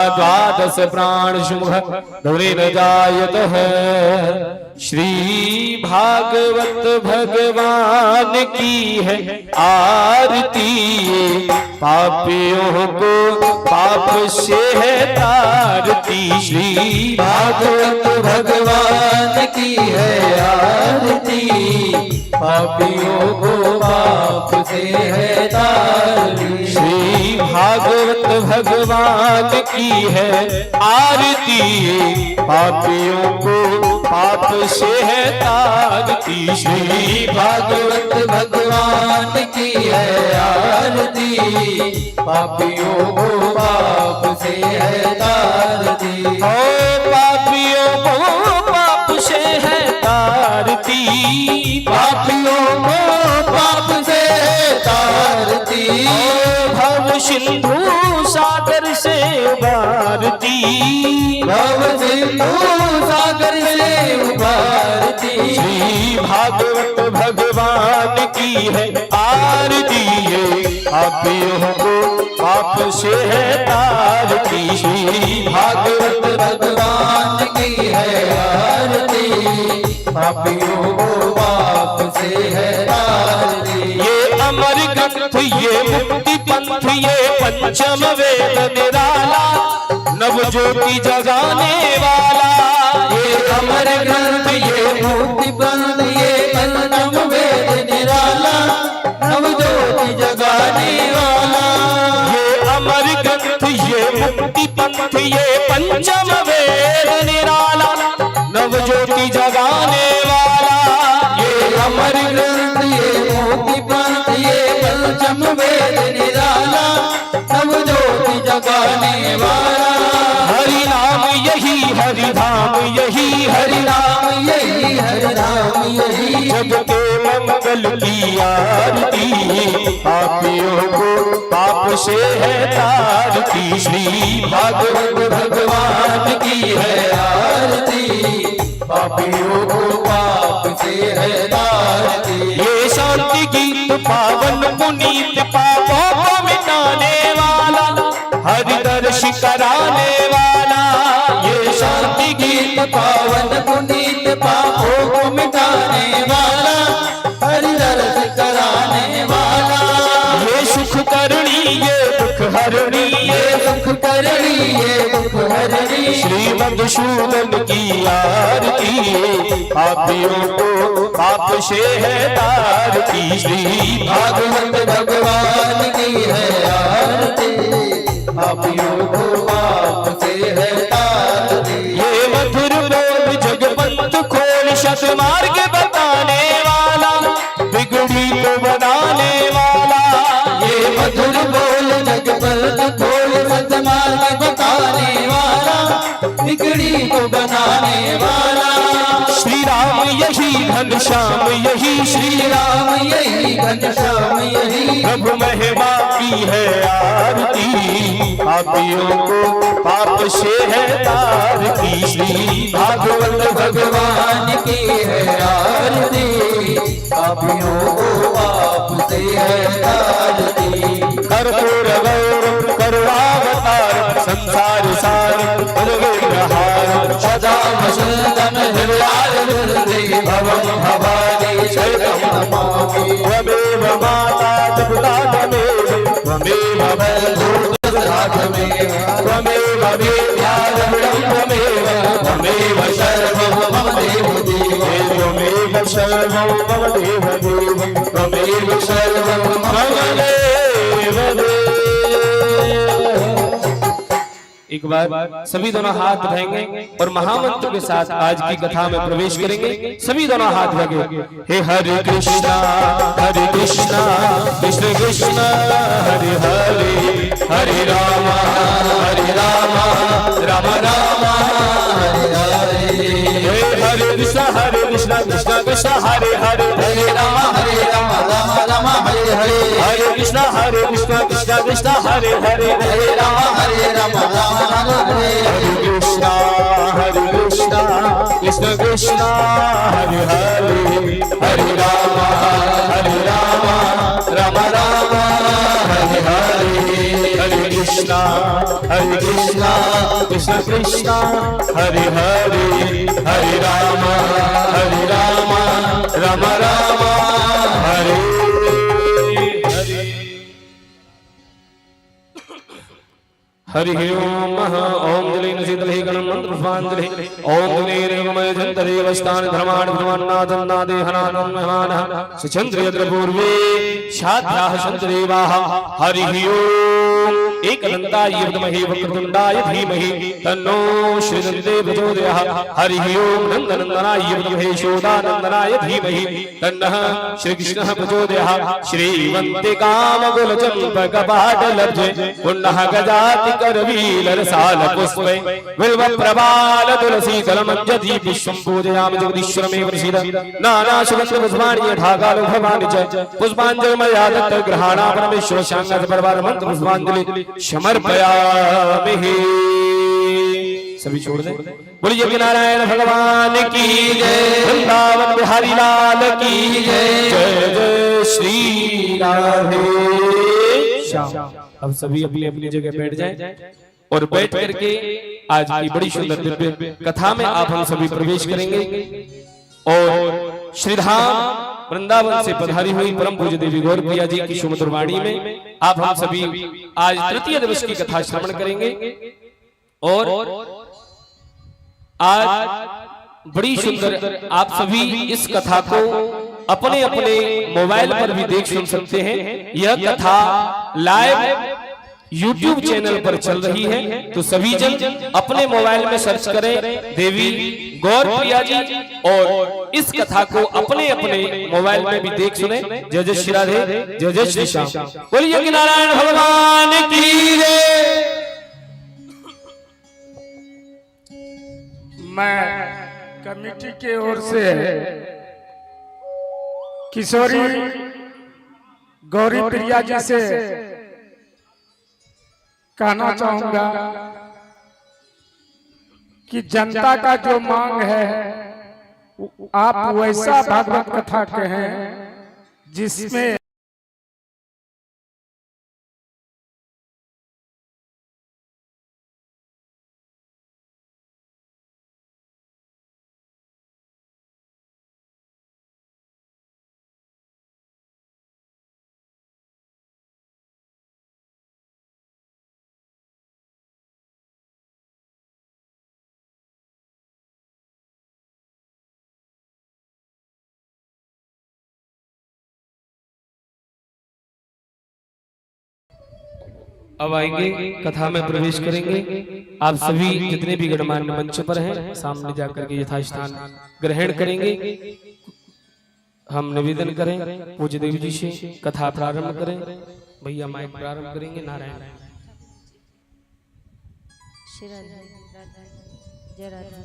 द्वादश प्राण शुभ गौरी न जायतः। श्री भागवत भगवान की है आरती, पापियों को पाप से है तारती। श्री भागवत भगवान की है आरती, पापियों को पाप से है तारती। श्री भागवत भगवान की है आरती, पापियों को पाप से है तारती। श्री भागवत भगवान की है आरती, पापियों को पाप से है तारती। ओ पापियों को पाप से है तारती, पापियों को पाप से है तारती। भव सिंधु सागर से उबारती, भव सिंधु सागर से उबारती। श्री भागवत भगवान की है आरती, पापियों को पाप से है तारती। श्री भागवत भगवान की है आरती, पापियों को पाप से है तारती। ये अमर ग्रंथ ये मुक्ति पंथ ये पंचम वेद निराला, नव ज्योति जगाने वाला। ये अमर ग्रंथ ये मुक्ति पंथ ये पंचम वेद निराला, नव ज्योति जगाने वाला। ये अमर ग्रंथ ये मुक्ति पंथ ये पंचम वेद निराला, नव ज्योति जगाने वाला। ये अमर ग्रंथ ये मुक्ति पंथ ये पंचम वेद निराला, नव ज्योति जगाने वाला। हरि नाम यही हरि धाम यही हरि राम यही हरि राम यही, जग के मंगल की आरती, पापियों को पाप से है तारती। श्री भागवत भगवान की है आरती, पापियों को पाप से है तारती। ये शांति गीत पावन पुनीत पापों को मिटाने वाला, हरि दर्श कराने वाला। ये शांति गीत पावन पुनीत पापों को मिटाने वाला, हरि दर्श कराने वाला। ये सुख करणी ये दुख हरणी ये सुख करणी ये दुख हरणी, श्री मधुसूदन की आरती, पापियों को पाप से है तारती। श्री भागवत भगवान की है आरती, पापियों को पाप से है तारती। ये मधुर बोल जगपंथ खोल शत मार्ग बताने वाला, बिगड़ी को बनाने वाला। ये मधुर बोल जगपंथ खोल सतमार्ग बताने वाला, बिगड़ी को बनाने वाला। श्री राम यही घनश्याम यही श्री राम यही घनश्याम यही, प्रभु महिमा की है आरती, पापियों को पाप से है तारती। श्री भागवत भगवान की है आरती, पापियों को पाप से है तारती। कर्पूर गौर करुणावतार संसार सार पदविग्रहार सदा वसंतन हृदयार हृदय भवम भवानी शरणं नमामि। त्वमेव माता पिता त्वमेव बन्धुः त्वमेव त्वमेव विद्या त्वमेव त्वमेव सर्वं मम देव देव, त्वमेव सर्वं मम देव देव त्वमेव सर्वं मम देव देव। एक बार सभी दोनों हाथ उठाएंगे और महामंत्र के साथ आज की कथा में प्रवेश करेंगे। सभी दोनों हाथ लगे। हे हरे कृष्णा कृष्ण कृष्ण हरे हरे, हरे राम राम राम हरे हरे। हे हरे कृष्ण कृष्ण कृष्ण हरे हरे, हरे राम राम राम हरे हरे। हरे कृष्ण कृष्ण कृष्ण हरे हरे, हरे राम राम राम हरे हरे कृष्णा कृष्ण कृष्ण हरे हरे, हरे राम राम राम हरे हरे। हरे कृष्णा कृष्ण कृष्णा हरे हरे हरे राम राम राम हरे हरे। हरि ओम ओम जलेन शीतले गणम मंत्र पुष्पांजलि ओम दुनेरगमय जंतरेवस्तान धर्माण धर्मान्नादं नादेहनानं महानः सुचंद्र यत्र पूर्वे शाद्याः शंतरेवाः हरि ओम एकदन्ताय विद्महे वक्रतुण्डाय धीमहि तन्नो श्रीदन्ते प्रचोदयात् हरि ओम नन्दनन्दनाय विद्महे यशोदानन्दनाय धीमहि तन्नः श्रीकृष्णः प्रचोदयात् श्रीवन्तिकामकुलचम्पकपाटलब्जे पुण्यः गजाति करवीलरसाल पुष्पे बिल्व प्रबाल तुलसी कलमंजति विश्वं पूजयामि जगदीश्वरमेव प्रसीद नाना सुगंध पुष्पाणि ढाकालो भवानि च पुष्पांजलिमया दत्त ग्रहाणा परमेश्वर शांगत परवार मंत्र पुष्पांजलि समर्पयामि। सभी छोड़ दें। बोलिए कि नारायण भगवान की जय, वृंदावन बिहारी लाल की जय, जय जय श्री राधे श्याम। अब सभी अपनी अपनी जगह बैठ जाएं और बैठ करके आज की बड़ी सुंदर दिव्य कथा में आप हम सभी प्रवेश करेंगे। और श्रीधाम वृंदावन से पधारी हुई परम पूज्य देवी गौर प्रिया जी की सुमधुर वाणी में आप हम सभी आज तृतीय दिवस की कथा श्रवण करेंगे। और आज बड़ी सुंदर आप सभी इस कथा को अपने अपने मोबाइल पर भी देख सुन सकते हैं। यह कथा लाइव YouTube चैनल पर चल रही है, तो सभी जन अपने मोबाइल में सर्च करें देवी गौर प्रिया जी और इस कथा को अपने अपने मोबाइल में भी देख सुने। जय जय श्री राधे, जय जय श्री श्याम। बोलिए कि नारायण भगवान की जय। मैं कमेटी के ओर से किशोरी गौरी प्रिया जी से कहना चाहूंगा कि जनता का जो मांग है आप वैसा भागवत कथा कहें जिसमें अब आएंगे कथा में प्रवेश करेंगे। आप सभी जितने भी गणमान्य मंच पर हैं सामने जाकर के यथास्थान ग्रहण करेंगे। हम निवेदन करें पूज्य देवी जी से कथा प्रारंभ करें। भैया माइक प्रारंभ करेंगे। नारायण श्री राधे जय राधे,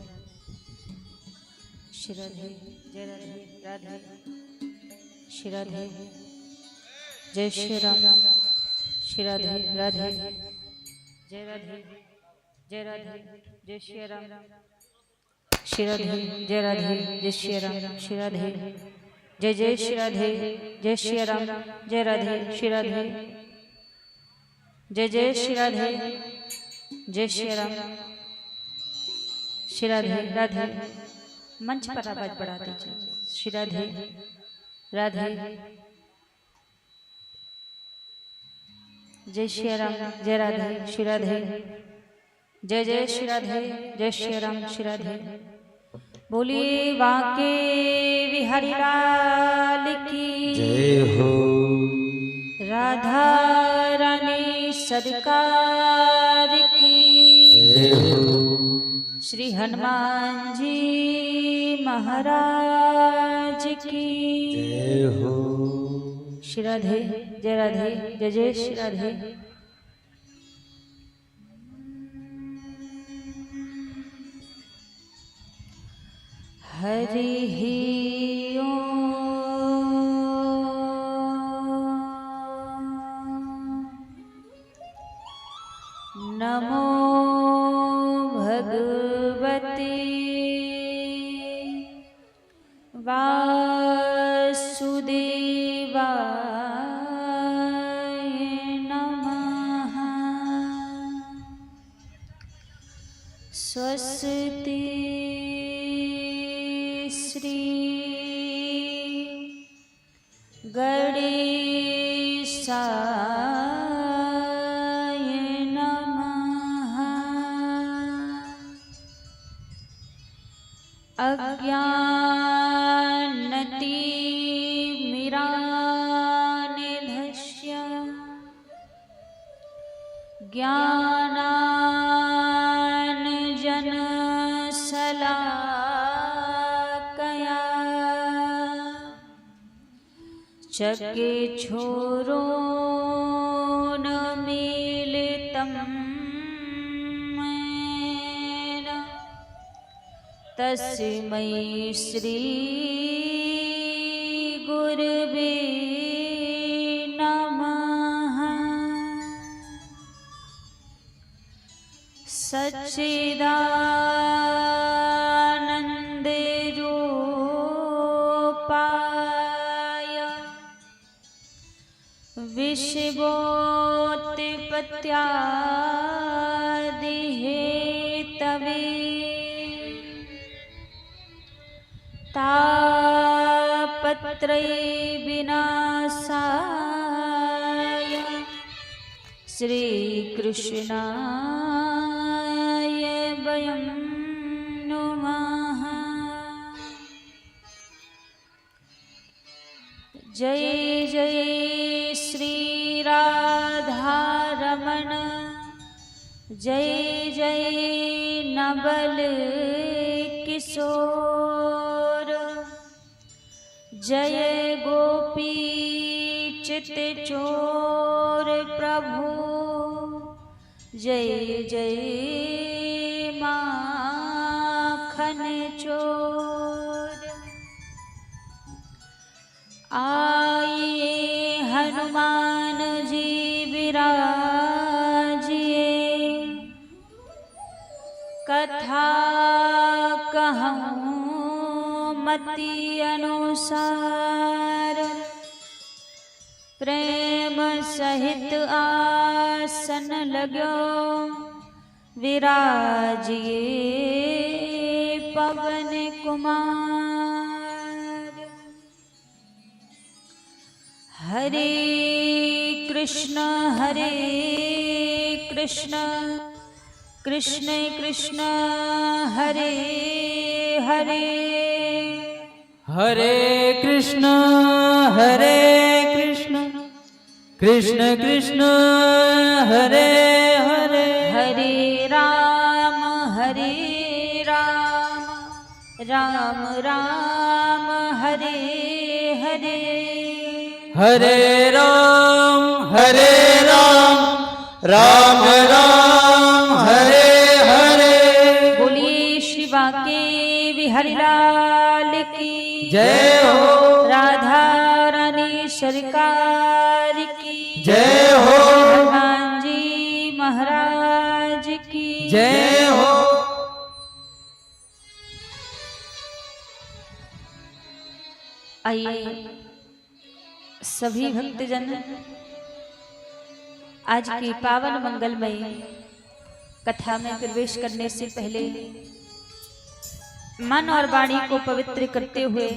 श्री राधे जय राधे, राधे श्री राधे जय श्री राम, श्री राधे राधे जय राधे, जय राधे जय श्री राम, श्री राधे जय राधे जय श्री राम, श्री राधे जय जय श्री राधे जय श्री राम, जय राधे श्री राधे जय जय श्री राधे जय श्री राम, श्री राधे राधे। मंच पर आवाज बढ़ा दीजिए। श्री राधे राधे जय श्री राम, जय राधे श्री राधे जय जय श्री राधे जय श्री राम, श्री राधे। बोलिए बांके बिहारी लाल की जय हो। राधा रानी सरकार की जय हो। श्री हनुमान जी महाराज की जय हो। श्री राधे जय राधे जय जय श्री राधे। हरि ओम नमो भगवते वासुदेवाय नमः। स्वस्ति श्री गणेशाय नमः। अज्ञानतिमिरान्धस्य ज्ञानाञ्जनशलाकया चक्षुरोन्मीलितं येन तस्मै श्री गुरवे नमः। सच्चिदानन्दरूपाय विश्वोत्पत्त्यादिहेतवे तापत्रयविनाशाय श्रीकृष्णाय वयं नमः। जय जय श्री राधारमण, जय जय नवल किशोर, जय गोपी चित चोर प्रभु, जय जय माखन चोर। आइए हनुमान जी विराजिए, कथा कहूँ मति अनुसार, प्रेम सहित आसन लगो विराजिए पवन कुमार। हरे कृष्ण कृष्ण कृष्ण हरे हरे, हरे कृष्ण कृष्ण कृष्ण हरे हरे, हरे राम राम राम हरे हरे, हरे राम राम राम हरे हरे। बोलिए शिवा के बिहारी लाल की जय हो, राधा रानी सरकार की जय हो, हनुमान जी महाराज की जय हो। आइए सभी भक्तजन आज की पावन मंगलमय कथा में प्रवेश करने से पहले मन और वाणी को पवित्र करते हुए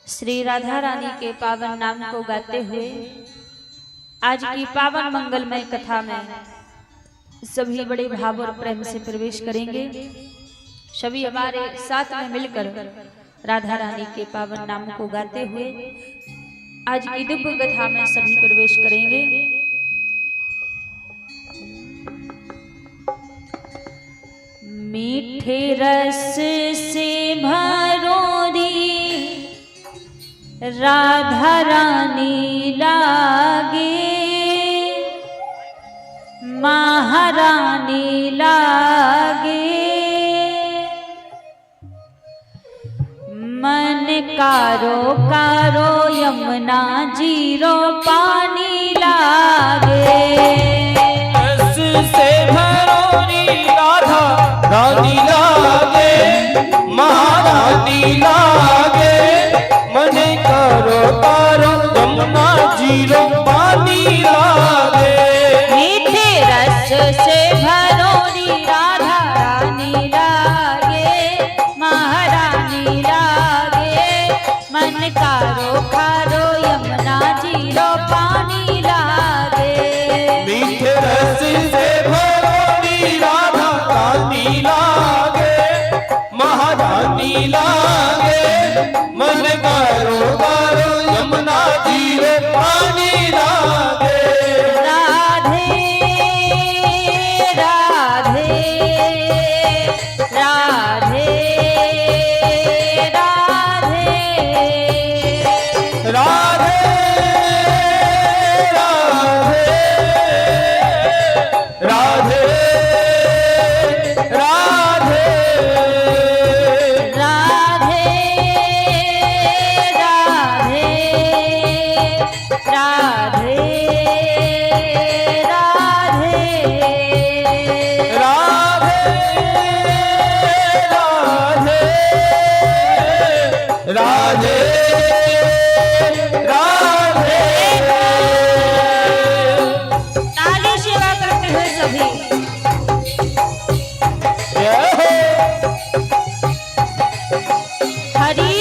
श्री राधा रानी के पावन नाम को गाते हुए आज की पावन मंगलमय कथा में सभी बड़े भाव और प्रेम से प्रवेश करेंगे। सभी हमारे साथ में मिलकर राधा रानी के पावन नाम को गाते हुए आज की दिव्य कथा में सभी प्रवेश करेंगे। मीठे रस से भरोरी राधा रानी लागे, महारानी लागे, मन कारो कारो यमुना जीरो पानी लागे। रस से भरोरी राधा रानी लागे, महारानी लागे, मन करो तारो यमुना जीरो पानी लागे। मीठे रस से भरोरी राधा राधे राधे। ताली सेवा करते हुए सभी। हरि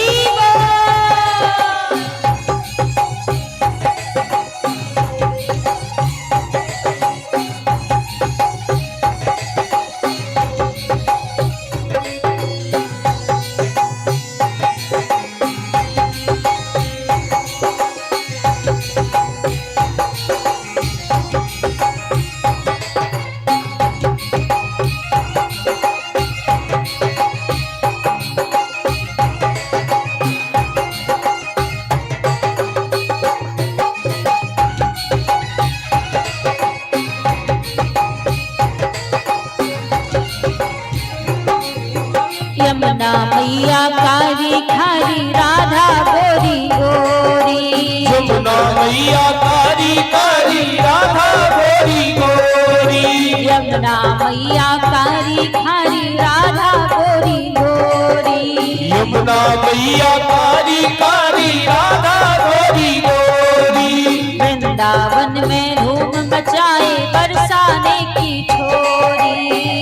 यमुना मैया कारी खारी राधा गोरी गोरी। यमुना मैया कारी कारी राधा गोरी गोरी। यमुना मैया कारी खारी राधा गोरी गोरी। यमुना मैया कारी कारी राधा गोरी गोरी। वृंदावन में धूम मचाए बरसाने की छोरी।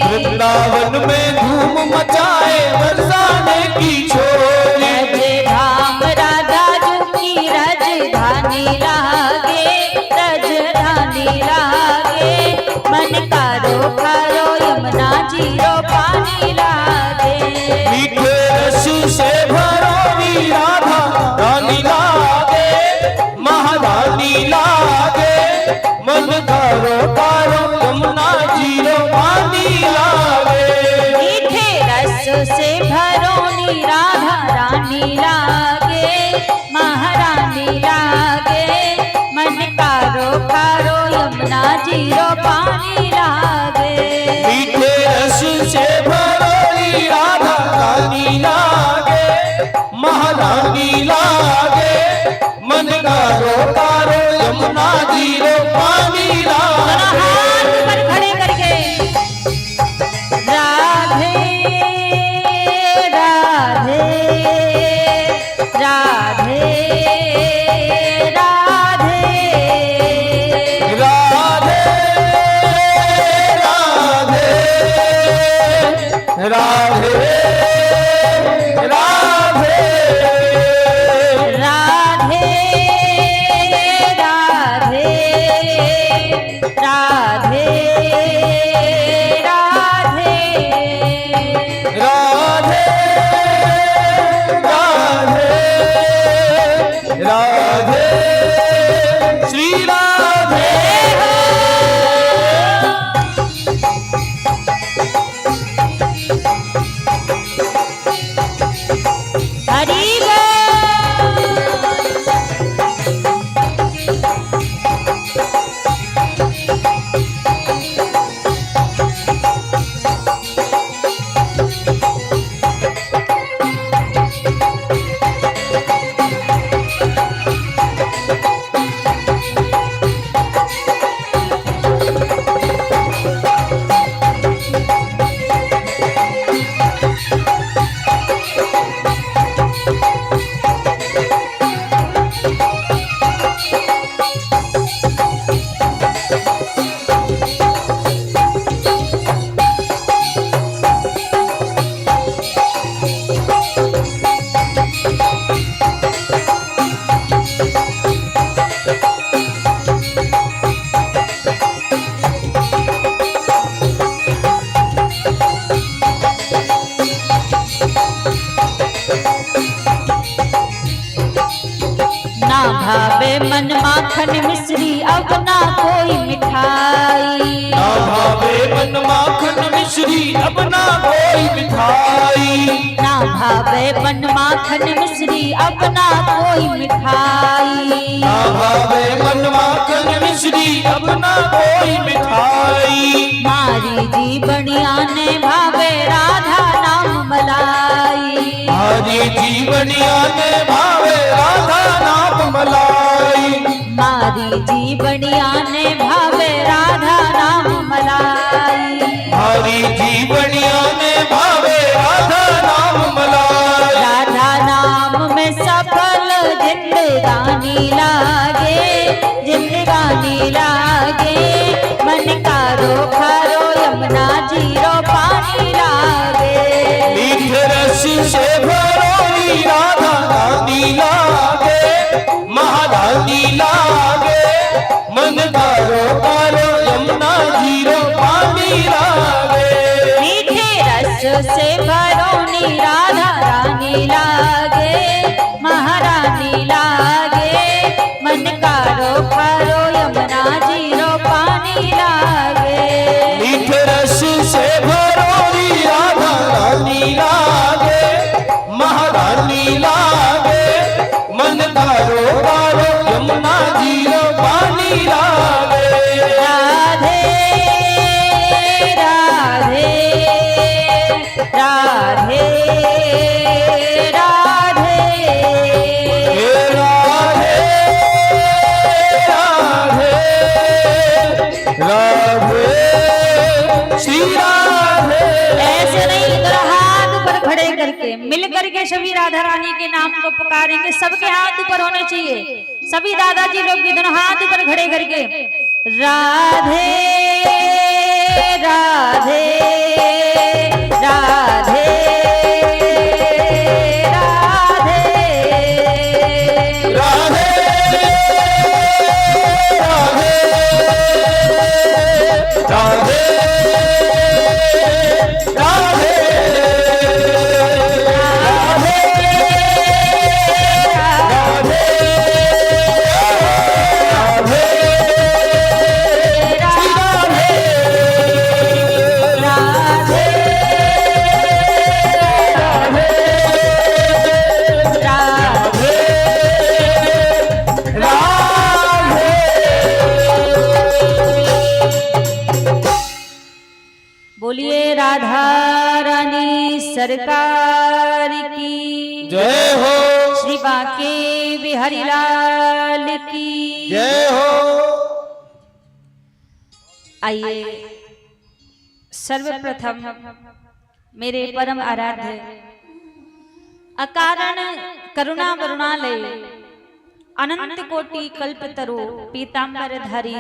वृंदावन में धूम मचाए बरसाने की छोरी। धाम राधा जो की राजधानी लागे, राजधानी लागे। मन कारो कारो यमुना जीरो पानी लागे। मीठे रस से भरोनी राधा रानी लागे, महारानी लागे। मन कारो कारो यमुना जीरो पानी लागे। मीठे रस से भरोनी राधा रानी लागे, महारानी लागे। मन कारो कारो यमुना जीरो पानी लागे। मीठे रस से भरोनी राधा रानी लागे, महारानी लागे। मन कारो कारो यमुना जीरो पानी लागे। हाथ पर खड़े करके राधे राधे राधे राधे राधे राधे राधे राधे राधे राधे राधे राधे राधे राधे श्री राधे। हरि ना भावे मन माखन मिश्री अब ना कोई मिठाई। ना भावे मन माखन मिश्री अब ना कोई मिठाई। ना भावे मन माखन मिश्री अब ना कोई मिठाई। ना भावे मन माखन मिश्री अब ना कोई मिठाई। मारी जी बनिया ने भावे राधा नाम मलाई। हरी जीवनिया ने भावे राधा नाम मलाई। मारी जी बनिया ने भावे राधा नाम मलाई। मारी जीवनिया में भावे राधा नाम मलाई। राधा नाम में सफल जिंदगानी लागे, जिंदगानी लागे। मन का रोखारो यमुना जीरो पानी लागे। मीठे रस से भरोई राधा रानी लागे, महारानी लागे। मन का रोखारो यमुना जीरो पानी लागे। मीठे रस से भरोनी राधा रानी लागे, महारानी लागे। मन का रोखारो यमुना जीरो पानी लागे। मीठे रस से भरोई राधा रानी लागे, महारानी लागे। मन का रोखारो यमुना जीरो पानी लागे। राधे राधे राधे राधे। हे राधे राधे राधे श्री राधे। ऐसे नहीं, इधर हाथ ऊपर खड़े करके मिल करके सभी राधा रानी के नाम को पुकारेंगे। सबके हाथ ऊपर होने चाहिए, सभी दादाजी लोग भी दोनों हाथ ऊपर खड़े करके राधे राधे राधे राधे राधे राधे राधे राधे बोलिए राधा रानी सरकार की जय हो, श्री बांके बिहारी लाल की जय हो। आइए सर्वप्रथम मेरे परम आराध्य अकारण करुणा वरुणालय अनंत कोटि कल्पतरु पीतांबरधारी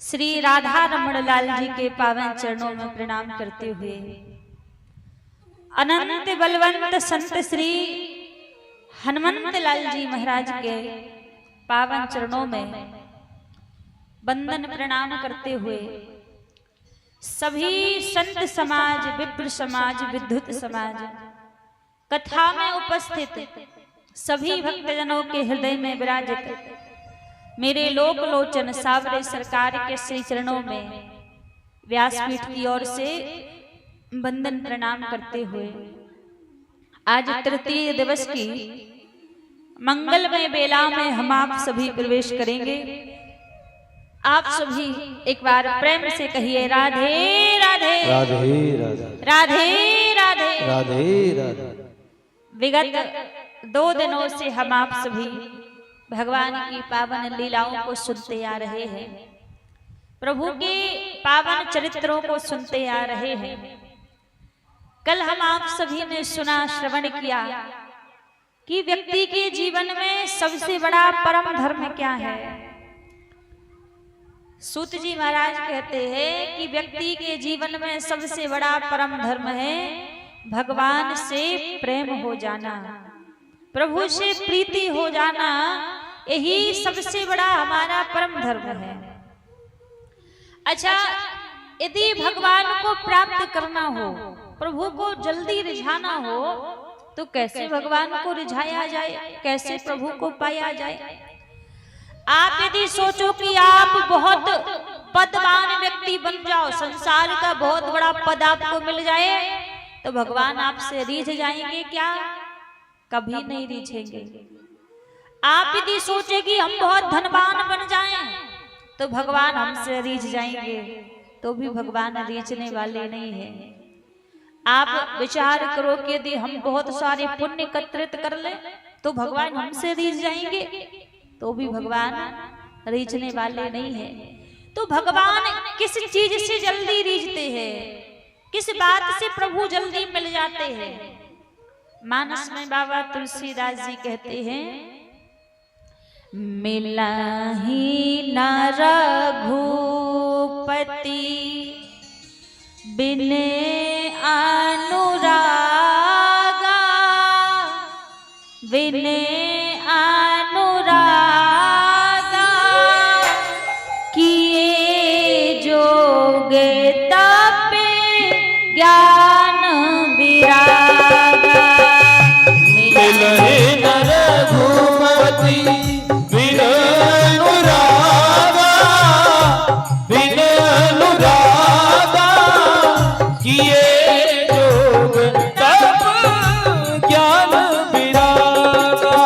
श्री राधा रमण लाल जी के पावन चरणों में प्रणाम करते हुए अनंत बलवंत संत श्री हनुमंत लाल जी महाराज के पावन चरणों में वंदन प्रणाम करते हुए सभी संत समाज, विप्र समाज, विद्युत समाज, कथा में उपस्थित सभी भक्तजनों के हृदय में विराजित मेरे लोक लोचन सावरे सरकार के श्री चरणों में व्यासपीठ की ओर से वंदन प्रणाम करते हुए आज तृतीय दिवस की मंगलमय बेला में हम आप सभी प्रवेश करेंगे। आप सभी एक बार प्रेम से कहिए राधे राधे राधे राधे राधे राधे राधे राधे। विगत 2 दिनों से हम आप सभी भगवान की पावन लीलाओं को सुनते आ रहे हैं, प्रभु के पावन चरित्रों को सुनते आ रहे हैं। कल हम आप सभी ने सुना, श्रवण किया कि व्यक्ति के जीवन में सबसे बड़ा परम धर्म क्या है। सूत जी महाराज कहते हैं कि व्यक्ति के जीवन में सबसे बड़ा परम धर्म है भगवान से प्रेम हो जाना, प्रभु से प्रीति हो जाना। यही सबसे बड़ा हमारा परम धर्म है। अच्छा, यदि भगवान को प्राप्त करना हो, प्रभु को जल्दी रिझाना हो, तो कैसे भगवान को रिझाया जाए, कैसे प्रभु को पाया जाए। आप यदि सोचो कि आप बहुत पदवान व्यक्ति बन जाओ, संसार का बहुत बड़ा पद आपको मिल जाए, तो भगवान आपसे रीझ जाएंगे क्या? कभी नहीं रीझेंगे। आप यदि सोचे कि हम बहुत धनवान बन जाएं, तो भगवान हमसे रीझ जाएंगे, तो भी भगवान रीझने वाले नहीं हैं। आप विचार करो कि यदि हम बहुत सारे पुण्य एकत्रित कर ले, तो भगवान हमसे रीझ जाएंगे, तो भी भगवान रीझने वाले नहीं है। तो भगवान किस चीज से जल्दी रीझते हैं, किस बात से प्रभु जल्दी मिल जाते हैं। मानस में बाबा तुलसीदास जी कहते हैं, मिला ही न रघुपति बिन अनुरागा, बिन अनुरागा किए जोग तप ज्ञान विरागा। मिलहि न रघुपति बिन अनुरागा, बिन अनुरागा किए जोग तप ज्ञान विरागा।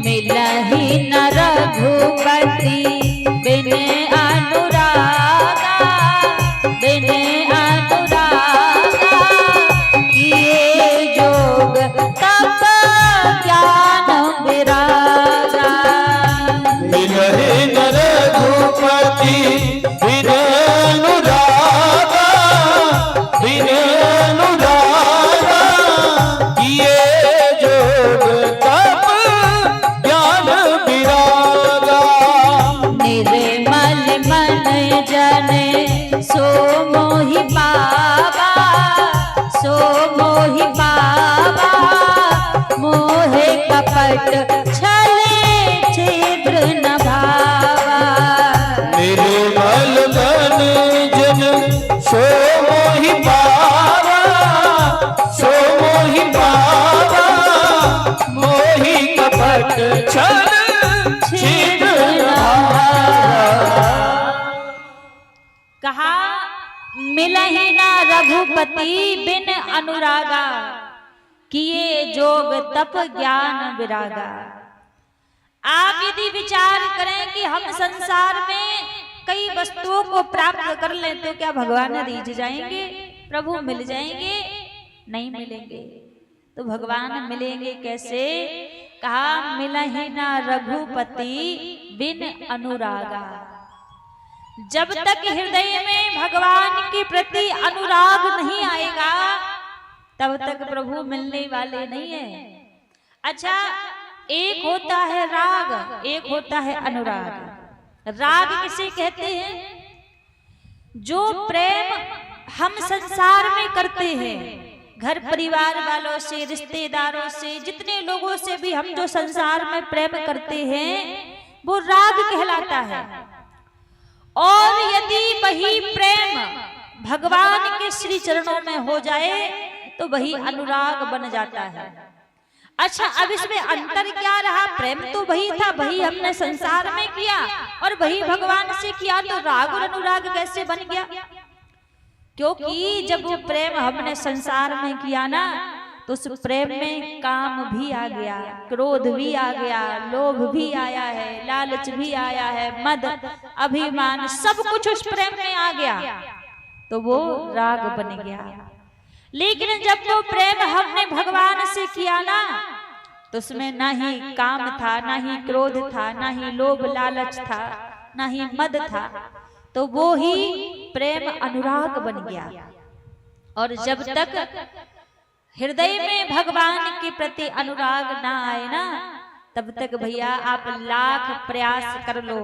मिलहि न रघुपति बिन अनुरागा, बिन अनुरागा किए जोग तप ज्ञान विरागा। मिलहि न रघुपति बिन अनुरागा, बिन अनुरागा किए जोग तप ज्ञान विरागा। निर्मल मन जन सो मोहि पावा, सो मोहि पावा मोहे कपट छले छिद्र न भावा। निर्मल मन जन सो मोहि पावा, सो मोहि पावा मोहि कपट छल छिद्र न भावा। कहा मिलहि ना रघुपति बिन अनुरागा, किए जोग तप ज्ञान विरागा। आप यदि विचार करें कि हम संसार में कई वस्तुओं को प्राप्त कर लें तो क्या भगवान रीझ जाएंगे, प्रभु मिल जाएंगे? नहीं मिलेंगे। तो भगवान मिलेंगे कैसे? कहा मिलहि ना रघुपति बिन अनुरागा। जब तक हृदय में भगवान के प्रति अनुराग नहीं आएगा तब तक प्रभु मिलने वाले नहीं है। अच्छा, एक होता है राग, एक होता है अनुराग। राग किसे कहते हैं? जो प्रेम हम संसार में करते हैं, घर परिवार वालों से, रिश्तेदारों से, जितने लोगों से भी हम जो संसार में प्रेम करते हैं वो राग कहलाता है। और यदि वही प्रेम भगवान के श्री चरणों में हो जाए तो वही अनुराग बन जाता है। अच्छा, अब इसमें अंतर क्या रहा? प्रेम तो वही था, वही हमने संसार में किया और वही भगवान से किया, तो राग और अनुराग कैसे बन गया? क्योंकि जब वो प्रेम हमने संसार में किया ना तो उस प्रेम में काम भी आ गया, क्रोध भी आ गया, लोभ भी आया है, लालच भी आया है, मद, अभिमान, सब कुछ उस प्रेम में आ गया तो वो राग बन गया। लेकिन जब वो प्रेम हमने भगवान से किया ना तो उसमें ना ही काम था, ना ही क्रोध था, ना ही लोभ लालच था, ना ही मद था, तो वो ही प्रेम अनुराग बन गया। और जब तक हृदय में भगवान के प्रति अनुराग ना आए ना तब तक भैया आप लाख प्रयास कर लो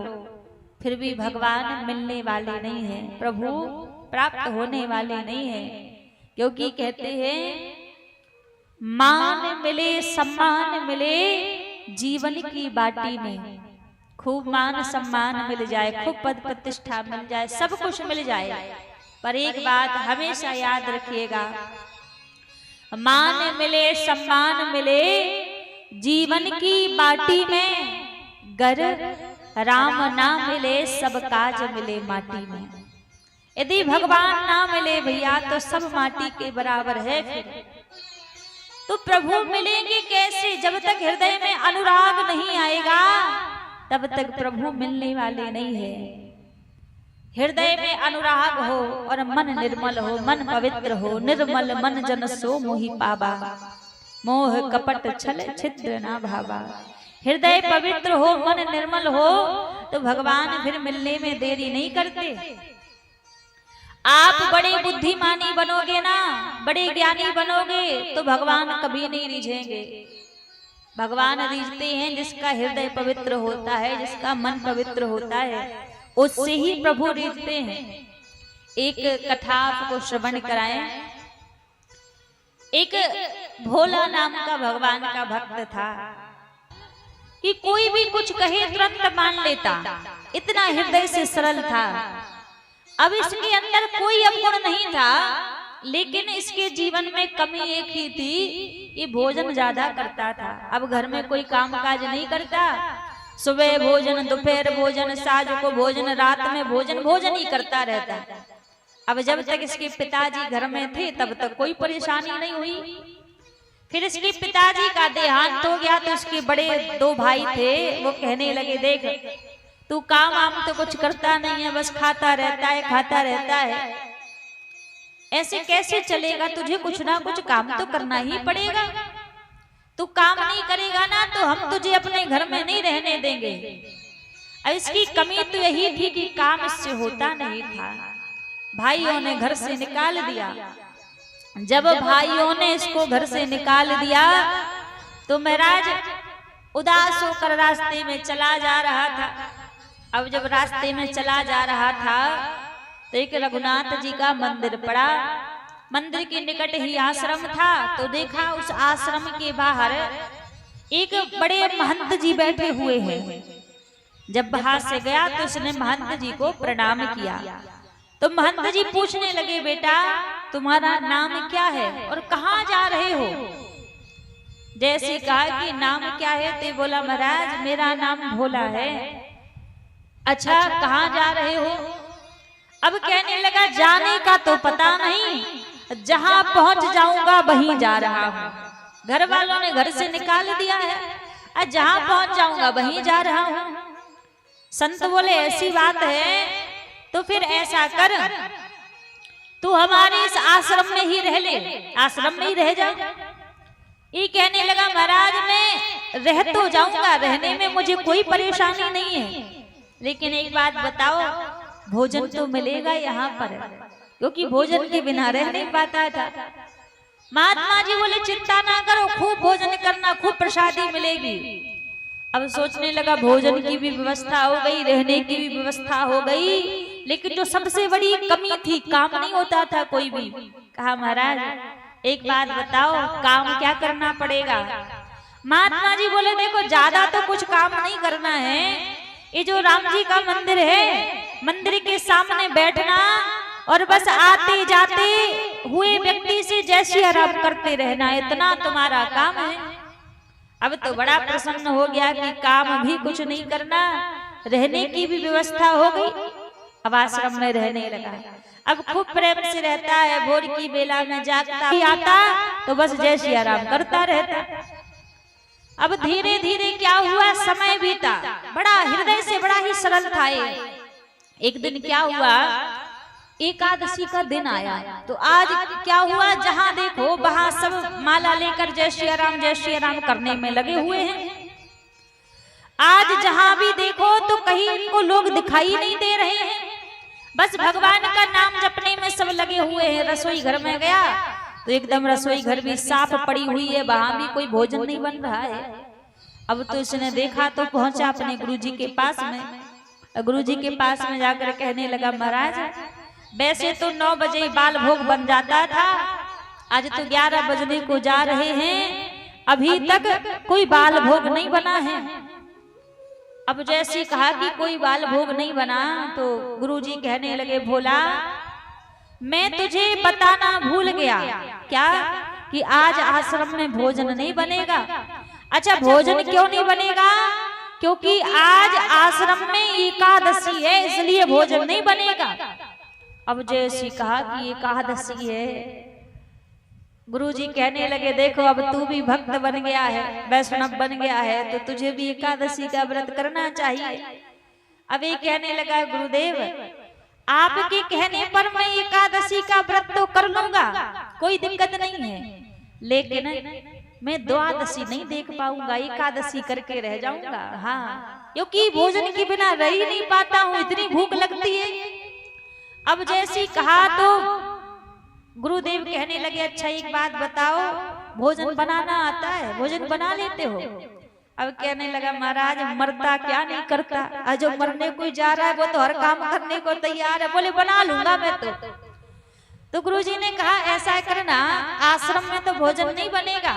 फिर भी भगवान मिलने वाले नहीं हैं, प्रभु प्राप्त होने वाले नहीं हैं। क्योंकि कहते हैं मान मिले सम्मान मिले जीवन की बाटी में, खूब मान सम्मान मिल जाए, खूब पद प्रतिष्ठा मिल जाए, सब कुछ मिल जाए, पर एक बात हमेशा याद रखिएगा, मान मिले सम्मान मिले जीवन की बाटी में, गर राम ना मिले सब काज मिले माटी में। यदि भगवान ना मिले भैया तो सब माटी के बराबर है। फिर तो प्रभु मिलेंगे कैसे? जब तक हृदय में अनुराग नहीं आएगा तब तक प्रभु मिलने वाले नहीं है। हृदय में अनुराग हो और मन निर्मल हो, मन पवित्र हो, निर्मल मन जन सो मोहि पावा, मोह कपट छल छिद्र ना भावा। हृदय पवित्र हो, मन निर्मल हो, तो भगवान फिर मिलने में देरी नहीं करते। आप बड़े बुद्धिमानी बनोगे ना, बड़े ज्ञानी बनोगे तो भगवान कभी नहीं रिझेंगे। भगवान रिझते हैं जिसका हृदय पवित्र होता है, जिसका मन पवित्र होता है, उससे ही प्रभु रिझते हैं। एक कथा आपको श्रवण कराएं। एक भोला नाम का भगवान का भक्त था कि कोई भी कुछ कहे तुरंत मान लेता, इतना हृदय से सरल था। अब इसके अंदर कोई अवगुण नहीं था, लेकिन इसके जीवन में कमी एक ही थी, ये भोजन ज्यादा करता था। अब घर में कोई काम काज नहीं करता, सुबह भोजन, दोपहर भोजन, साँझ को भोजन, रात में भोजन, भोजन ही करता रहता। अब जब तक इसके पिताजी घर में थे तब तक कोई परेशानी नहीं हुई। फिर इसके पिताजी का देहांत हो गया तो इसके बड़े 2 भाई थे, वो कहने लगे देख तू काम आम तो कुछ करता नहीं है, बस खाता रहता है, खाता रहता है, ऐसे कैसे चलेगा, तुझे कुछ ना कुछ काम तो करना ही पड़ेगा। तू काम नहीं करेगा ना तो हम तुझे अपने घर में नहीं रहने देंगे। अब इसकी कमी तो यही थी कि काम इससे होता नहीं था। भाइयों ने घर से निकाल दिया। जब भाइयों ने इसको घर से निकाल दिया तो महाराज उदास होकर रास्ते में चला जा रहा था। अब जब रास्ते में चला जा रहा था तो एक रघुनाथ जी का मंदिर पड़ा। मंदिर के निकट ही आश्रम था, तो देखा उस आश्रम के बाहर एक बड़े महंत जी बैठे हुए हैं। जब बाहर से गया तो उसने महंत जी को प्रणाम किया। तो महंत जी पूछने लगे बेटा तुम्हारा नाम क्या है और कहाँ जा रहे हो। जैसे कहा कि नाम क्या है तो बोला महाराज मेरा नाम भोला है। अच्छा कहाँ जा रहे हो। अब कहने लगा जाने का तो पता नहीं, जहां पहुंच जाऊंगा वहीं जा रहा हूं। घर वालों ने घर से निकाल दिया है, जहां पहुंच जाऊंगा वहीं जा रहा हूं। संत बोले ऐसी बात है तो फिर ऐसा कर तू हमारे इस आश्रम में ही रह ले, आश्रम में ही रह जा। ये कहने लगा महाराज मैं रह तो जाऊंगा, रहने में मुझे कोई परेशानी नहीं है, लेकिन एक बात बताओ भोजन तो मिलेगा यहाँ पर, क्योंकि भोजन के बिना रह नहीं पाता था। महात्मा जी बोले चिंता ना करो, खूब भोजन करना, खूब प्रसादी मिलेगी। अब सोचने लगा भोजन की भी व्यवस्था हो गई, रहने की भी व्यवस्था हो गई, लेकिन जो सबसे बड़ी कमी थी काम नहीं होता था कोई भी। कहा महाराज एक बात बताओ काम क्या करना पड़ेगा। महात्मा जी बोले देखो ज्यादा तो कुछ काम नहीं करना है, ये जो राम जी का मंदिर है मंदिर के सामने बैठना और बस आते जाते हुए व्यक्ति से जय श्री राम करते रहना, इतना तुम्हारा काम है। अब तो बड़ा प्रसन्न हो गया कि काम भी कुछ नहीं करना, रहने की भी व्यवस्था हो गई। अब आश्रम में रहने लगा। अब खूब प्रेम से रहता है, भोर की बेला में जागता आता तो बस जय श्री राम करता रहता। अब धीरे धीरे क्या हुआ समय बीता, बड़ा हृदय से बड़ा ही सरल था। एक दिन क्या हुआ एकादशी का दिन आया, तो आज क्या हुआ जहां देखो वहां सब माला लेकर जय श्री राम करने में लगे हुए हैं। आज जहां भी देखो तो कहीं इनको लोग दिखाई नहीं दे रहे हैं, बस भगवान का नाम जपने में सब लगे हुए हैं। रसोई घर में गया तो एकदम रसोई घर भी साफ पड़ी हुई है, वहां भी कोई भोजन नहीं बन रहा है। अब तो इसने देखा तो पहुंचा अपने गुरुजी के पास में। गुरुजी के पास में जाकर कहने लगा महाराज वैसे तो 9 बजे बाल भोग बन जाता था, आज तो 11 बजने को जा रहे हैं, अभी तक कोई बाल भोग नहीं बना है। अब जैसे कहा कि कोई बाल भोग नहीं बना तो गुरुजी कहने लगे भोला मैं तुझे बताना भूल गया क्या कि आज आश्रम में भोजन नहीं बनेगा। अच्छा भोजन क्यों नहीं बनेगा, क्योंकि आज आश्रम में एकादशी है इसलिए भोजन नहीं बनेगा। अब जैसे कहा कि एकादशी है, गुरुजी कहने लगे देखो अब तू भी भक्त बन गया है, वैष्णव बन गया है, तो तुझे भी एकादशी का व्रत करना चाहिए। अब ये कहने लगा गुरुदेव आपके कहने पर मैं एकादशी का व्रत तो कर लूंगा, कोई दिक्कत नहीं है, लेकिन मैं द्वादशी नहीं देख पाऊंगा, एकादशी करके रह जाऊंगा। हाँ क्योंकि भोजन के बिना रह ही नहीं पाता हूँ, इतनी भूख लगती है। अब जैसी कहा तो गुरुदेव कहने लगे, अच्छा एक बात बताओ, भोजन बनाना आता है, भोजन बना लेते हो? अब कहने लगा, महाराज मरता क्या नहीं करता, और जो मरने कोई जा रहा है वो तो हर काम करने को तैयार है। बोले बना लूंगा मैं तो गुरुजी ने कहा ऐसा करना, आश्रम में तो भोजन नहीं बनेगा,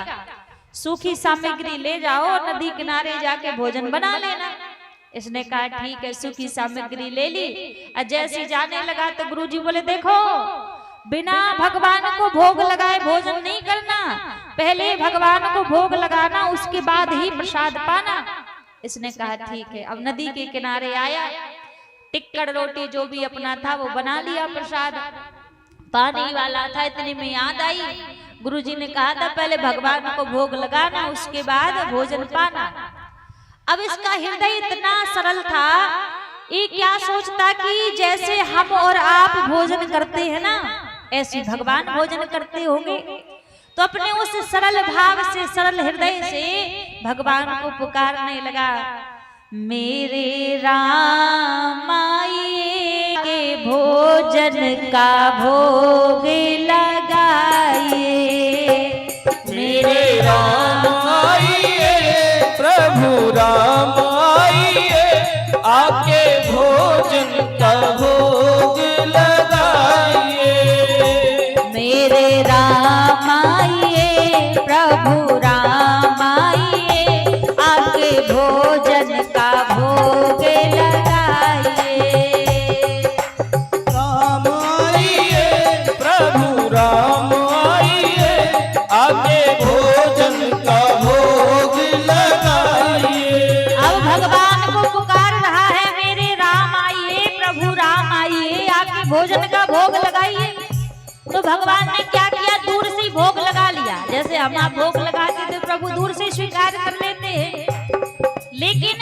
सूखी सामग्री ले जाओ और नदी किनारे जाके भोजन बना लेना। इसने कहा ठीक है, सूखी सामग्री ले ली। और जैसे जाने लगा तो गुरुजी बोले देखो, बिना भगवान को भोग लगाए भोजन नहीं करना, पहले भगवान को भोग लगाना, उसके बाद ही प्रसाद पाना। इसने कहा ठीक है। अब नदी के किनारे आया, टिक्कड़ रोटी जो भी अपना था वो बना लिया, प्रसाद पानी वाला था। इतने में याद आई, गुरुजी ने कहा था पहले भगवान को भोग लगाना, उसके बाद भोजन पाना। अब इसका हृदय इतना सरल था, ये क्या सोचता कि जैसे हम और आप भोजन करते हैं ना, ऐसे भगवान भोजन करते होंगे। तो अपने उस सरल भाव से, सरल हृदय से भगवान को पुकारने लगा, मेरे राम आइए के भोजन का भोग लगाइए, मेरे राम आइए, प्रभु राम आइए, आके भोजन का भोग लगाइए। मेरे राम आइए, प्रभु राम आइए, आके भोजन का भोग लगाइए। राम आइए, प्रभु राम आइए, आके भोजन का भोग लगाइए। अब भगवान को पुकार रहा है, मेरे राम आइए, प्रभु राम आइए, आके भोजन का भोग लगाइए। तो भगवान ने क्या किया, दूर से भोग लगा लिया। जैसे हम आप भोग लगाते थे, प्रभु दूर से स्वीकार कर लेते हैं, लेकिन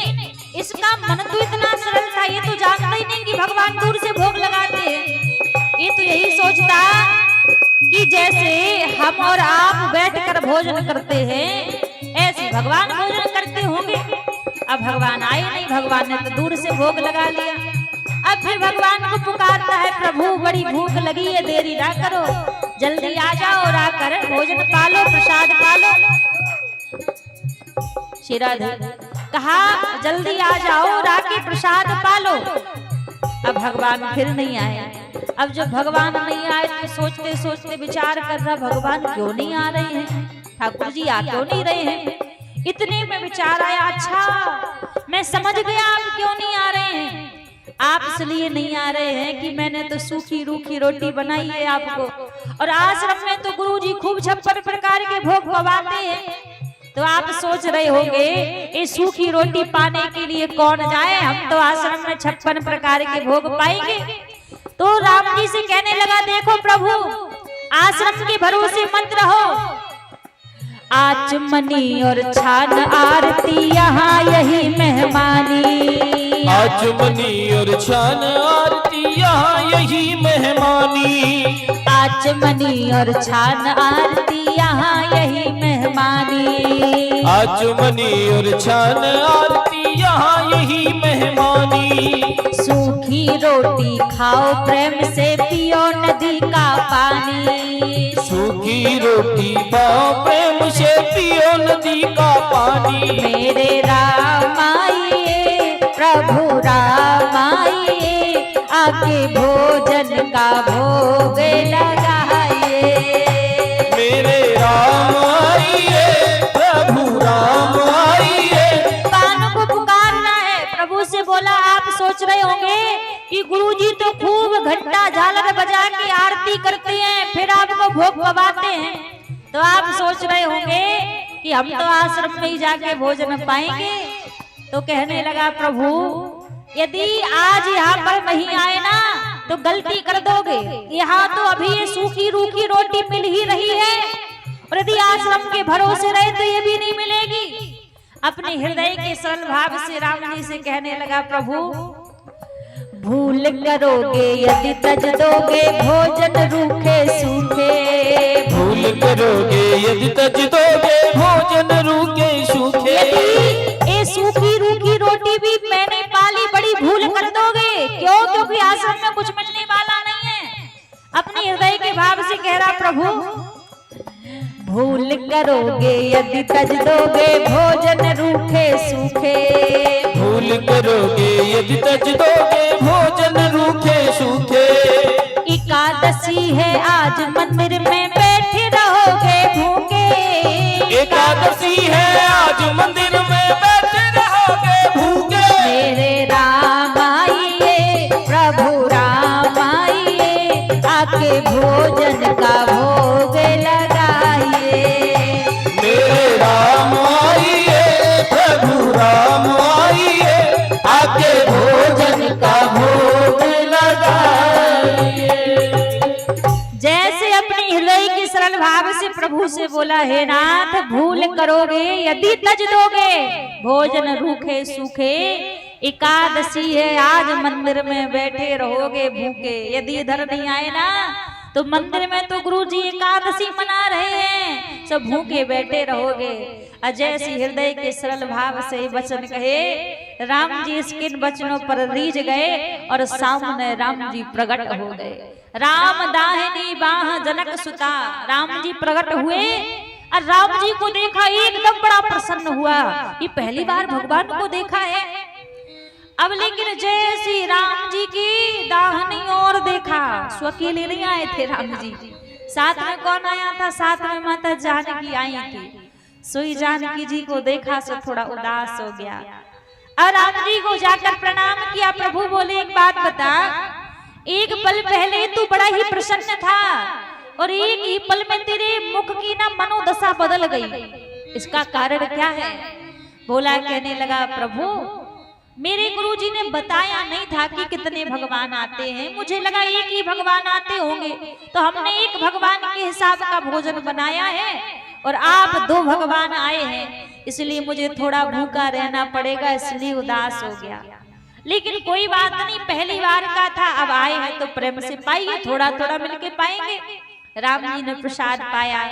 इसका मन तो इतना सरल था, ये तो जानता ही नहीं कि भगवान दूर से भोग लगाते हैं। ये तो यही सोचता कि जैसे हम और आप बैठकर भोजन करते हैं, ऐसे भगवान भोजन करते होंगे। अब भगवान आए नहीं, भगवान ने तो दूर से भोग लगा लिया। अब फिर भगवान को पुकारता है, प्रभु बड़ी भूख लगी है, देरी ना करो, जल्दी आ जाओ और आकर भोजन पालो, प्रसाद पालो। श्रीराधे कहा जल्दी आ जाओ और आके प्रसाद पालो। अब भगवान फिर नहीं आए। अब जब भगवान नहीं आए तो सोचते सोचते विचार कर रहा, भगवान क्यों नहीं आ रहे हैं, ठाकुर जी आ क्यों नहीं रहे हैं। इतने में विचार आया, अच्छा मैं समझ गया आप क्यों नहीं आ रहे हैं। आप इसलिए नहीं आ रहे हैं कि मैंने तो सूखी रूखी रोटी बनाई है आपको, और आश्रम में तो गुरुजी खूब 56 प्रकार के भोग पवाते हैं। तो आप सोच रहे होंगे ये सूखी रोटी पाने के लिए कौन जाए, हम तो आश्रम में 56 प्रकार के भोग पाएंगे। तो राम जी से कहने लगा, देखो प्रभु आश्रम के भरोसे मत रहो, आचमनी और छान आरती यहाँ यही मेहमानी, आचमनी और छान आरती यहाँ यही मेहमानी, आचमनी और छान आरती यहाँ यही मेहमानी, आचमनी और छान आरती यहाँ यही मेहमानी। सूखी रोटी खाओ प्रेम से पियो नदी का पानी, सूखी रोटी पाओ प्रेम से पियो नदी का पानी। मेरे राम आइए, प्रभु राम आइए, आके भोजन का भोग लगाइए। मेरे राम आइए, प्रभु राम आइए। कान को पुकारना है। प्रभु से बोला, आप सोच रहे होंगे कि गुरुजी तो खूब घंटा झालर बजा के आरती करते हैं, फिर आपको भोग पवाते हैं। तो आप सोच रहे होंगे कि हम तो आश्रम में ही जाके भोजन पाएंगे। तो कहने लगा, प्रभु यदि आज यहाँ पर नहीं आए ना तो गलती कर दोगे। यहाँ तो अभी ये सूखी रूखी रोटी मिल ही रही है, और यदि आश्रम के भरोसे रहे तो ये भी नहीं मिलेगी। अपने हृदय के सरल भाव से राम जी से कहने लगा, प्रभु भूल करोगे यदि तज दोगे भोजन रूखे सूखे, भूल करोगे यदि तज दोगे भोजन रूखे सूखे। ये सूखी रूखी रोटी भी अपने हृदय के भाव से कह रहा, प्रभु भूल करोगे यदि तज दोगे भोजन रूखे सूखे। भूल करोगे यदि तज दोगे भोजन रूखे सूखे। एकादशी है आज मंदिर में बैठे रहोगे भूखे। एकादशी है आज मंदिर में बैठे रहोगे भूखे। मेरे राम आइए प्रभु राम आइए आके भोजन का भोग लगाइए। मेरे राम आइए प्रभु राम आइए आके भोजन का भोग लगाइए। जैसे अपने हृदय के सरल भाव से प्रभु से बोला, हे नाथ भूल करोगे यदि तज दोगे भोजन रूखे सूखे। एकादशी है आज मंदिर में बैठे रहोगे भूखे। यदि इधर नहीं आए ना तो मंदिर में तो गुरुजी एकादशी मना रहे हैं, सब भूखे बैठे रहोगे। अजय सी हृदय के सरल भाव से वचन कहे, राम जी इसके वचनों पर रीझ गए और सामने राम जी प्रकट हो गए। राम दाहिनी बाह जनक सुता, राम जी प्रकट हुए और राम जी को देखा एकदम बड़ा प्रसन्न हुआ। ये पहली बार भगवान को देखा है। अब लेकिन जय श्री राम जी की दाहिनी ओर देखा, सो अकेले नहीं आए थे राम जी, साथ में कौन आया था? साथ में माता जानकी आई थी। सोई जानकी जी को देखा सो थोड़ा उदास हो गया और राम जी को जाकर प्रणाम किया। प्रभु बोले, एक बात बता, एक पल पहले तू बड़ा ही प्रसन्न था और एक ही पल में तेरे मुख की ना मनोदशा बदल गई, इसका कारण क्या है? बोला, कहने लगा, प्रभु मेरे गुरुजी ने बताया नहीं था कि कितने भगवान आते हैं, मुझे लगा एक ही भगवान आते होंगे, तो हमने एक भगवान के हिसाब का भोजन बनाया है और आप दो भगवान आए हैं, इसलिए मुझे थोड़ा भूखा रहना पड़ेगा, इसलिए उदास हो गया। लेकिन कोई बात नहीं, पहली बार का था, अब आए हैं तो प्रेम से पाइए, थोड़ा थोड़ा मिलके पाएंगे। राम जी ने प्रसाद पाया,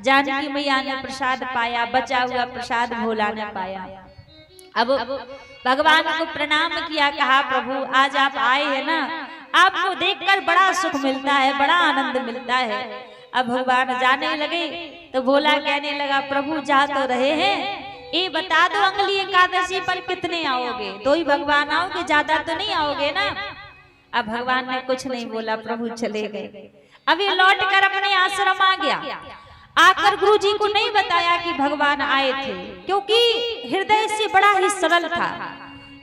जानकी मैया ने प्रसाद पाया, बचा हुआ प्रसाद भोला ने पाया। अब भगवान को प्रणाम किया, कहा, प्रभु आज आप आए हैं ना, आपको देखकर बड़ा सुख मिलता है, बड़ा आनंद मिलता है। अब भगवान जाने लगे तो भोला कहने लगा, प्रभु जा तो रहे हैं, ये बता दो अगली एकादशी पर कितने आओगे? दो ही भगवान आओगे, ज्यादा तो नहीं आओगे ना? अब भगवान ने कुछ नहीं बोला, प्रभु चले गए। अब ये लौट कर अपने आश्रम आ गया। आकर गुरुजी को नहीं बताया कि भगवान आए थे, क्योंकि हृदय से बड़ा ही सरल था।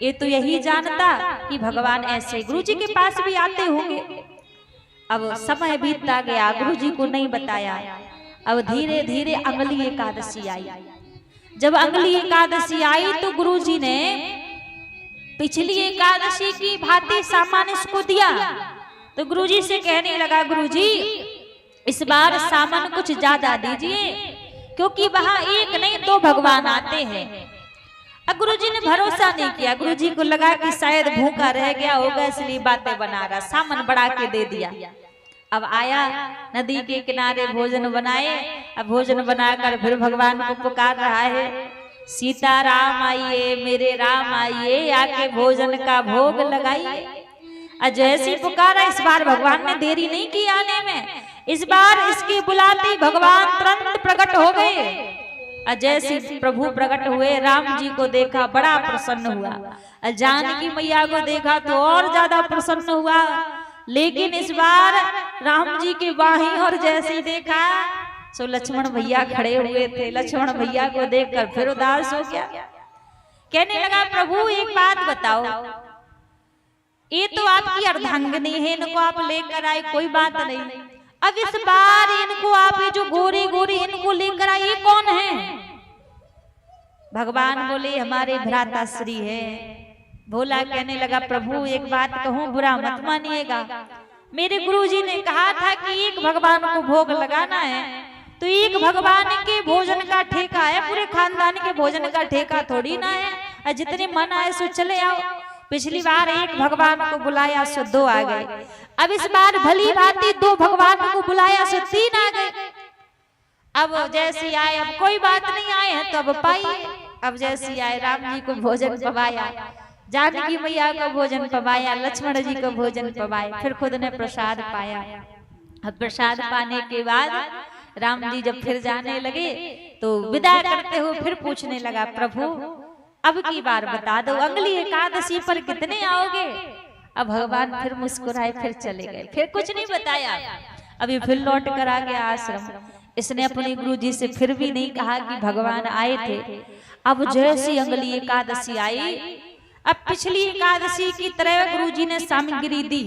ये तो यही जानता कि भगवान ऐसे गुरुजी के पास भी आते होंगे। अब समय बीतता गया, गुरुजी को नहीं बताया। अब धीरे धीरे अगली एकादशी आई। जब अगली एकादशी आई तो गुरुजी ने पिछली एकादशी की भांति सामान इसको दिया। तो गुरुजी से कहने लगा, गुरुजी इस बार सामान कुछ ज्यादा दीजिए, क्योंकि वहां एक नहीं दो भगवान आते हैं। अब गुरुजी ने भरोसा नहीं किया, गुरुजी को लगा कि शायद भूखा रह गया होगा इसलिए बातें बना रहा, सामान बढ़ा के दे दिया। अब आया नदी के किनारे, भोजन बनाए। अब भोजन बनाकर फिर भगवान को पुकार रहा है, सीता राम आइए, मेरे राम आइए, आके भोजन का भोग लगाइए। जैसी पुकारा, इस बार भगवान ने देरी नहीं की आने में। इस बार इसकी बुलाती भगवान तुरंत प्रकट हो गए। जैसे प्रभु प्रकट हुए, राम जी को देखा बड़ा प्रसन्न हुआ, जानकी मैया को देखा तो और ज्यादा प्रसन्न हुआ। लेकिन इस बार राम जी के बाहीं और जैसे देखा सो लक्ष्मण भैया खड़े हुए थे। लक्ष्मण भैया को देखकर फिर उदास हो गया, कहने लगा, प्रभु एक बात बताओ, ये तो आपकी अर्धांगिनी है, इनको आप लेकर आए, कोई बात नहीं। अब इस बार इनको आप ये जो गोरे गोरे इनको लेकर आए, ये कौन है? भगवान बोले, हमारे भ्राता श्री है। भोला कहने लगा, प्रभु एक बात कहूं, बुरा मत मानिएगा, मेरे गुरुजी ने कहा था कि एक भगवान को भोग लगाना है, तो एक भगवान के भोजन का ठेका है, पूरे खानदान के भोजन का ठेका थोड़ी ना है। जितने मन आए सो चले आओ। पिछली बार एक भगवान को बुलाया सो दो आ गए, अब इस बार भली भांति दो भगवान को बुलाया सो तीन आ गए। अब जैसे आए, अब कोई बात नहीं, आए हैं तो अब पाइए। अब जैसे आए, राम जी को भोजन पवाया, जानकी मैया को भोजन पवाया, लक्ष्मण जी को भोजन पवाया, फिर खुद ने प्रसाद पाया। अब प्रसाद पाने के बाद राम जी जब फिर जाने लगे तो विदा करते हुए फिर पूछने लगा, प्रभु अब की बार बता दो, अगली एकादशी पर कितने आओगे? अब भगवान फिर मुस्कुराए, फिर चले गए, फिर कुछ नहीं बताया। अभी फिर लौट कर आ गया आश्रम। इसने अपने गुरुजी से फिर भी नहीं कहा कि भगवान आए थे। अब जैसी अगली एकादशी आई, अब पिछली एकादशी की तरह गुरुजी ने सामग्री दी,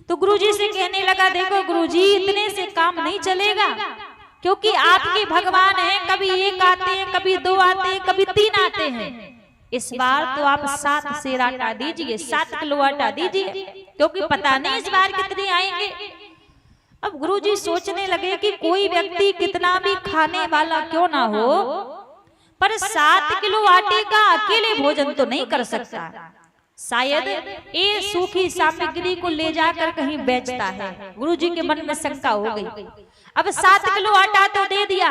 तो गुरुजी से कहने लगा, देखो गुरुजी इतने से काम नहीं चलेगा, क्योंकि आपके भगवान हैं, कभी एक आते हैं, कभी दो आते हैं, कभी तीन आते हैं। इस बार तो आप 7 सेर आटा दीजिए, 7 किलो आटा दीजिए, क्योंकि पता नहीं इस बार कितने आएंगे। अब गुरुजी सोचने लगे कि कोई व्यक्ति कितना भी खाने वाला क्यों ना हो, पर 7 किलो आटे का अकेले भोजन तो नहीं कर सकता। शायद ये सूखी सामग्री को ले जाकर कहीं बेचता है। गुरुजी के मन में शंका हो गई। अब 7 किलो आटा तो दे दिया,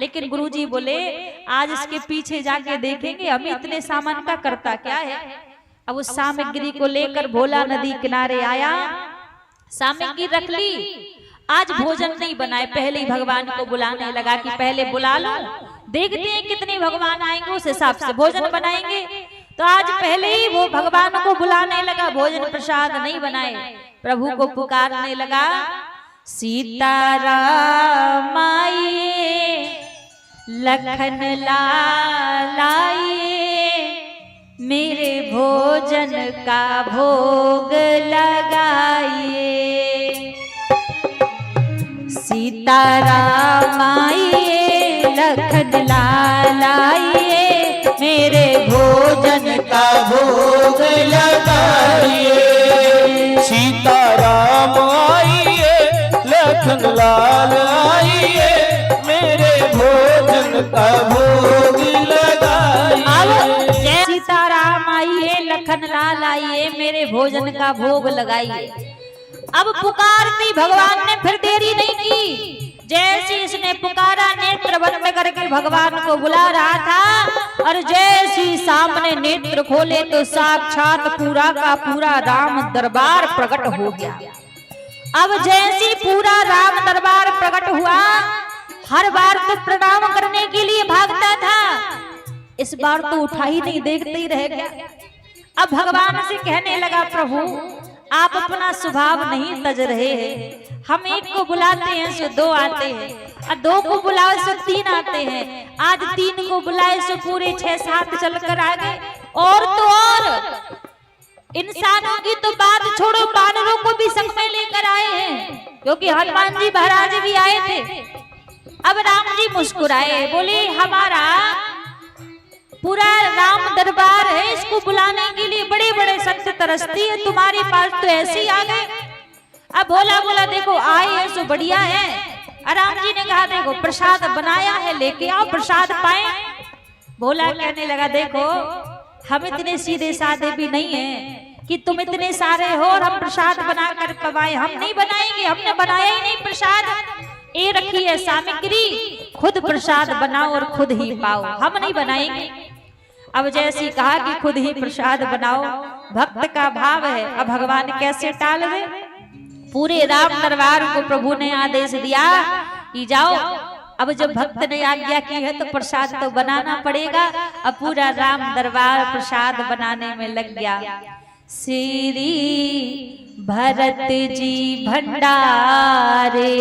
लेकिन गुरुजी बोले आज इसके पीछे जाके देखेंगे हम इतने सामान का करता क्या है। अब उस सामग्री को लेकर भोला नदी किनारे आया, सामग्री रख ली, आज भोजन नहीं बनाए, पहले ही भगवान को बुलाने लगा कि पहले बुला लो, देखते हैं कितने भगवान आएंगे, उस हिसाब से भोजन बनाएंगे। तो आज पहले ही वो भगवान को बुलाने लगा, भोजन प्रसाद नहीं बनाए, प्रभु को पुकारने लगा, सीताराम आइए, लखन लाल आइए, मेरे भोजन का भोग लगाइए। सीताराम आइए, लखन लाल आइए, मेरे भोजन का भोग लगाइए। सीताराम आइए, लखन लाल आइए, मेरे भोजन का भोग लगाइए। सीताराम आइए, लखन लाल आइए, मेरे भोजन का भोग लगाइए। अब पुकारती भगवान ने फिर देरी नहीं की। जैसे इसने पुकारा, नेत्र बंद करके भगवान को बुला रहा था, और जैसे सामने नेत्र खोले तो साक्षात पूरा का पूरा राम दरबार प्रकट हो गया। अब जैसे पूरा राम दरबार प्रकट हुआ, हर बार तो प्रणाम करने के लिए भागता था, इस बार तो उठा ही नहीं, देखते ही रह गया। अब भगवान से कहने लगा, प्रभु आप अपना स्वभाव नहीं तज रहे हैं, हम एक को बुलाते हैं सो 2 आते हैं, और 2 को बुलाए सो 3 आते हैं, आज 3 को बुलाए सो पूरे 6-7 चलकर आ गए। और तो और इंसानों की तो बात छोड़ो, बानरों को भी संग में लेकर आए हैं, क्योंकि हनुमान जी महाराज भी आए थे। अब राम जी मुस्कुराए, बोले हमारा पूरा राम दरबार है, इसको बुलाने के लिए बड़े बड़े संत तरसती है, तुम्हारे पास तो ऐसे ही आ गए। अब भोला बोला, देखो आए हैं सो बढ़िया है। राम जी ने कहा, देखो प्रसाद बनाया है, लेके आओ प्रसाद पाए। भोला कहने लगा, देखो हम इतने सीधे साधे भी नहीं हैं कि तुम इतने सारे हो और हम प्रसाद बनाकर पवाए, हम नहीं बनाएंगे, हमने बनाया ही नहीं प्रसाद। ये रखी है सामग्री, खुद प्रसाद बनाओ और खुद ही पाओ, हम नहीं बनाएंगे। अब जैसी कहा कि खुद ही प्रसाद बनाओ, भक्त का भाव है, अब भगवान कैसे टाल दे। पूरे राम दरबार को प्रभु ने आदेश दिया कि जाओ, अब जब भक्त ने आज्ञा की है तो प्रसाद तो बनाना पड़ेगा। अब पूरा राम दरबार प्रसाद बनाने में लग गया। श्री भरत जी भंडारे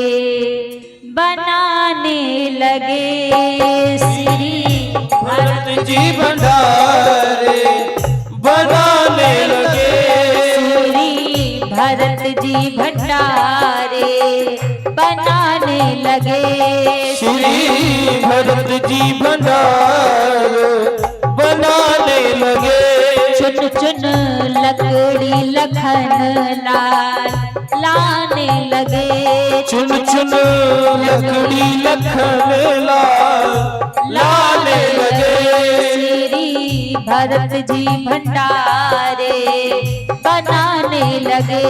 बनाने लगे, श्री भरत जी भंडारे बनाने लगे, श्री भरत जी भंडारे बनाने लगे, श्री भरत जी भंडारे बनाने लगे। चुन चुन लकड़ी लखन लाल लाने लगे, चुन चुन लकड़ी लखन लाल लाने लगे, श्री भरत जी भंडारे बनाने लगे,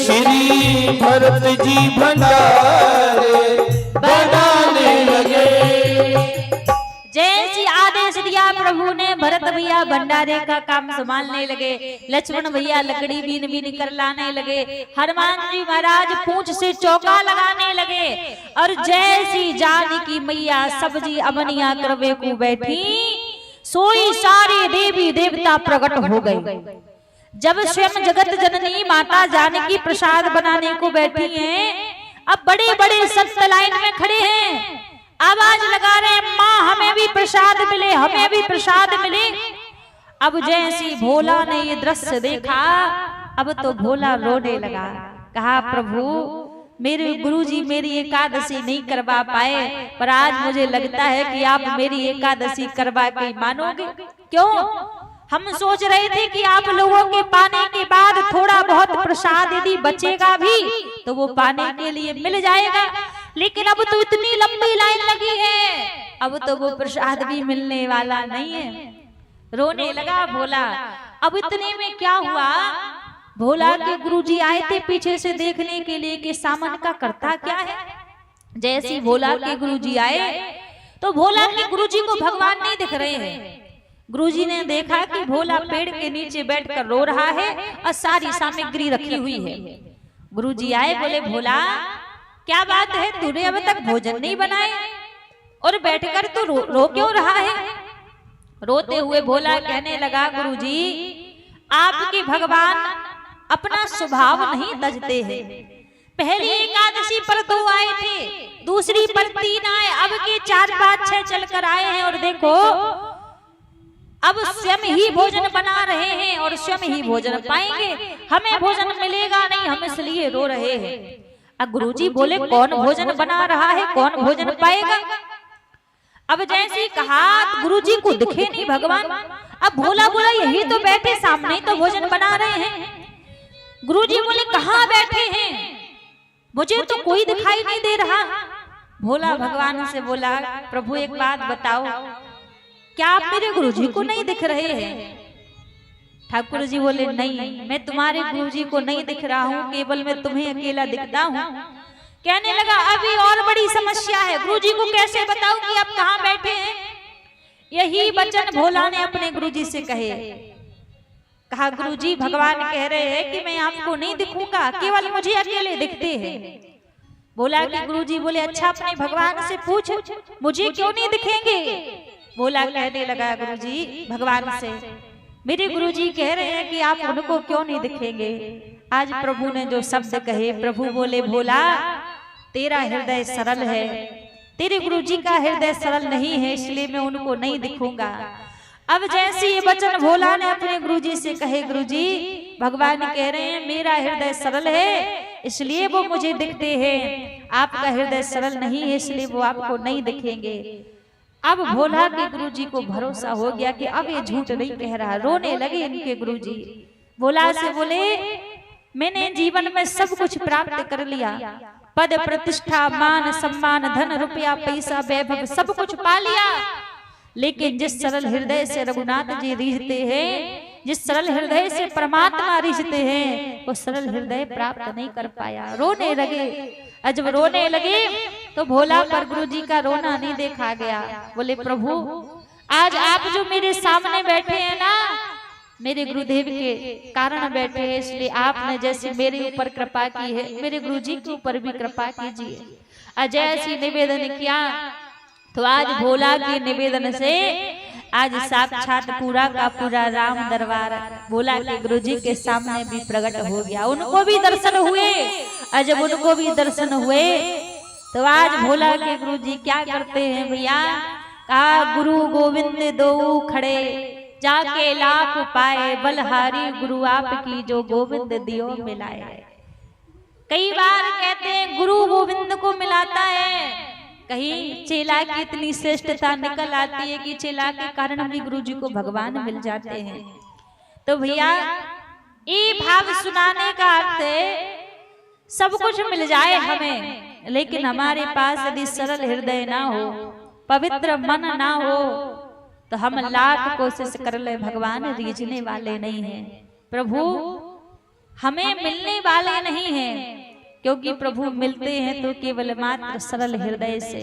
श्री भरत जी भंडारे बनाने लगे। जैसी आदेश दिया प्रभु ने, भरत भैया भंडारे का काम संभालने लगे, लक्ष्मण भैया लकड़ी बीन बीन कर लाने लगे, हनुमान जी महाराज पूंछ से चौका लगाने लगे, और जैसी जानकी मैया सब्जी अबनिया करवे को बैठी, सोई सारे देवी देवता प्रकट हो गए। जब स्वयं जगत जननी माता जानकी प्रसाद बनाने को बैठी हैं, अब बड़े बड़े संत लाइन में खड़े हैं, आवाज लगा रहे हैं, माँ हमें भी प्रसाद मिले, हमें भी प्रसाद मिले। अब जैसी भोला ने ये दृश्य देखा, अब तो भोला रोने लगा, कहा प्रभु मेरे गुरुजी मेरी एकादशी नहीं करवा पाए, पर आज मुझे लगता है कि आप मेरी एकादशी करवा के मानोगे। क्यों? हम सोच रहे थे कि आप लोगों के पाने के बाद थोड़ा बहुत प्रसाद यदि बचेगा भी तो वो पाने के लिए मिल जाएगा, लेकिन अब तो इतनी लंबी लाइन लगी है, अब तो वो प्रसाद भी मिलने वाला नहीं है। रोने लगा भोला। अब इतने में क्या हुआ, भोला के गुरुजी आए थे पीछे से देखने के लिए कि सामन का करता क्या है। जैसे भोला के गुरुजी आए तो भोला के गुरुजी को भगवान नहीं दिख रहे हैं। गुरुजी ने देखा कि भोला पेड़ के नीचे बैठकर रो रहा है और सारी सामग्री रखी हुई है। गुरुजी आए, बोले भोला क्या बात है, तूने अभी तक भोजन नहीं बनाए और बैठकर तू रो क्यों रहा है। रोते हुए भोला कहने लगा, गुरुजी आपके भगवान अपना स्वभाव नहीं तजते हैं। पहली एकादशी पर 2 आए थे, दूसरी पर 3 आए, अब के 4 5 6 चलकर आए हैं, और देखो अब स्वयं ही भोजन बना रहे हैं और स्वयं ही भोजन पाएंगे, हमें भोजन मिलेगा नहीं, हम इसलिए रो रहे हैं। अब गुरुजी बोले कौन भोजन बना रहा है, कौन भोजन पाएगा। अब जैसे कहा गुरुजी को दिखे नहीं भगवान। अब भोला बोला यही तो बैठे सामने ही तो भोजन बना रहे हैं। गुरुजी बोले कहाँ बैठे हैं, मुझे तो कोई दिखाई नहीं दे रहा। भोला भगवान से बोला, प्रभु एक बात बताओ, क्या आप मेरे गुरुजी को नहीं दिख रहे हैं। ठाकुर जी बोले नहीं, मैं तुम्हारे गुरुजी को नहीं दिख रहा हूँ, केवल मैं तुम्हें अकेला दिखता हूँ। कहने लगा अभी और बड़ी समस्या है, गुरुजी को कैसे बताऊं कि आप कहाँ बैठे हैं। यही वचन भोला ने अपने गुरुजी से कहे। कहा गुरुजी भगवान कह रहे हैं कि मैं आपको नहीं दिखूंगा, केवल मुझे अकेले दिखते हैं। बोला कि गुरुजी बोले अच्छा अपने भगवान से पूछ, मुझे क्यों नहीं दिखेंगे। बोला कहने लगा गुरुजी भगवान से, मेरे गुरुजी कह रहे हैं कि आप उनको क्यों नहीं दिखेंगे। आज प्रभु ने जो शब्द कहे, प्रभु बोले भोला तेरा हृदय सरल है, तेरे गुरुजी का हृदय सरल नहीं है, इसलिए मैं उनको नहीं दिखूंगा। अब जैसे ये वचन भोला ने अपने गुरुजी से कहे, गुरुजी भगवान कह रहे हैं मेरा हृदय सरल है इसलिए वो मुझे दिखते हैं, आपका हृदय सरल नहीं है इसलिए वो आपको नहीं दिखेंगे। अब भोला के गुरुजी को भरोसा हो गया कि अब ये झूठ नहीं कह रहा। रोने लगे इनके गुरुजी। भोला से बोले मैंने जीवन में सब कुछ प्राप्त कर लिया, पद प्रतिष्ठा मान सम्मान धन रुपया पैसा वैभव सब कुछ पा लिया, लेकिन जिस सरल हृदय से रघुनाथ जी रिझते हैं, जिस सरल हृदय से परमात्मा रिझते हैं, वो सरल हृदय प्राप्त नहीं कर पाया। रोने लगे। जब रोने लगे तो भोला पर गुरुजी का रोना नहीं देखा गया। बोले प्रभु आज आप जो मेरे सामने बैठे हैं ना, मेरे गुरुदेव के कारण बैठे हैं, इसलिए आपने जैसे मेरे ऊपर कृपा की है मेरे गुरुजी के ऊपर भी कृपा कीजिए। अजय ऐसी निवेदन किया तो आज भोला के निवेदन से आज साक्षात पूरा का पूरा राम दरबार भोला के गुरुजी के सामने भी प्रकट हो गया। उनको भी दर्शन हुए, और जब उनको भी दर्शन हुए तो आज भोला के गुरुजी क्या करते हैं भैया, कहा गुरु गोविंद दो खड़े जाके लाख पाए, बलहारी गुरु आपकी जो गोविंद दियो मिलाए। कई बार कहते हैं गुरु गोविंद को मिलाता है, कहीं चेला की इतनी श्रेष्ठता निकल आती है कि चेला के कारण भी गुरुजी को भगवान मिल जाते हैं। तो भैया ये भाव सुनाने का अर्थ है सब कुछ मिल जाए हमें, लेकिन हमारे पास यदि सरल हृदय ना हो, पवित्र मन ना हो, तो हम लाख कोशिश कर ले भगवान रीझने वाले नहीं हैं, प्रभु हमें मिलने वाले नहीं हैं। क्योंकि प्रभु मिलते हैं तो केवल मात्र सरल हृदय से।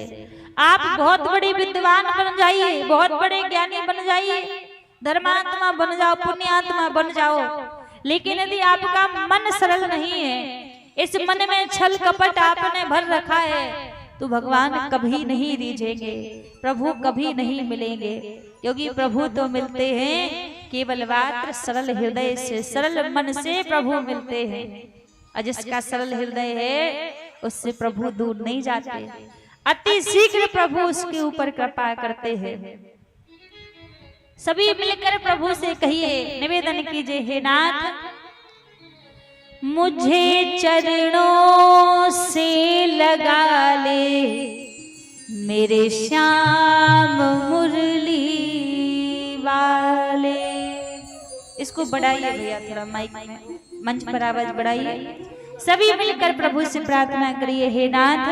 आप बहुत बड़े विद्वान बन जाइए, बहुत बड़े ज्ञानी बन जाइए, धर्मात्मा बन जाओ, पुण्यात्मा बन जाओ, लेकिन यदि आपका मन सरल नहीं है, इस मन में छल कपट आपने भर रखा है, तो भगवान कभी नहीं रिझेंगे, प्रभु कभी नहीं मिलेंगे। क्योंकि प्रभु तो मिलते हैं केवल मात्र सरल हृदय से, सरल मन से प्रभु मिलते हैं। और जिसका सरल हृदय है उससे प्रभु दूर नहीं जाते, अति शीघ्र प्रभु उसके ऊपर कृपा करते हैं। सभी मिलकर प्रभु से कहिए, निवेदन कीजिए, हे नाथ मुझे चरणों से लगा ले, मेरे श्याम मुरली वाले। इसको बढ़ाइए भैया, थोड़ा माइक में, मंच पर आवाज बढ़ाइए। सभी मिलकर प्रभु से प्रार्थना करिए, हे नाथ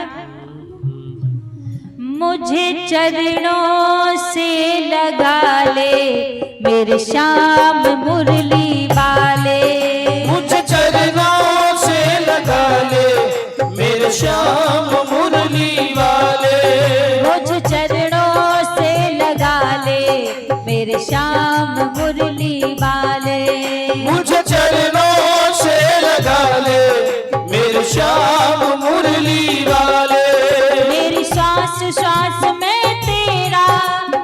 मुझे चरणों से लगा ले, मेरे श्याम मुरली वाले। मुझे चरणों से लगा ले, मेरे श्याम मुरली वाले। मुझे चरणों से लगा ले, मेरे श्याम मुरली वाले। मुझे चरणों से लगा ले, मेरे श्याम मुरली वाले। मेरी श्वास श्वास में तेरा,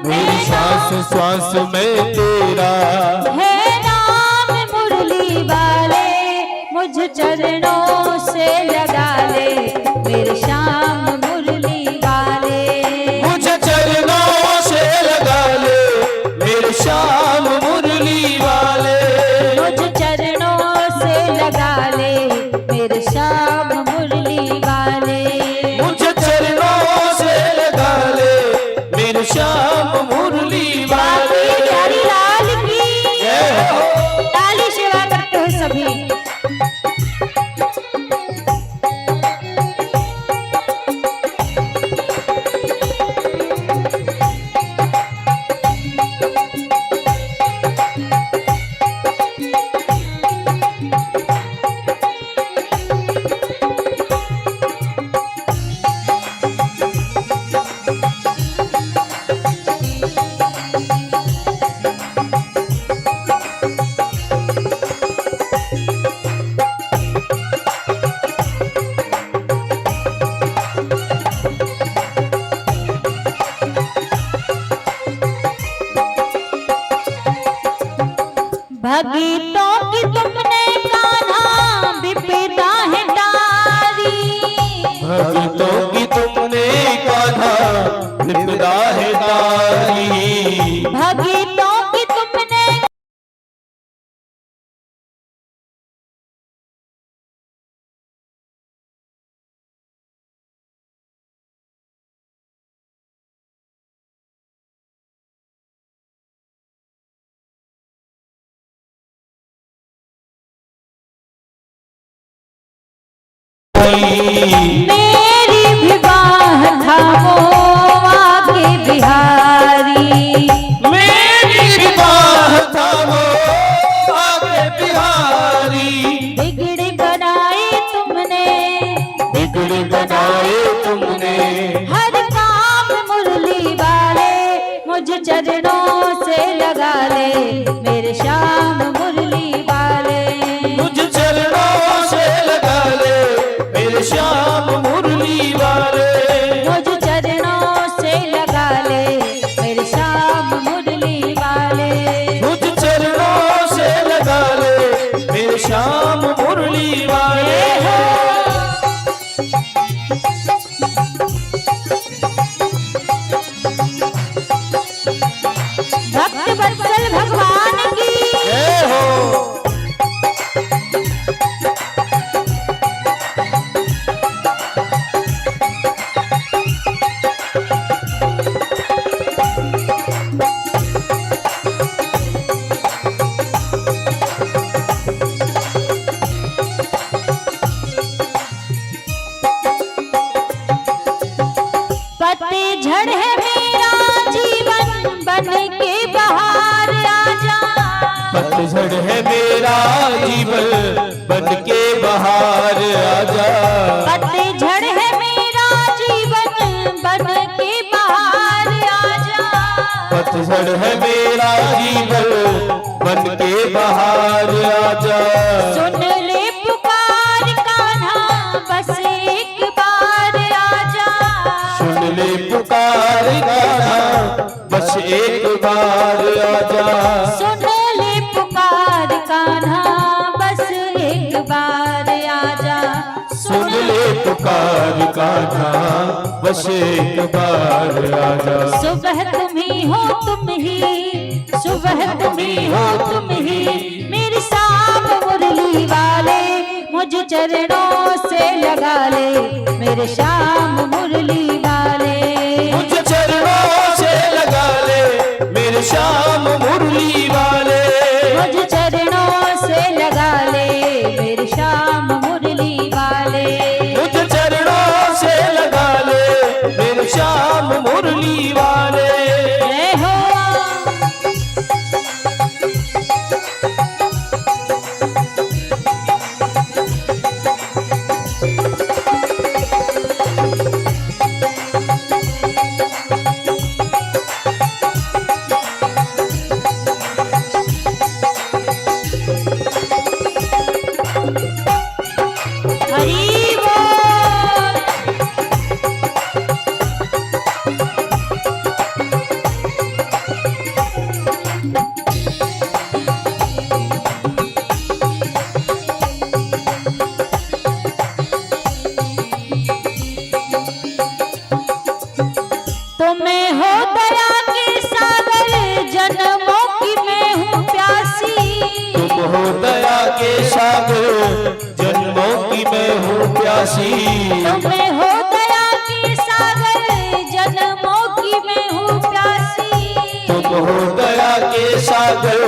मेरी श्वास श्वास में तेरा है नाम मुरली वाले। मुझे चरणों से लगा ले, मेरे श्याम मुरली वाले। मुझे चरणों से लगा ले, मेरे श्याम मुरली वाले। मुझे चरणों से लगा ले, मेरे श्याम मुरली वाले। मुझे चरणों से लगा ले, मेरे श्याम मुरली वाले। प्यारी लाल की ताली सेवा करते हो सभी। भगतों की तुमने कान्हा विपदा है तारी। भक्तों की तुमने कान्हा विपदा है तारी। भगतों की तुमने मेरी विवाह थामो आगे बिहारी। मेरी विवाह थामो आगे बिहारी। बिगड़ी बनाई तुमने, बिगड़ी बनाए तुमने, हर काम मुरली वाले। मुझे चरणों से लगा ले, मेरे श्याम मुरली वाले। मुझे चरणों से लगा ले, मेरे श्याम मुरली वाले। मुझे चरणों से लगा ले, मेरे श्याम मुरली वाले। मुझे चरणों से लगा ले, मेरे श्याम मुरली वाले। भक्त वत्सल भगवान की जय हो। पतझड़ है मेरा जीवन बन के बहार आजा। पतझड़ है मेरा जीवन बन के बहार आजा। पतझड़ है मेरा जीवन बन के बहार आजा। पतझड़ है मेरा जीवन, बन के बाहर आजा। सुन ले पुकार कान्हा, बस एक बार आजा। सुन ले पुकार कान्हा, बस एक बार आजा। सुन ले पुकार कान्हा, बस एक बार आजा। सुन ले पुकार कान्हा, बस एक बार आजा। सुबह तुम ही हो तुम ही, सुबह तुम ही हो तुम ही, मेरी शाम मुरली वाले, मुझे चरणों से लगा ले, मेरे श्याम मुरली वाले। मुझे चरणों से लगा ले, मेरे श्याम मुरली वाले। मुझे चरणों से लगा ले, मेरे श्याम मुरली वाले। मुझे चरणों से लगा ले, मेरे श्याम मुरली वाले। जय हो हरि बोल। तुम्हें हो दया के सागर, जन्मों की मैं हूँ प्यासी। तुम हो दया के सागर, जन्मों की मैं हूँ प्यासी। तुम्हें हो दया के सागर, जन्मों की मैं हूँ प्यासी। तुम हो दया के सागर,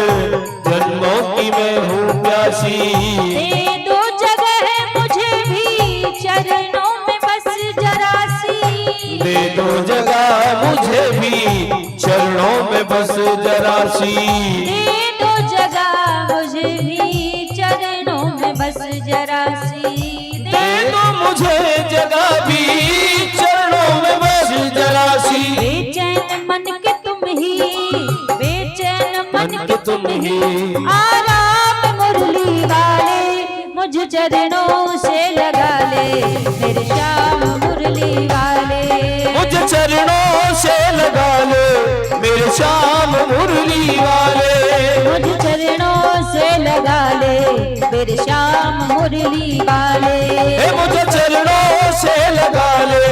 जन्मों की मैं हूँ प्यासी। दे दो जगह मुझे भी, चरणों में बस जरा सी। दे दो जगह मुझे भी, चरणों में बस जरा सी। दे दो जगह मुझे भी, चरणों में बस जरा सी। दे दो मुझे जगह भी, चरणों में बस जरा सी। बेचैन मन के तुम ही, बेचैन मन के तुम ही, ही। आराम मुरली वाले, मुझे चरणों से लगा ले, मेरे श्याम मुरली वाले। मुझे चरणों से लगा ले, मेरे श्याम मुरली वाले। मुझे चरणों से लगा ले, मेरे श्याम मुरली वाले। हे मुझे चरणों से लगा ले,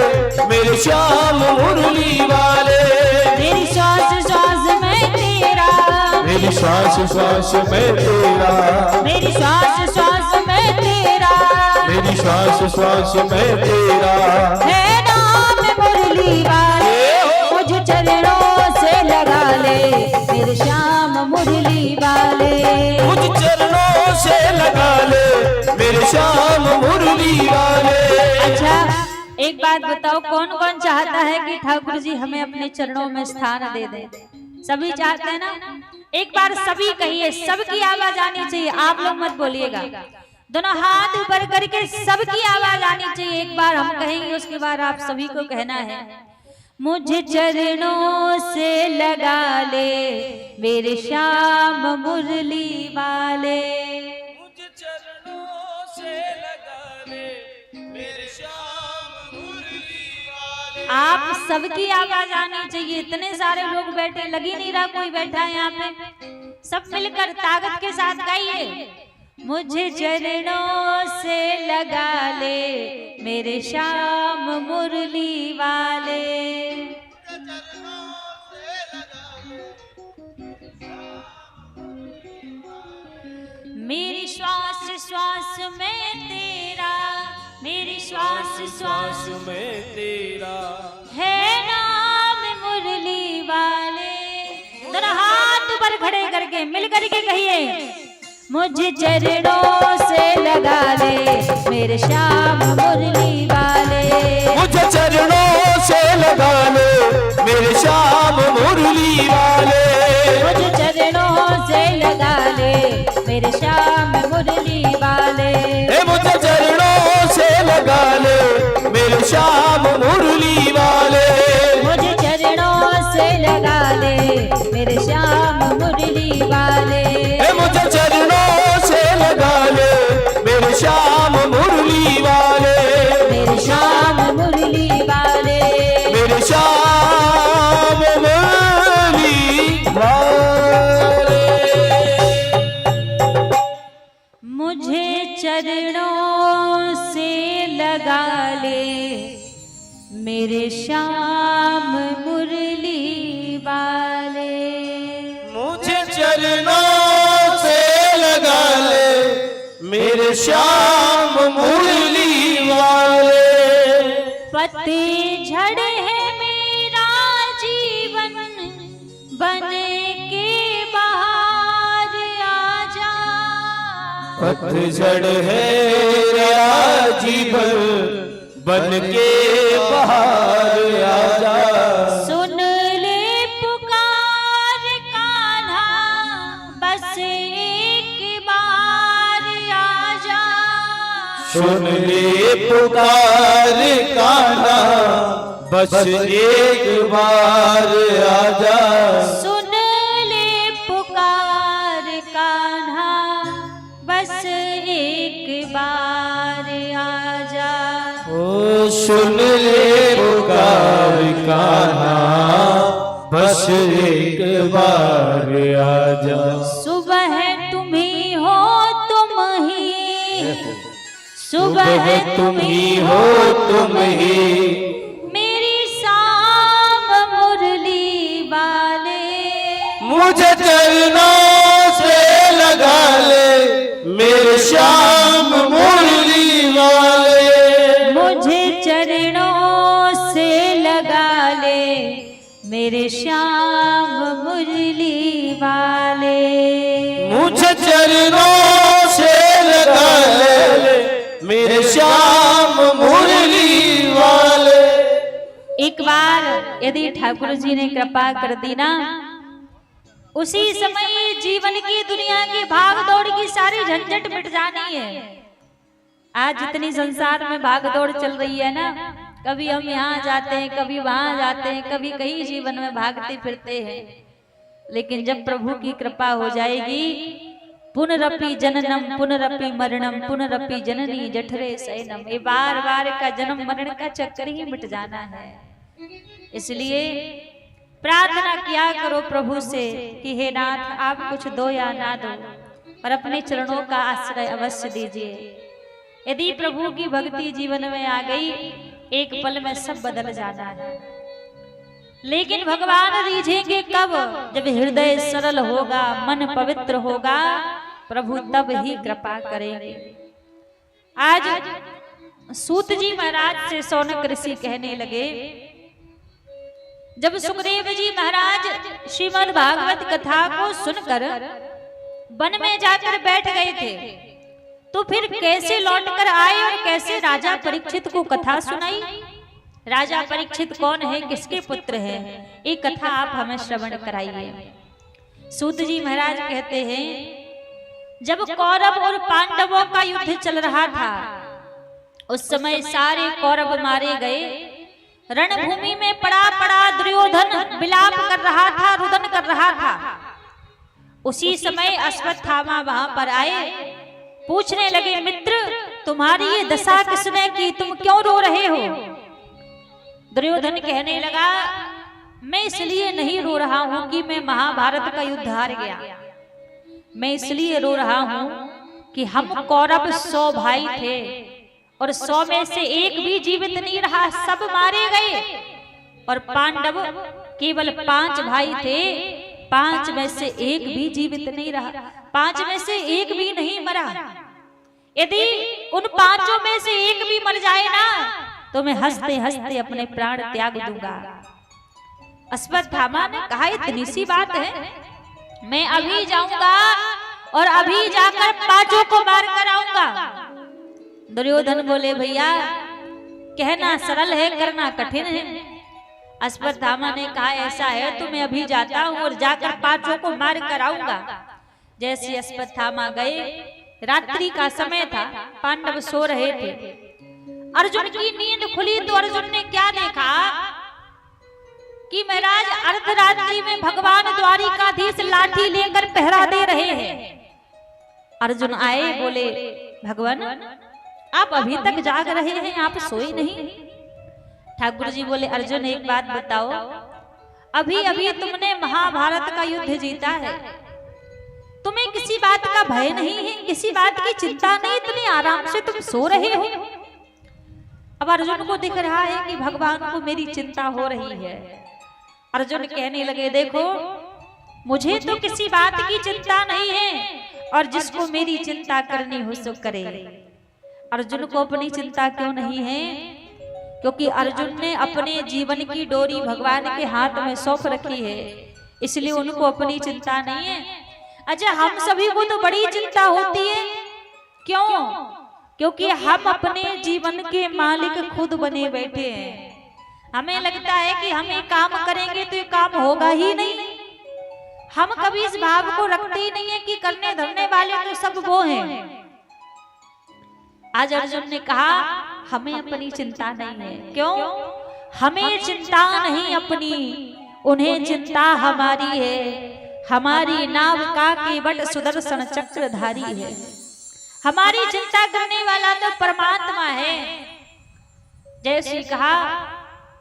मेरे श्याम मुरली वाले। मेरी श्वास श्वास में तेरा, मेरी श्वास श्वास में तेरा, मेरी श्वास श्वास में तेरा, मेरी श्वास श्वास में तेरा है नाम मुरली वाले। मुझे चरणों से लगा ले, मेरे श्याम मुरली वाले। मुझ चरणों से लगा ले, मेरे श्याम मुरली वाले। अच्छा एक बात बताओ, कौन कौन चाहता है कि ठाकुर जी हमें अपने चरणों में स्थान दे दें? सभी चाहते हैं ना? एक बार सभी कहिए, सबकी आवाज आनी चाहिए, आप लोग मत बोलिएगा। दोनों हाथ ऊपर करके सबकी आवाज आनी चाहिए। एक बार हम कहेंगे, उसके बाद आप सभी को कहना है। मुझे चरणों से लगा ले, मेरे श्याम मुरली वाले। मुझ चरणों से लगा ले, मेरे श्याम मुरली वाले। आप सबकी आवाज आनी चाहिए। इतने सारे लोग बैठे, लग ही नहीं रहा कोई बैठा है यहाँ पे। सब मिलकर ताकत के साथ गाइए। मुझे चरणों से लगा ले, मेरे श्याम मुरली वाले। मेरी श्वास श्वास में तेरा, मेरी श्वास श्वास में तेरा है नाम मुरली वाले। दोनों हाथ ऊपर खड़े करके मिल करके कहिए, मुझे चरणों से लगा ले, मेरे श्याम मुरली वाले। मुझे चरणों से लगा ले, मेरे श्याम मुरली वाले। मुझे चरणों से लगा ले, मेरे श्याम मुरली वाले। मुझे चरणों से लगा ले, मेरे श्याम मुरली वाले। मुझे चरणों से लगा ले, मेरे श्याम मुरली वाले, मुझे चरणों से लगा ले मेरे श्याम मुरली वाले। पतझड़ है मेरा जीवन, बन के बाहर आजा। पतझड़ है मेरा जीवन, बन के बाहर आजा। सुन ले पुकार कान्हा, बस एक बार आजा। सुन ले पुकार कान्हा, बस एक बार आजा। सुन ले पुकार कान्हा, बस एक बार आजा। ओ सुन ले पुकार कान्हा, बस एक बार आजा। सुबह तुम ही हो तुम ही, सुबह तुम ही हो तुम ही, मेरी शाम मुरली वाले। मुझे चरणों से लगा ले मेरे श्याम मुरली वाले। मुझे चरणों से लगा ले मेरे श्याम मुरली वाले। मुझे चरणों से लगा ले मेरे श्याम मुरली वाले। एक बार यदि ठाकुर जी ने कृपा कर दी ना, उसी समय जीवन की दुनिया की भाग दौड़ की सारी झंझट मिट जानी है। आज जितनी संसार में भाग दौड़ चल रही है ना, कभी हम यहाँ जाते हैं, कभी वहां जाते हैं, कभी कहीं जीवन में भागते फिरते हैं। लेकिन जब प्रभु की कृपा हो जाएगी, पुनरपि जननम पुनरपि मरणम पुनरपि जननी जठरे शयनम, ये बार बार का जन्म मरण का चक्कर ही मिट जाना है। इसलिए प्रार्थना किया करो प्रभु से कि हे नाथ, आप कुछ दो या ना दो, पर अपने चरणों का आश्रय अवश्य दीजिए। यदि प्रभु की भक्ति जीवन में आ गई, एक पल में सब बदल जाना है। लेकिन भगवान रीझेंगे कब? जब हृदय सरल होगा, मन पवित्र होगा, प्रभु तब ही कृपा करेंगे। आज सूत जी महाराज से शौनक ऋषि कहने लगे, जब सुखदेव जी महाराज श्रीमद् भागवत कथा को सुनकर वन में जाकर बैठ गए थे, तो फिर कैसे लौटकर आए और कैसे राजा परीक्षित को कथा सुनाई? राजा परीक्षित कौन है, किसके पुत्र हैं, एक कथा आप हमें श्रवण कराइए। सूत जी महाराज कहते हैं, जब कौरव और पांडवों का युद्ध चल रहा था, उस समय सारे कौरव मारे गए। रणभूमि में पड़ा पड़ा दुर्योधन विलाप कर रहा था, रुदन कर रहा था। उसी समय अश्वत्थामा वहां पर आए, पूछने लगे, मित्र तुम्हारी ये दशा किसने की, तुम क्यों रो रहे हो? दुर्योधन कहने लगा, मैं इसलिए नहीं रो रहा हूं कि मैं महाभारत का युद्ध हार गया, मैं इसलिए रो रहा हूं कि हम कौरव 100 भाई थे और 100 में से एक भी जीवित नहीं रहा, सब मारे गए। और पांडव केवल 5 भाई थे, 5 में से एक भी जीवित नहीं रहा, 5 में से एक भी नहीं मरा। यदि उन 5 में से एक भी मर जाए ना, तो मैं हंसते हंसते अपने प्राण त्याग दूंगा। अश्वत्थामा ने कहा, इतनी सी बात है, मैं अभी जाऊंगा और अभी जाकर 5 को मार कर आऊंगा। दुर्योधन बोले, भैया कहना सरल है, करना कठिन है। अश्वत्थामा ने कहा, ऐसा है तो मैं अभी जाता हूं और जाकर 5 को मार कर आऊंगा। जैसे अश्वत्थामा गए, रात्रि का समय था, पांडव सो रहे थे। अर्जुन की नींद खुली तो अर्जुन ने क्या देखा कि महाराज अर्धरात्रि में भगवान द्वारिकाधीश लाठी लेकर पहरा दे रहे हैं। अर्जुन आए, बोले, भगवान आप अभी तक जाग रहे हैं, आप सोए नहीं? ठाकुर जी बोले, अर्जुन एक बात बताओ, अभी अभी तुमने महाभारत का युद्ध जीता है, तुम्हें किसी बात का भय नहीं है, किसी बात की चिंता नहीं, इतने आराम से तुम सो रहे हो? अब अर्जुन को दिख रहा है कि भगवान को मेरी चिंता हो रही है। अर्जुन कहने लगे, देखो मुझे तो किसी बात की चिंता नहीं है, और जिसको मेरी चिंता करनी हो सो करे। अर्जुन को अपनी चिंता क्यों नहीं है? क्योंकि अर्जुन ने अपने जीवन की डोरी भगवान के हाथ में सौंप रखी है, इसलिए उनको अपनी चिंता नहीं है। अच्छा, हम सभी को तो बड़ी चिंता होती है। क्यों? क्योंकि हम अपने जीवन के मालिक खुद बने बैठे हैं। हमें लगता है कि हम ये काम करेंगे तो ये काम होगा ही नहीं। हम कभी इस भाव को रखते ही नहीं है कि करने धरने वाले तो सब वो हैं। आज अर्जुन ने कहा, हमें अपनी चिंता नहीं है। क्यों? हमें चिंता नहीं अपनी, उन्हें चिंता हमारी है। हमारी नाव का केवट सुदर्शन चक्रधारी है। हमारी चिंता करने वाला तो परमात्मा है। जैसे कहा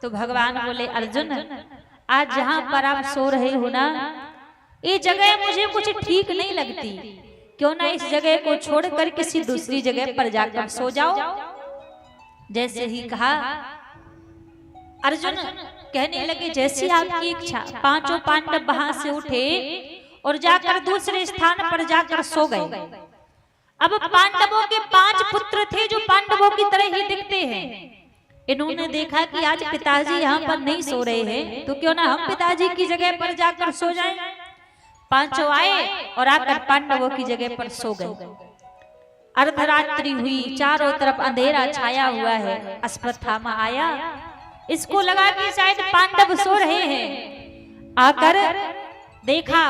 तो भगवान बोले, अर्जुन आज जहां पर आप सो रहे हो ना, ये जगह मुझे कुछ ठीक नहीं लगती। क्यों ना इस जगह को छोड़कर किसी दूसरी जगह पर जाकर सो जाओ। जैसे ही कहा, अर्जुन कहने लगे, जैसी आपकी इच्छा। पांचों पांडव वहां से उठे और जाकर दूसरे स्थान पर जाकर सो गए। अब पांडवों के 5 पुत्र थे जो पांडवों की तरह ही दिखते हैं। इन्होंने देखा कि आज पिताजी यहाँ पर नहीं सो रहे हैं, तो क्यों ना हम पिताजी की जगह पर जाकर सो जाएं। पांचों आए और आकर पांडवों की जगह पर सो गए। अर्धरात्रि हुई, चारों तरफ अंधेरा छाया हुआ है। अश्वत्थामा आया, इसको लगा कि शायद पांडव सो रहे हैं। आकर देखा,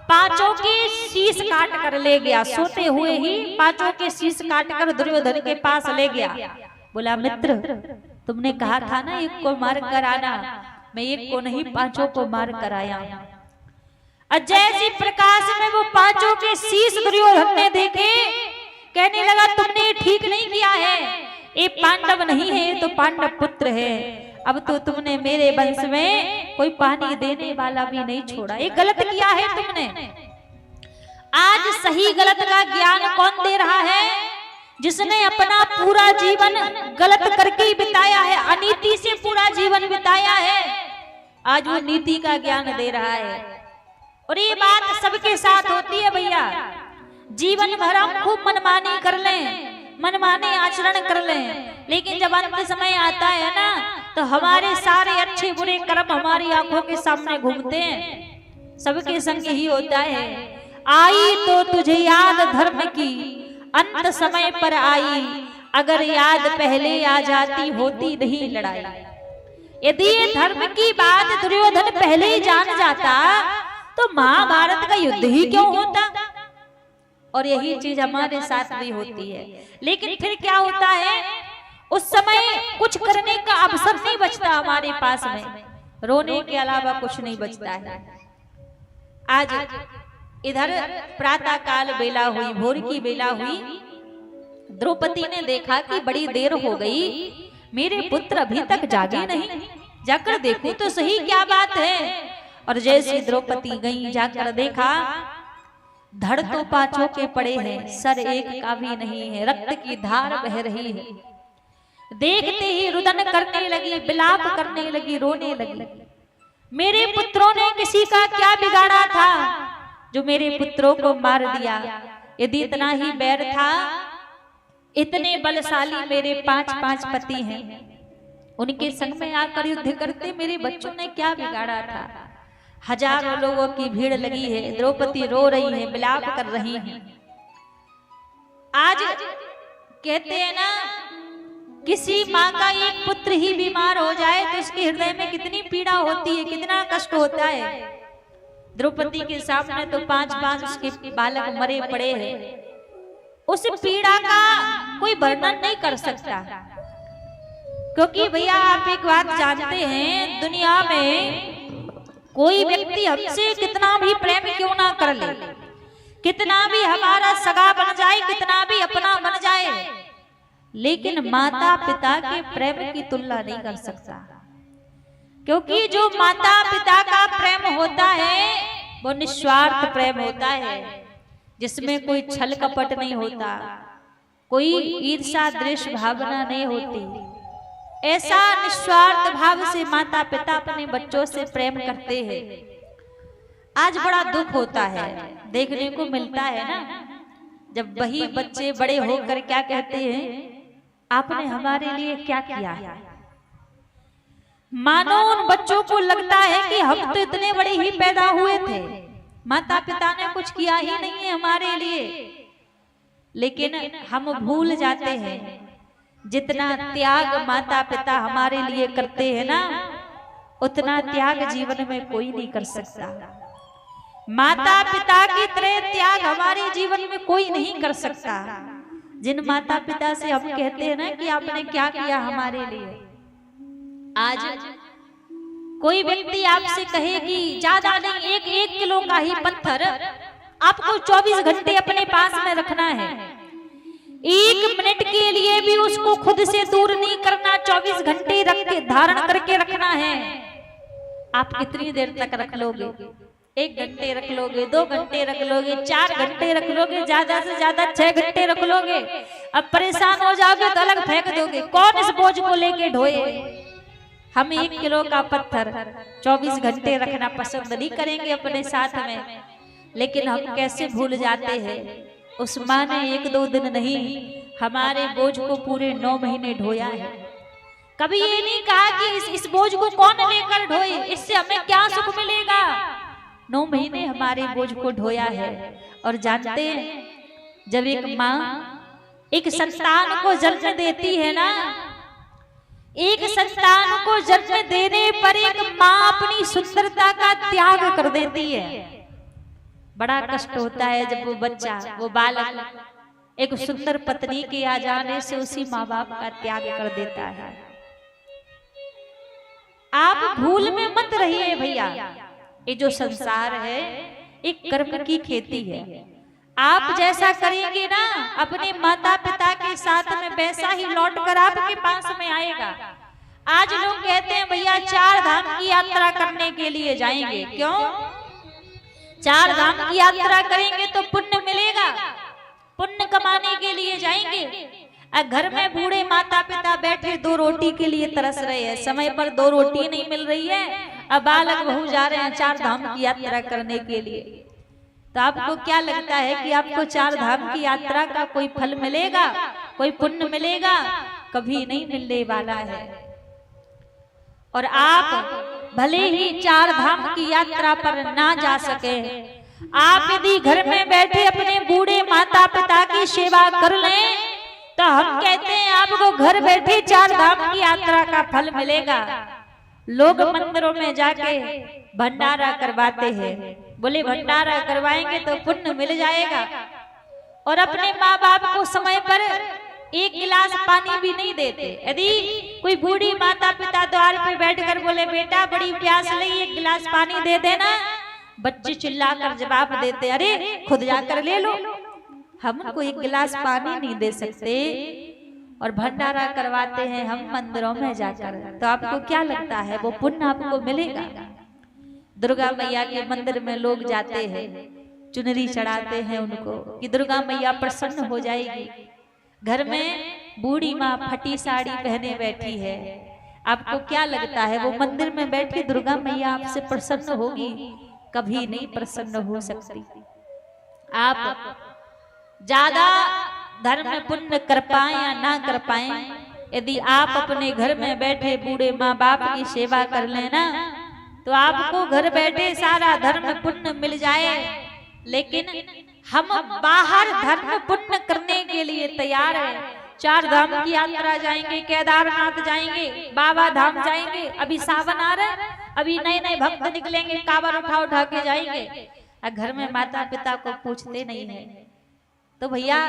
पांचों के शीश काट कर ले गया। सोते हुए ही पांचों के शीश काट कर दुर्योधन के पास ले गया। बोला, मित्र तुमने कहा था ना एक को मार कर आना, मैं एक को नहीं 5 को मार कर आया। जैसी प्रकाश में वो 5 के शीश दुर्योधन ने देखे, कहने लगा, तुमने ठीक नहीं किया है। ये पांडव नहीं है, तो पांडव पुत्र है। अब तो तुमने मेरे वंश में कोई पानी देने वाला भी नहीं छोड़ा। ये गलत किया है तुमने। आज सही गलत का ज्ञान कौन दे रहा है? जिसने अपना पूरा जीवन गलत करके बिताया है, अनीति से पूरा जीवन बिताया है, आज वो नीति का ज्ञान दे रहा है। और ये बात सबके साथ होती है भैया। जीवन भर हम खूब मनमानी कर लें, मनमाने आचरण कर लें, लेकिन जब अंत समय आता है ना, तो हमारे सारे अच्छे बुरे कर्म हमारी आंखों के सामने घूमते हैं। सबके संग ही होता है। आई तो तुझे याद धर्म की, अंत समय पर आई, अगर याद पहले आ जाती होती नहीं लड़ाई। यदि ये धर्म की बात दुर्योधन पहले ही जान जाता तो महाभारत का युद्ध ही क्यों होता। और यही चीज हमारे साथ भी होती है। लेकिन फिर क्या होता है, उस समय कुछ करने का अवसर नहीं बचता हमारे पास में, रोने के अलावा कुछ नहीं बचता है। आज इधर प्रातः काल बेला हुई, भोर की बेला हुई। द्रौपदी ने देखा कि बड़ी देर हो गई, मेरे पुत्र अभी तक जागे नहीं, जाकर देखूं तो सही क्या बात है। और जैसे द्रौपदी गई, जाकर देखा धड़ तो 5 के पड़े हैं, सर एक का भी नहीं है, रक्त की धार बह रही है। देखते ही रुदन करने लगी, विलाप करने लगी, रोने लगी। मेरे पुत्रों ने किसी का क्या बिगाड़ा था जो मेरे पुत्रों को मार दिया। यदि इतना ही बैर था, इतने बलशाली मेरे 5 पति हैं, उनके संग में आकर युद्ध करते, मेरे बच्चों ने क्या बिगाड़ा था। हजारों लोगों की भीड़ लगी है, द्रौपदी रो रही है, विलाप कर रही है। आज कहते हैं ना, किसी माँ का एक पुत्र ही बीमार हो जाए तो उसके हृदय में कितनी पीड़ा होती है, कितना कष्ट होता है। द्रौपदी के सामने तो 5 उसके बालक मरे पड़े हैं। उस पीड़ा का कोई वर्णन नहीं कर सकता। क्योंकि भैया आप एक बात जानते हैं, दुनिया में कोई व्यक्ति हमसे कितना भी प्रेम क्यों ना कर ले, कितना भी हमारा सगा बन जाए, कितना भी अपना बन जाए, लेकिन माता पिता के प्रेम की तुलना नहीं कर सकता। क्योंकि जो माता पिता का प्रेम होता है वो निस्वार्थ प्रेम होता है, जिसमें कोई छल कपट नहीं होता, कोई ईर्ष्या द्वेष भावना नहीं होती। ऐसा निस्वार्थ भाव से माता पिता अपने बच्चों से प्रेम करते हैं। आज बड़ा दुख होता है, देखने को मिलता है ना, जब वही बच्चे बड़े होकर क्या कहते हैं, आपने हमारे लिए क्या किया है। मानो उन बच्चों को लगता है कि हम तो इतने बड़े ही पैदा हुए थे, माता पिता ने कुछ किया ही नहीं है हमारे लिए। लेकिन हम भूल जाते हैं जितना त्याग माता पिता हमारे लिए करते हैं ना, उतना त्याग जीवन में कोई नहीं कर सकता। माता पिता की तरह त्याग हमारे जीवन में कोई नहीं कर सकता। जिन माता पिता से हम कहते हैं ना कि आपने क्या किया हमारे लिए। आज कोई व्यक्ति आपसे कहे कि ज्यादा नहीं, एक किलो का ही पत्थर आपको 24 घंटे अपने पास में रखना है, 1 मिनट के लिए भी उसको खुद से दूर नहीं करना, 24 घंटे रख के धारण करके रखना है। आप कितनी देर तक रख लोगे? 1 घंटे रख लोगे, 2 घंटे रख लोगे, 4 घंटे रख लोगे, ज्यादा से ज्यादा 6 घंटे रख लोगे। अब परेशान हो जाओगे तो अलग फेंक दोगे। कौन इस बोझ को लेके ढोए? हम 1 किलो का पत्थर 24 घंटे रखना पसंद नहीं करेंगे अपने साथ में। लेकिन हम कैसे भूल जाते हैं, उस माँ ने 1-2 दिन नहीं, हमारे बोझ को पूरे 9 महीने ढोया है। कभी ये नहीं कहा कि इस बोझ को कौन लेकर ढोए, इससे हमें क्या सुख मिलेगा। 9 महीने हमारे बोझ को ढोया है। और जानते हैं, जब एक माँ एक संतान को जन्म देती है ना, एक संतान को जन्म देने पर एक माँ अपनी सुंदरता का त्याग कर देती है। बड़ा कष्ट होता है जब वो बच्चा, वो बालक एक सुंदर पत्नी के आ जाने से उसी माँ बाप का त्याग कर देता है। आप भूल में मत रहिए भैया, ये जो संसार है एक कर्म की खेती है। आप जैसा करेंगे ना अपने माता पिता के साथ में, वैसा ही लौट कर आपके पास में आएगा। आज लोग कहते हैं भैया 4 धाम की यात्रा करने के लिए जाएंगे। क्यों? 4 धाम की यात्रा करेंगे तो पुण्य मिलेगा, पुण्य कमाने के लिए जाएंगे। घर में बूढ़े माता पिता बैठे 2 रोटी के लिए तरस रहे हैं, समय पर 2 रोटी नहीं मिल रही है, अब बालक बहू जा रहे हैं 4 धाम की यात्रा करने के लिए। तो आपको क्या लगता है कि आपको 4 धाम की यात्रा का कोई फल मिलेगा, कोई पुण्य मिलेगा? कभी नहीं मिलने वाला है। और आप भले ही 4 धाम की यात्रा पर ना जा सके, आप यदि घर में बैठे अपने बूढ़े माता पिता की सेवा कर लें तो हम कहते हैं आपको घर बैठे 4 धाम की यात्रा का फल मिलेगा। लोग मंदिरों में जाके भंडारा करवाते हैं, बोले भंडारा करवाएंगे तो पुण्य मिल जाएगा, और अपने माँ बाप को समय पर 1 गिलास पानी भी नहीं देते। यदि कोई बूढ़ी माता पिता द्वार पे बैठकर बोले बेटा बड़ी प्यास लगी 1 गिलास पानी दे देना, बच्चे चिल्लाकर जवाब देते अरे खुद जाकर ले लो, हमको 1 गिलास पानी नहीं दे सकते। और भंडारा करवाते हैं हम मंदिरों में जाकर, तो आपको क्या लगता है वो पुण्य आपको मिलेगा? दुर्गा मैया के मंदिर में लोग जाते हैं, चुनरी चढ़ाते हैं उनको कि दुर्गा मैया प्रसन्न हो जाएगी। घर में बूढ़ी माँ फटी साड़ी पहने बैठी है, आपको क्या लगता है वो मंदिर में बैठी दुर्गा मैया आपसे प्रसन्न होगी? कभी नहीं प्रसन्न हो सकती। आप ज्यादा धर्म पुण्य कर पाए या ना कर पाए, यदि आप अपने घर में बैठे बूढ़े माँ बाप की सेवा कर लेना तो आपको घर बैठे सारा धर्म पुण्य मिल जाए। लेकिन हम बाहर धर्म पुण्य करने के लिए तैयार है। 4 धाम की यात्रा जाएंगे, केदारनाथ जाएंगे, बाबा धाम जाएंगे, अभी सावन आ रहा है, अभी नए भक्त निकलेंगे, कांवर उठा के जाएंगे, और घर में माता पिता को पूछते नहीं है। तो भैया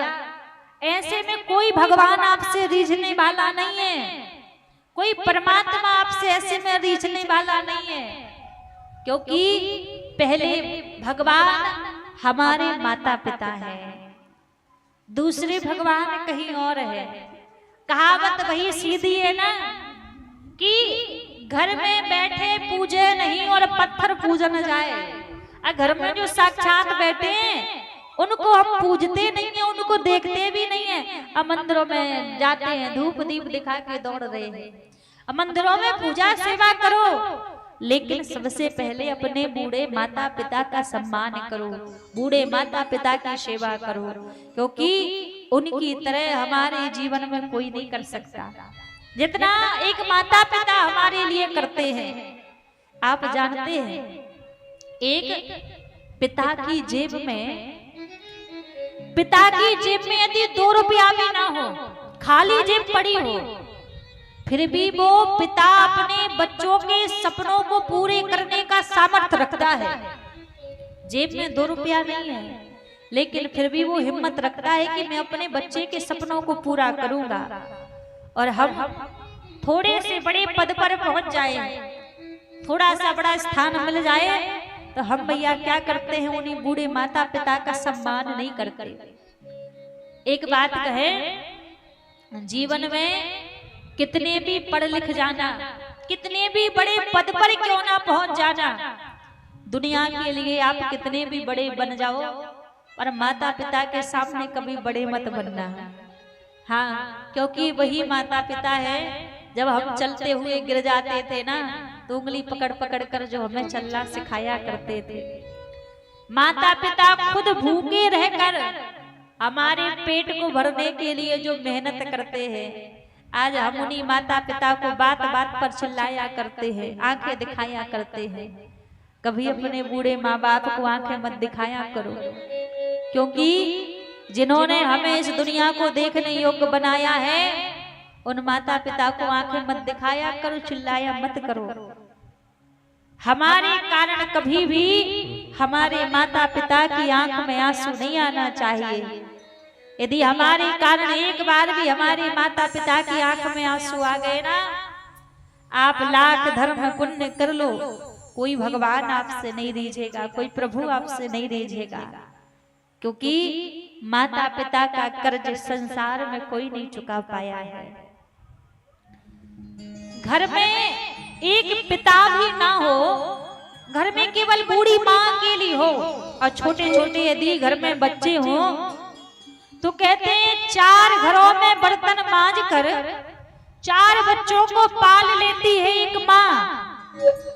ऐसे में कोई भगवान आपसे रीझने वाला नहीं है, कोई परमात्मा आपसे ऐसे में रीझने वाला नहीं है, क्योंकि पहले भगवान हमारे माता पिता है, दूसरे भगवान कहीं और है। कहावत वही सीधी है ना कि घर में बैठे पूजे नहीं और पत्थर पूजन जाए। और घर में जो साक्षात बैठे हैं उनको हम पूजते नहीं है, उनको देखते भी नहीं है, अब मंदिरों में जाते हैं धूप दीप दिखा के दौड़ रहे हैं। मंदिरों में पूजा सेवा करो, लेकिन सबसे पहले अपने बूढ़े माता पिता का सम्मान करो, बूढ़े माता पिता की सेवा करो, क्योंकि उनकी तरह हमारे जीवन में कोई नहीं कर सकता जितना एक माता पिता हमारे लिए करते हैं। आप जानते हैं, एक पिता की जेब में यदि 2 रुपया भी ना हो, खाली जेब पड़ी हो, फिर भी वो पिता अपने बच्चों के सपनों को पूरे करने का सामर्थ्य रखता है। जेब में 2 रुपया नहीं है, लेकिन फिर भी वो हिम्मत रखता है कि मैं अपने बच्चे के सपनों को पूरा करूंगा। और हम थोड़े से बड़े पद पर पहुंच जाए, थोड़ा सा बड़ा स्थान मिल जाए, तो हम भैया क्या करते हैं, उन्हीं बूढ़े माता पिता का सम्मान नहीं करते। एक बात कहे, जीवन में कितने भी पढ़ लिख जाना, कितने भी बड़े पद पर क्यों ना पहुंच जाना, दुनिया के लिए आप कितने भी बड़े बन जाओ, पर माता पिता के सामने कभी बड़े मत बनना। हाँ, क्योंकि वही माता पिता है, जब हम चलते हुए गिर जाते थे ना, तो उंगली पकड़ पकड़ कर जो हमें चलना सिखाया करते थे। माता पिता खुद भूखे रहकर हमारे पेट को भरने के लिए जो मेहनत करते हैं, आज हम उन्हीं माता पिता को बात बात पर चिल्लाया करते हैं, आंखें दिखाया करते हैं। कभी अपने बूढ़े माँ बाप को आंखें मत दिखाया करो, क्योंकि जिन्होंने हमें इस दुनिया को देखने योग्य बनाया है, उन माता पिता को आंखें मत दिखाया करो, चिल्लाया मत करो। हमारे कारण कभी भी हमारे माता पिता की आंख में आंसू नहीं आना चाहिए। यदि हमारे कारण एक बार भी हमारे माता पिता की आंख में आंसू आ गए ना, आप लाख धर्म पुण्य कर लो, कोई भगवान आपसे नहीं रीझेगा, कोई प्रभु आपसे नहीं रीझेगा, क्योंकि माता पिता का कर्ज संसार में कोई नहीं चुका पाया है। घर में एक पिता भी ना हो, घर में केवल बूढ़ी माँ अकेली हो, और छोटे छोटे यदि घर में बच्चे हो, तो कहते हैं 4 घरों में बर्तन मांज कर 4 बच्चों को पाल लेती है एक माँ,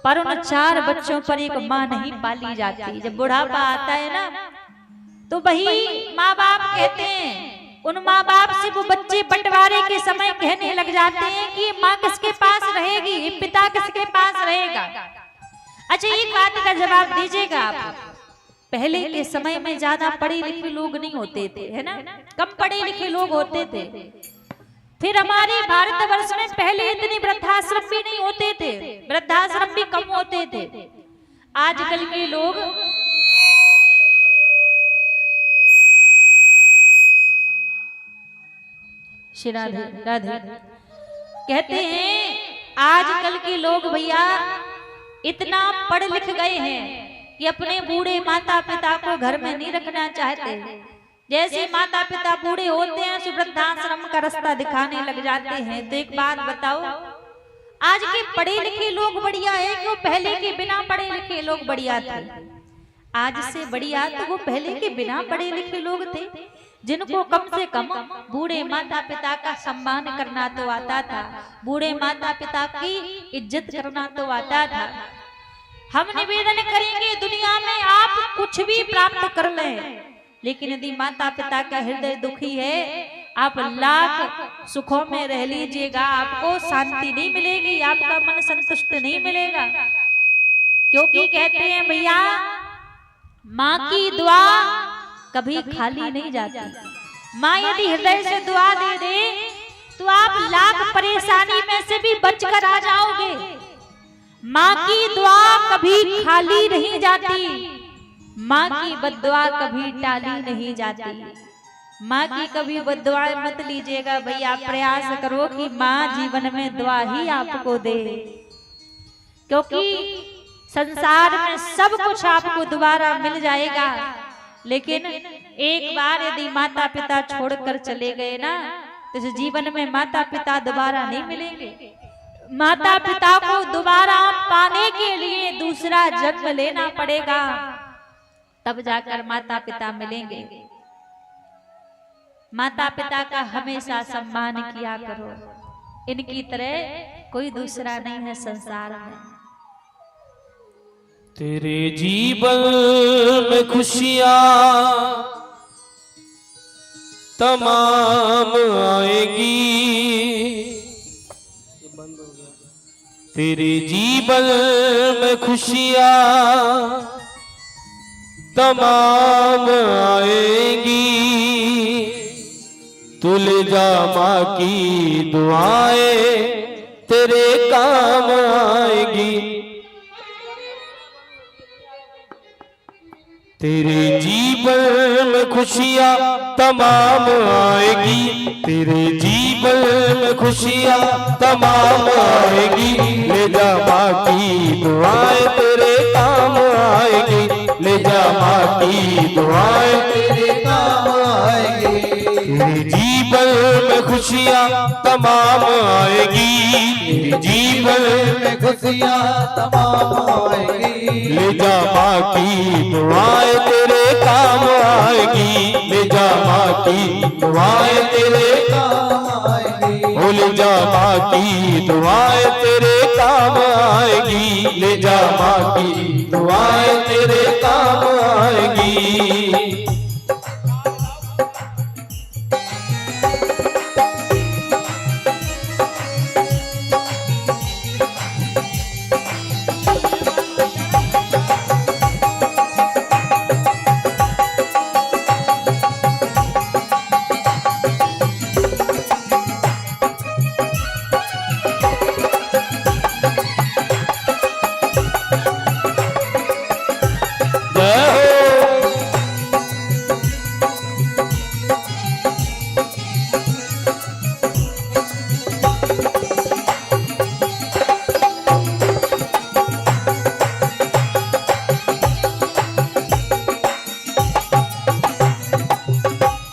पर उन 4 बच्चों पर एक माँ नहीं पाली जाती। जब बुढ़ापा आता है ना, तो वही माँ बाप कहते हैं, उन माँ बाप से वो बच्चे बंटवारे के समय कहने लग जाते हैं कि माँ किसके पास रहेगी, पिता किसके पास रहेगा। अच्छा, एक बात का जवाब दीजिएगा आप, पहले के समय में ज्यादा पढ़े लिखे लोग नहीं होते थे, है ना, कम पढ़े लिखे लोग होते थे। फिर हमारे भारतवर्ष में पहले इतने वृद्धाश्रम भी नहीं होते थे, वृद्धाश्रम भी कम होते थे। आजकल के लोग राधे राधे कहते हैं, आजकल के लोग भैया इतना पढ़ लिख गए हैं कि अपने बूढ़े माता पिता को घर में नहीं रखना चाहते। जैसे माता पिता बूढ़े होते हैं, तो वृद्धाश्रम का रास्ता दिखाने लग जाते हैं। तो एक बात बताओ, आज के पढ़े लिखे लोग बढ़िया है कि पहले के बिना पढ़े लिखे लोग बढ़िया थे? आज से बढ़िया तो वो पहले के बिना पढ़े लिखे लोग थे, जिनको कम से कम बूढ़े माता पिता का सम्मान करना तो आता था, बूढ़े माता पिता की इज्जत करना तो आता था। हम निवेदन करेंगे, दुनिया में आप कुछ भी प्राप्त कर लें, लेकिन यदि माता पिता का हृदय दुखी है, आप लाख सुखों में रह लीजिएगा, आपको शांति नहीं मिलेगी, आपका मन संतुष्ट नहीं मिलेगा। क्योंकि कहते हैं भैया, माँ की दुआ कभी खाली नहीं जाती। माँ यदि हृदय से दुआ दे दे, तो आप लाख परेशानी में से भी बचकर आ जाओगे। माँ की दुआ कभी खाली नहीं जाती, माँ की बद्दुआ कभी टाली नहीं जाती। माँ की कभी बद्दुआ मत लीजिएगा भैया, प्रयास करो कि माँ जीवन में दुआ ही आपको दे, क्योंकि संसार में सब कुछ आपको दोबारा मिल जाएगा, लेकिन एक बार यदि माता पिता छोड़कर चले गए ना, तो इस जीवन में माता पिता दोबारा नहीं मिलेंगे। माता पिता को दोबारा पाने के लिए दूसरा जन्म लेना पड़ेगा, तब जाकर माता पिता मिलेंगे। माता पिता का हमेशा सम्मान किया करो। इनकी तरह कोई दूसरा नहीं है संसार में। तेरे जीवन में खुशियाँ तमाम आएगी, तेरे जीवन में खुशियाँ तमाम आएगी, तू ले जा माँ की दुआएं तेरे काम आएगी। तेरे जीवन में खुशियाँ तमाम आएगी, तेरे जीवन में खुशियाँ तमाम आएगी, ले जा माँ की दुआएं तेरे काम आएगी, ले जा माँ की दुआएं तेरे काम आएगी। तेरे जीवन में खुशियाँ तमाम आएगी, तेरे जीवन में खुशियाँ तमाम आएगी, ले जा माँ की दुआएं तेरे काम आएगी, ले जा माँ की दुआएं तेरे काम आएगी। ओ ले जा माँ की दुआएं तेरे काम आएगी, ले जा माँ की दुआएं तेरे काम आएगी।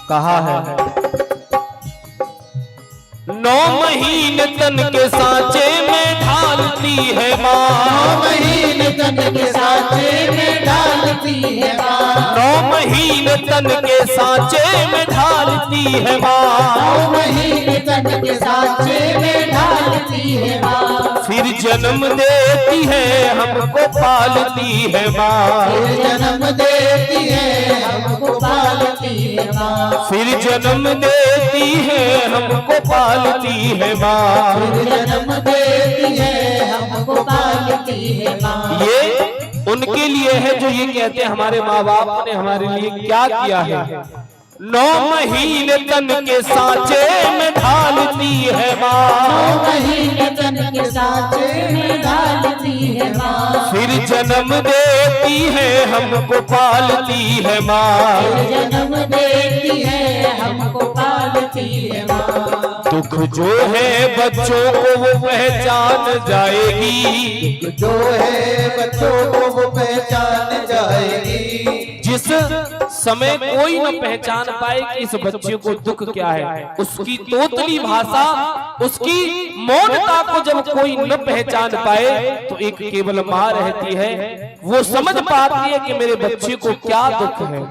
कहा है 9 महीने तन के सांचे में ढालती है माँ, 9 महीने तन के सांचे में ढालती है माँ, 9 महीने तन के सांचे में ढालती है माँ, 9 महीने तन के सांचे में ढालती है माँ, फिर जन्म देती है हमको पालती है माँ, फिर जन्म देती है हमको पालती है माँ, फिर जन्म देती है हमको पालती है माँ। फिर जन्म देती है हमको पालती है माँ। ये उनके लिए है जो ये कहते हैं हमारे माँ बाप ने हमारे लिए क्या किया है। 9 महीने तन के सांचे में ढालती है 9 माँ, महीने तन के सांचे में ढालती है माँ, फिर जन्म देती है हमको पालती है माँ। फिर जन्म देती है हमको पालती है माँ। दुख जो है बच्चों को वो पहचान जाएगी, जो है बच्चों को वो पहचान जाएगी, जिस समय कोई न पहचान पाए कि इस बच्चे को दुख क्या है, उसकी तोतली भाषा, उसकी मौनता को जब कोई न पहचान पाए तो एक केवल माँ रहती है, वो समझ पाती है कि मेरे बच्चे को क्या दुख है।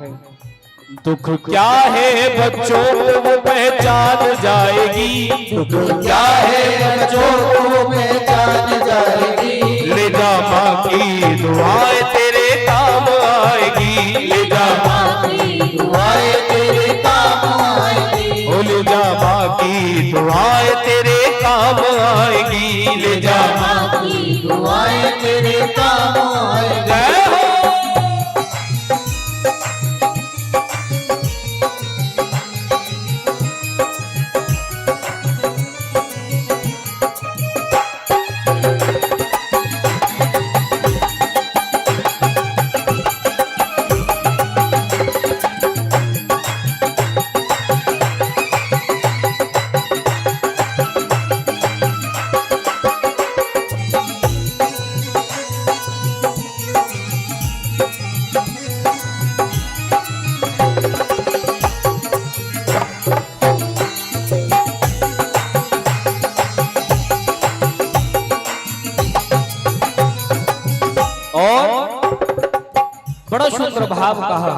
दुख क्या है बच्चों को वो पहचान जाएगी, दुख क्या है बच्चों को वो पहचान जाएगी, ले जा माँ की दुआएं तेरे काम आएगी, ले जा माँ की दुआएं तेरे काम आएगी, ओ ले जा माँ की दुआएं तेरे काम आएगी, ले जा माँ की दुआएं तेरे काम आएगी। जय हो। बड़ा सुंदर भाव कहा,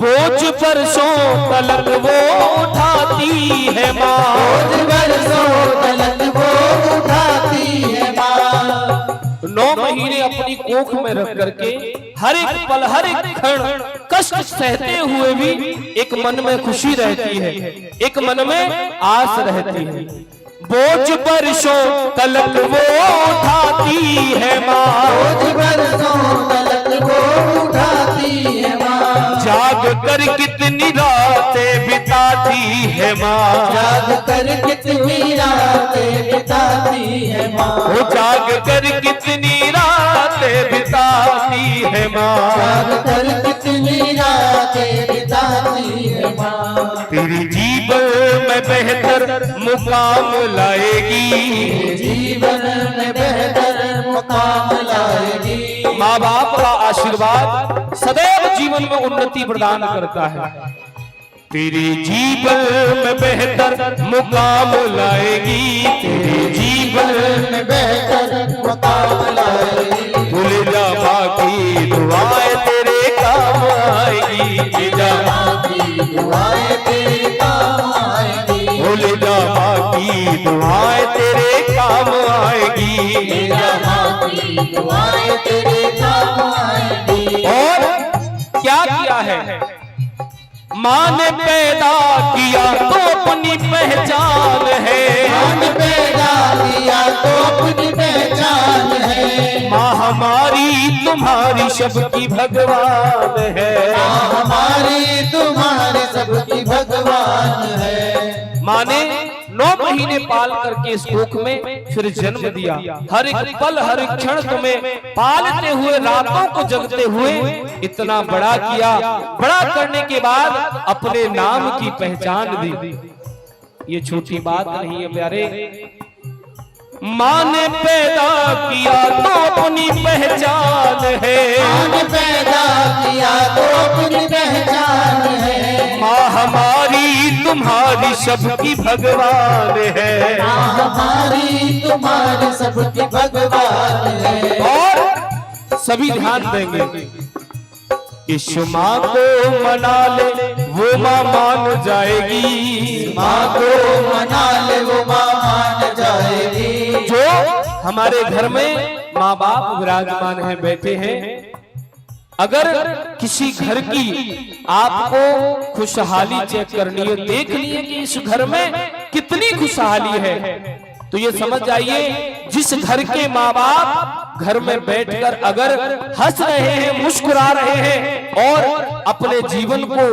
बोझ बरसों तलक वो उठाती है माँ, बोझ बरसों तलक वो उठाती है माँ। 9 महीने अपनी कोख में रख करके हर एक पल हर एक क्षण कष्ट सहते हुए भी एक मन में खुशी रहती है, एक मन में आस रहती है। बोझ बरसों तलक वो उठाती है माँ, बोझ बरसों तलक वो उठाती है माँ। जाग कर कितनी रातें बिताती है माँ, जाग कर कितनी रातें बिताती है माँ। वो जाग कर कितनी रातें बिताती है माँ, जाग कर कितनी रातें बिताती है माँ। तेरी जीवन में बेहतर मुकाम लाएगी, जीवन में बेहतर मुकाम लाएगी। माँ बाप का आशीर्वाद सदैव जीवन में उन्नति प्रदान करता है। तेरे जीवन में बेहतर मुकाम लाएगी, तेरे जीवन में बेहतर मुकाम लाएगी। भूल जा बाकी दुआएं तेरे काम आएगी, भूल जा बाकी दुआएं तेरे काम आएगी। भूल जा बाकी दुआएं तेरे काम आएगी। मेरा बाकी दुआएं तेरे काम आएगी। और क्या किया है? माँ ने पैदा किया तो अपनी पहचान है, माँ ने पैदा किया तो अपनी पहचान है। माँ हमारी तुम्हारी सबकी भगवान है, माँ हमारी तुम्हारे सबकी भगवान है। माँ ने 9 महीने पाल करके इस कोख में फिर जन्म दिया। हर एक पल हर एक क्षण तुम्हें पालते हुए, रातों को जगते हुए इतना बड़ा किया। बड़ा करने के बाद अपने नाम की पहचान दी। ये छोटी बात नहीं है प्यारे। माँ ने पैदा किया तो अपनी पहचान है, माँ ने पैदा किया तो अपनी पहचान है। माँ हमारी तुम्हारी सबकी भगवान है, माँ हमारी तुम्हारी सबकी भगवान है। और सभी ध्यान देंगे, इस माँ को मना ले वो माँ मान जाएगी, माँ को मना ले वो माँ मान जाएगी। जो हमारे घर में माँ बाप विराजमान हैं, बैठे हैं। अगर किसी घर की आपको खुशहाली चेक करनी है, देख लिए कि इस घर में कितनी खुशहाली है, तो ये समझ जाइए जिस घर के माँ बाप घर में बैठकर अगर हंस रहे हैं, मुस्कुरा रहे हैं और अपने जीवन को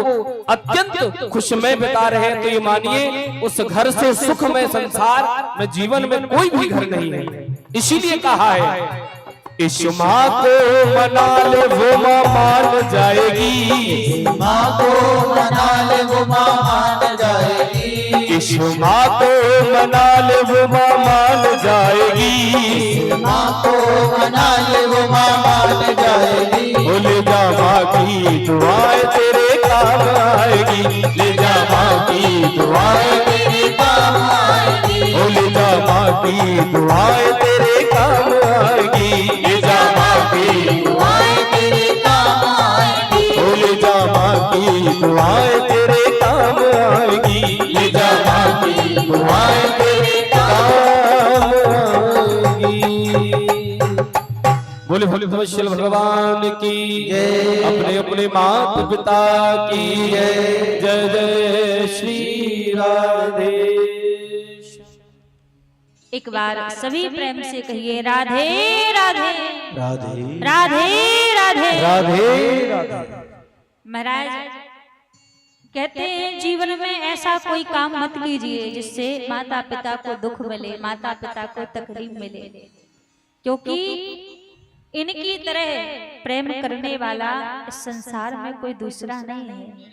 अत्यंत खुशमय बिता रहे हैं, तो ये मानिए उस घर से सुखमय संसार में जीवन में कोई भी घर नहीं है। इसीलिए कहा है इस माँ को मना ले वो माँ मान जाएगी, माँ को मना ले वो माँ मान जाएगी। इस माँ को मना ले वो माँ मान जाएगी, माँ को मना ले वो माँ मान जाएगी। ले जा माँ की दुआएं तेरे काम आएगी, ले जा माँ की दुआएं तेरे काम आएगी। ले जा माँ की दुआएं तेरे काम आएगी, ले जा माँ की दुआएं तेरे काम आएगी। ले जा माँ की दुआएं तेरे काम आएगी, ले जा माँ की दुआएं तेरे काम आएगी। बोले भोले भविष्य भगवान की जय, अपने अपने माता पिता की जय। जय जय श्री राधे। एक बार सभी प्रेम से कहिए राधे राधे राधे राधे राधे राधे राधे। महाराज कहते हैं जीवन में ऐसा कोई काम मत कीजिए जिससे माता पिता को दुख मिले, माता पिता को तकलीफ मिले, क्योंकि इनकी तरह प्रेम करने वाला इस संसार में कोई दूसरा नहीं है।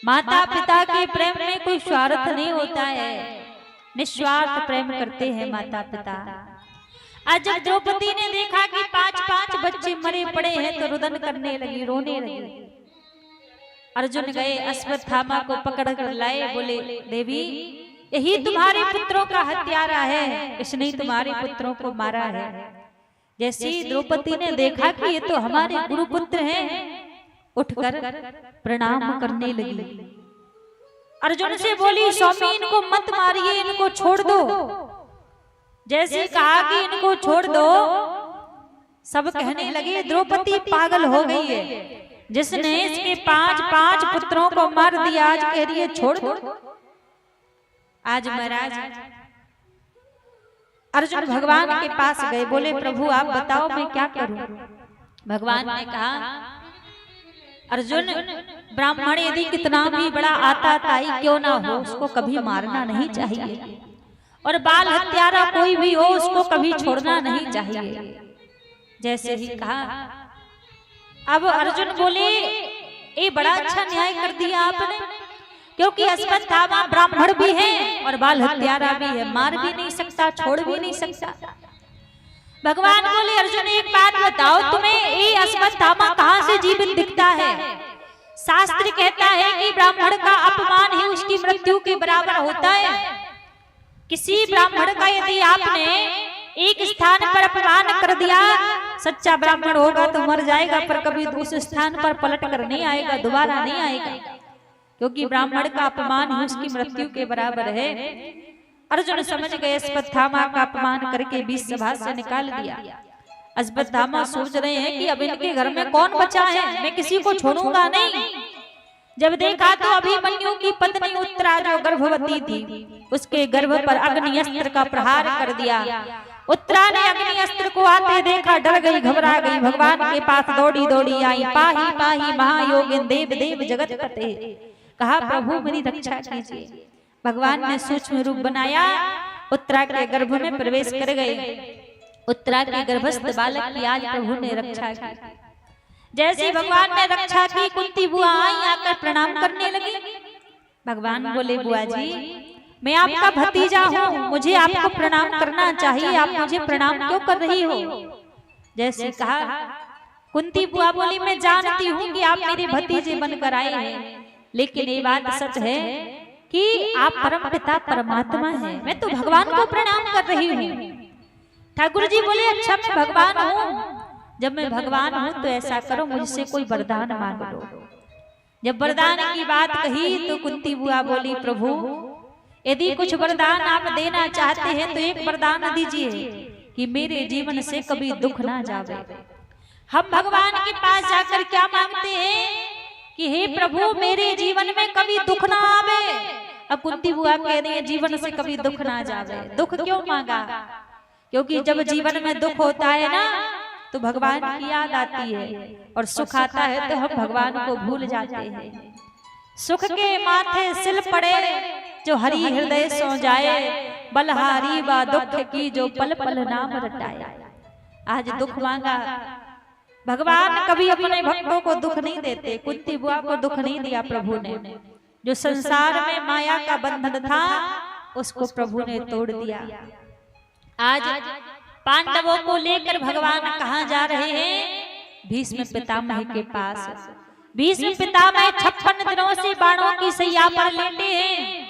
माता पिता के प्रेम में कोई स्वार्थ नहीं होता है, निस्वार्थ प्रेम करते हैं माता पिता। आज जब द्रौपदी ने देखा कि 5-5 बच्चे मरे पड़े हैं तो रुदन करने लगी, रोने लगी। अर्जुन गए, अश्वत्थामा को पकड़ कर लाए, बोले देवी यही तुम्हारे पुत्रों का हत्यारा है, इसने तुम्हारे पुत्रों को मारा है। जैसी द्रौपदी ने देखा कि ये तो हमारे गुरुपुत्र हैं, उठकर प्रणाम करने लगी। अर्जुन से बोली, स्वामी इनको मत मारिए, इनको छोड़ दो। जैसे कहा कि इनको छोड़ दो, सब कहने लगे द्रौपदी पागल हो गई है, जिसने इसके 5 पुत्रों को मार दिया, आज कह रही है छोड़ दो। आज महाराज अर्जुन भगवान के पास गए, बोले प्रभु आप बताओ मैं क्या करूं। भगवान ने कहा, अर्जुन ब्राह्मण यदि कितना भी बड़ा आताताई क्यों ना हो, उसको कभी मारना नहीं चाहिए, और बाल हत्यारा कोई भी हो उसको कभी छोड़ना नहीं चाहिए। जैसे ही कहा, अब अर्जुन बोले ये बड़ा अच्छा न्याय कर दिया आपने, क्योंकि अश्वत्थामा ब्राह्मण भी है और बाल हत्यारा भी है, मार भी नहीं सकता, छोड़ भी नहीं सकता। भगवान बोले, अर्जुन एक बात बताओ, तुम्हें ये अश्वत्थामा कहाँ से जीवित दिखता है? शास्त्र कहता है कि ब्राह्मण का अपमान ही उसकी मृत्यु के बराबर होता है। किसी ब्राह्मण का यदि आपने एक स्थान पर अपमान कर दिया, सच्चा ब्राह्मण होगा तो मर जाएगा, पर कभी उस स्थान पर पलट कर नहीं आएगा, दोबारा नहीं आएगा, क्योंकि ब्राह्मण का अपमान ही उसकी मृत्यु के बराबर है। अर्जुन समझ गए, अश्वत्थामा का अपमान करके 20 सभा से निकाल दिया। अश्वत्थामा सोच रहे हैं कि अब इनके घर में कौन बचा है, मैं किसी को छोड़ूंगा नहीं। जब देखा तो अभिमन्यु की पत्नी उत्तरा जो गर्भवती थी, उसके गर्भ पर अग्नि अस्त्र का प्रहार कर दिया। उत्तरा ने अग्नि अस्त्र को आते देखा, डर गई, घबरा गई, भगवान के पास दौड़ी दौड़ी आई। पाही पाही महायोगिन देव देव जगत पते, कहा प्रभु मेरी रक्षा कीजिए। भगवान ने सूक्ष्म रूप बनाया, उत्तरा के गर्भ में प्रवेश कर गए। उत्तरा के गर्भस्थ बालक की आज प्रभु ने रक्षा की। जैसे भगवान ने रक्षा की, कुंती बुआ आई, आकर प्रणाम करने लगी। भगवान बोले, बुआ जी मैं आपका भतीजा हूँ, मुझे आपको प्रणाम करना चाहिए, आप मुझे प्रणाम क्यों कर रही हो? जैसे कहा, कुंती बुआ बोली, मैं जानती हूँ कि आप मेरे भतीजे बनकर आए हैं, लेकिन ये बात सच है कि आप परम पिता परमात्मा हैं, मैं तो भगवान को प्रणाम कर रही हूँ। ठाकुर जी बोले, अच्छा मैं भगवान हूँ, जब मैं भगवान हूँ तो ऐसा करो मुझसे कोई वरदान मांग लो। जब वरदान की बात कही तो कुंती बुआ बोली, प्रभु यदि कुछ वरदान आप देना चाहते हैं तो एक वरदान दीजिए कि मेरे जीवन से कभी दुख ना जावे। हम भगवान के पास जाकर क्या मांगते हैं कि हे प्रभु मेरे जीवन में कभी दुख ना आवे। अब कुंती बुआ कह रही है जीवन से कभी दुख ना जावे। दुख क्यों मांगा? क्योंकि जब जीवन में दुख होता है ना तो भगवान की याद आती है, और सुख आता है तो हम भगवान को भूल जाते हैं। सुख के माथे सिल पड़े जो हरि हृदय सो जाए, बलहारी व दुख की जो पल पल नाम रटाए। आज दुख मांगा, भगवान कभी अपने भक्तों को दुख नहीं देते। कुंती बुआ को दुख नहीं दिया प्रभु ने। जो संसार में माया का बंधन था उसको प्रभु ने तोड़ दिया। आज पांडवों को लेकर भगवान कहाँ जा रहे हैं? भीष्म पितामह के पास। भीष्म पितामह 56 दिनों से बाणों की सैया पर लेटे हैं।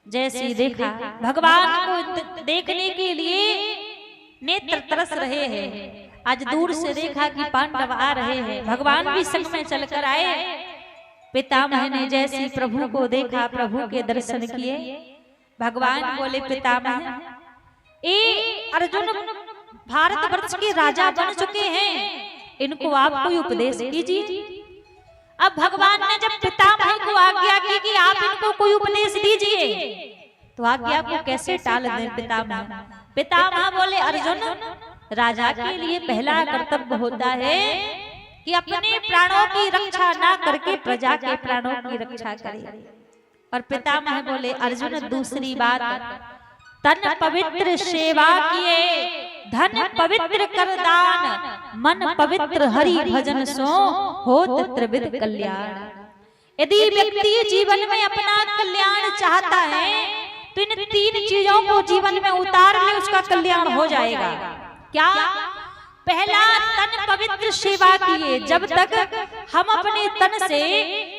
जैसे देखा भगवान को देखने के लिए नेत्र तरस रहे हैं। आज दूर से देखा कि पांडव आ रहे हैं, भगवान भी संग में चलकर आए। पितामह ने जैसे प्रभु को देखा, प्रभु के दर्शन किए। भगवान बोले, पितामह ये अर्जुन भारतवर्ष के राजा बन चुके हैं, इनको आप कोई उपदेश कीजिए। अब भगवान ने जब पितामह को आज्ञा की कि आप इनको कोई उपदेश दीजिए, तो आज्ञा को कैसे टाल दें पितामह? पितामह बोले, अर्जुन राजा के लिए पहला कर्तव्य होता है कि अपने प्राणों की रक्षा ना करके प्रजा के प्राणों की रक्षा करे। और पितामह बोले, अर्जुन दूसरी बात, तन पवित्र सेवा किए, धन पवित्र कर दान, मन पवित्र हरि भजन सो होत त्रिविध कल्याण। यदि व्यक्ति जीवन में अपना कल्याण चाहता है तो इन 3 चीजों को जीवन में उतार ले, उसका कल्याण हो जाएगा। क्या? पहला, तन पवित्र सेवा किए। जब तक हम अपने तन से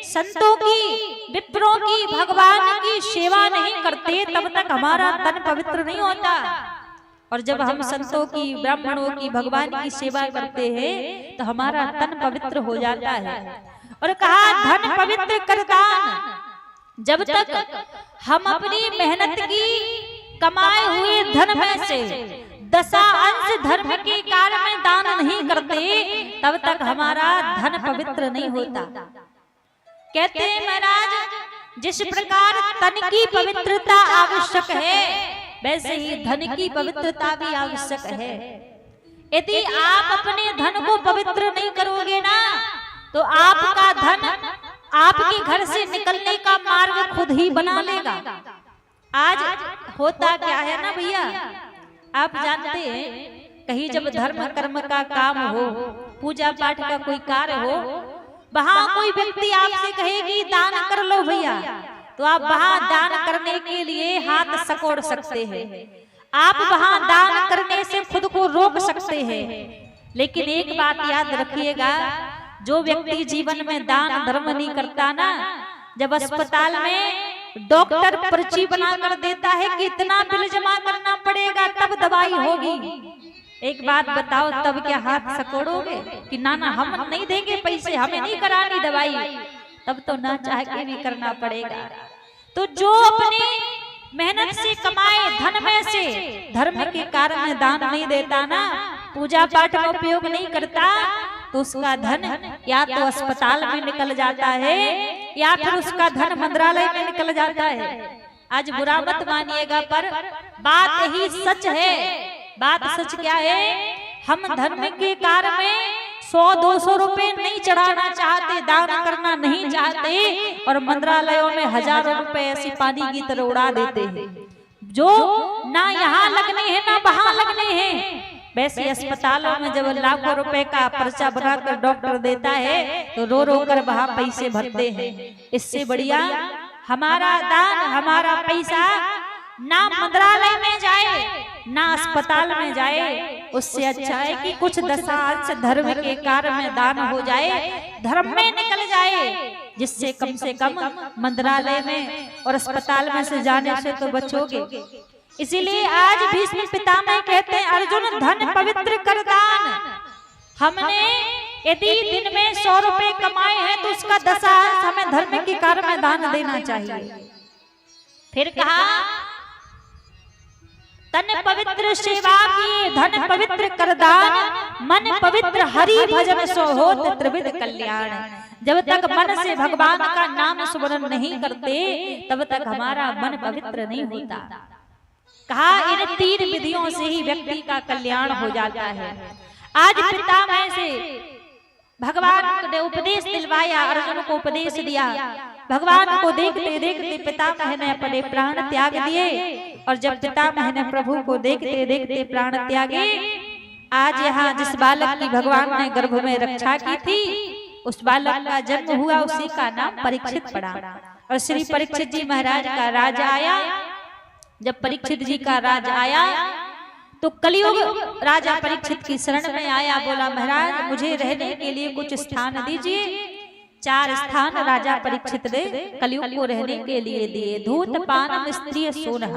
संतों की, विप्रों की, भगवान की सेवा नहीं करते तब तक हमारा तन पवित्र नहीं होता। और जब हम संतों की, ब्राह्मणों की, भगवान की सेवा करते हैं तो हमारा तन पवित्र हो जाता है। और कहा धन पवित्र कर दान। जब तक हम अपनी मेहनत की कमाए हुए धन में से 10 धर्म के कार्य में दान नहीं करते, तब तक हमारा धन पवित्र नहीं होता। कहते हैं महाराज, जिस प्रकार तन की पवित्रता आवश्यक है, वैसे ही धन की पवित्रता भी आवश्यक है। यदि आप अपने धन को पवित्र नहीं करोगे ना, तो आपका धन आपके घर से निकलने का मार्ग खुद ही बना लेगा। आज होता क्या है ना भैया, आप जानते हैं, कहीं जब धर्म कर्म का काम हो, पूजा पाठ का कोई कार्य हो, वहां कोई व्यक्ति आपसे कहे कि दान कर लो भैया, तो आप वहां दान करने के लिए हाथ सकोड़ सकते हैं, आप वहां दान करने से खुद को रोक सकते हैं। लेकिन एक बात याद रखिएगा, जो व्यक्ति जीवन में दान धर्म नहीं करता ना, जब अस्पताल में डॉक्टर पर्ची बना कर देता है कि इतना बिल जमा करना पड़ेगा तब दवाई होगी, एक बात बताओ, तब क्या हाथ सकोड़ोगे कि ना ना हम नहीं देंगे पैसे, हमें नहीं करानी दवाई? तब तो ना चाह के भी करना पड़ेगा। तो जो अपनी मेहनत से कमाए धन में से धर्म के कार्य में दान नहीं देता ना, पूजा पाठ में उपयोग नहीं करता, तो उसका धन या तो अस्पताल में निकल जाता है या फिर उसका धन मंत्रालय में निकल जाता है। आज बुरा मत मानिएगा, पर बात यही सच है। बात सच क्या है, हम धर्म के कार्य में 100-200 रुपए नहीं चढ़ाना चाहते, दान करना नहीं चाहते, और मंत्रालयों में हजारों रुपए ऐसी पानी की तरह उड़ा देते हैं, जो ना यहाँ लगने हैं ना वहां लगने हैं। वैसे अस्पतालों में जब लाखों रुपए का पर्चा बनाकर डॉक्टर देता है, तो रो रो कर वहां पैसे भरते हैं। इससे बढ़िया हमारा दान, हमारा पैसा ना मंत्रालय में जाए ना अस्पताल में जाए, उससे अच्छा है कि कुछ 10 धर्म के कार्य में दान हो जाए, धर्म में निकल जाए, जिससे कम से कम मंत्रालय में और अस्पताल में से जाने से तो बचोगे। इसीलिए आज भीष्म पितामह कहते हैं, अर्जुन धन पवित्र कर दान। हमने यदि दिन में 100 रुपए कमाए हैं तो उसका 10 हमें धर्म के कार्य में दान देना चाहिए। फिर कहा तन पवित्र सेवा की, धन पवित्र कर दान, मन पवित्र हरि भजन सो होत त्रिविध कल्याण। जब तक मन से भगवान का नाम स्मरण नहीं करते, तब तक हमारा मन पवित्र नहीं होता। कहा इन 3 विधियों से ही व्यक्ति का कल्याण हो जाता है। आज पितामह से भगवान ने उपदेश दिलवाया, अर्जुन को उपदेश दिया। भगवान को देखते देखते पितामह ने अपने प्राण त्याग दिए, और जब पितामह ने प्रभु को देखते देखते प्राण त्यागे, आज यहाँ जिस बालक की भगवान ने गर्भ में रक्षा की थी, उस बालक का जन्म हुआ, उसी का नाम परीक्षित पड़ा। और श्री परीक्षित जी महाराज का राज आया। जब परीक्षित जी का राज आया तो कलियुग राजा परीक्षित की शरण में आया, बोला महाराज मुझे रहने के लिए कुछ स्थान दीजिए। 4 स्थान राजा परीक्षित ने कलियुग को रहने के लिए दिए। धूत पान स्त्री सोना,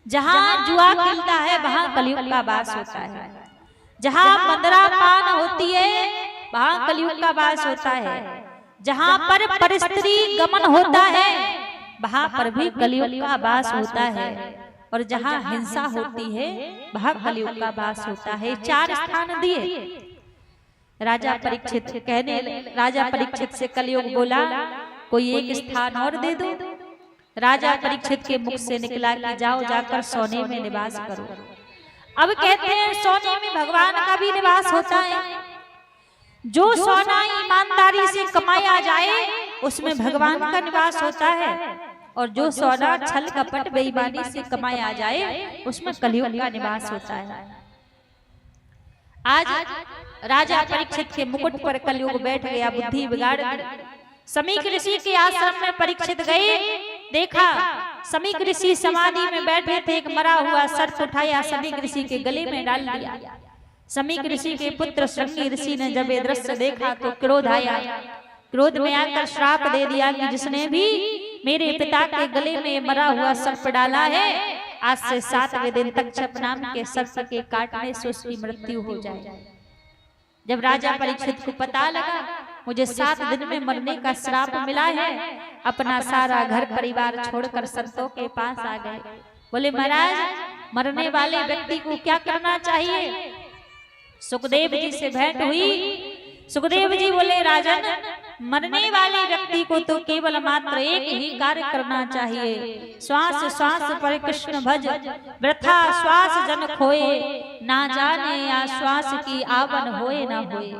जहाँ जुआ खेलता है वहाँ कलियुग का वास होता है, जहाँ मंदरा पान होती है वहाँ कलियुग का वास होता है, जहाँ पर परस्त्री गमन होता है वहां पर भी कलियुग का वास होता है, और जहां हिंसा होती है वहां कलियुग का वास होता है। 4 स्थान दिए राजा परीक्षित। राजा परीक्षित से कलियुग बोला कोई एक स्थान और दे दो। राजा परीक्षित के मुख से निकला कि जाओ जाकर सोने में निवास करो। अब कहते हैं सोने में भगवान का भी निवास होता है। जो सोना ईमानदारी से कमाया जाए उसमें भगवान का निवास होता है, और जो सोना छल कपट बेईमानी से कमाया जाए उसमें कलियुग का निवास होता है। आज राजा परीक्षित के मुकुट पर कलियुग बैठ गया, बुद्धि बिगाड़ दी। समीक ऋषि के आश्रम में परीक्षित गए, देखा समीक ऋषि समाधि में बैठे थे, एक मरा हुआ सर्प उठाया, समीक ऋषि के गले में डाल दिया। समीक ऋषि के पुत्र श्रृंगी ऋषि ने जब ये दृश्य देखा तो क्रोध आया। क्रोध में आकर श्राप दे दिया कि जिसने भी मेरे पिता के गले में मरा हुआ सर्प डाला है आज से 7वें दिन तक छप नाम के सर्प के काटने से उसकी मृत्यु हो जाए। जब राजा परीक्षित को पता लगा मुझे 7 दिन में मरने का श्राप मिला है, अपना सारा घर परिवार छोड़कर संतों के पास आ गए। बोले महाराज, मरने वाले व्यक्ति को क्या करना चाहिए? सुखदेव जी से भेंट हुई। सुखदेव जी बोले राजन, मरने वाले व्यक्ति को तो केवल मात्र एक ही कार्य करना चाहिए, श्वास श्वास पर कृष्ण भज, वृथा श्वास जन खोए, ना जाने या श्वास की आवन होए ना होए।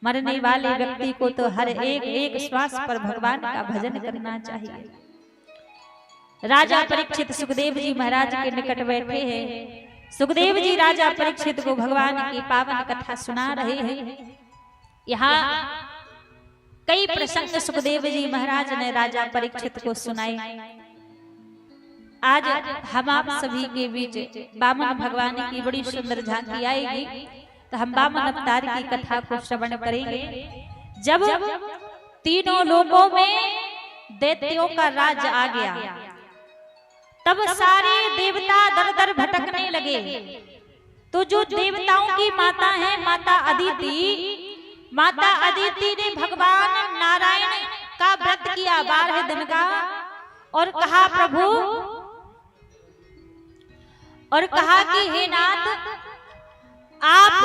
मरने वाले व्यक्ति को तो हर एक श्वास पर भगवान का भजन करना चाहिए। राजा परीक्षित सुखदेव जी महाराज के निकट बैठे हैं। सुखदेव जी राजा परीक्षित को भगवान की पावन कथा सुना रहे हैं। यहाँ कई प्रसंग सुखदेव जी महाराज ने राजा परीक्षित को सुनाए। आज हम आप सभी के बीच वामन भगवान की बड़ी सुंदर झांकी आएगी, तो हम वामन अवतार की कथा को श्रवण करेंगे। जब तीनों लोगों में दैत्यों का राज आ गया, तब सारे देवता दर दर भटकने लगे। तो जो देवताओं की माता है माता अदिति ने भगवान नारायण का व्रत किया 12 दिन का, और कहा प्रभु, और कहा कि हे नाथ, आप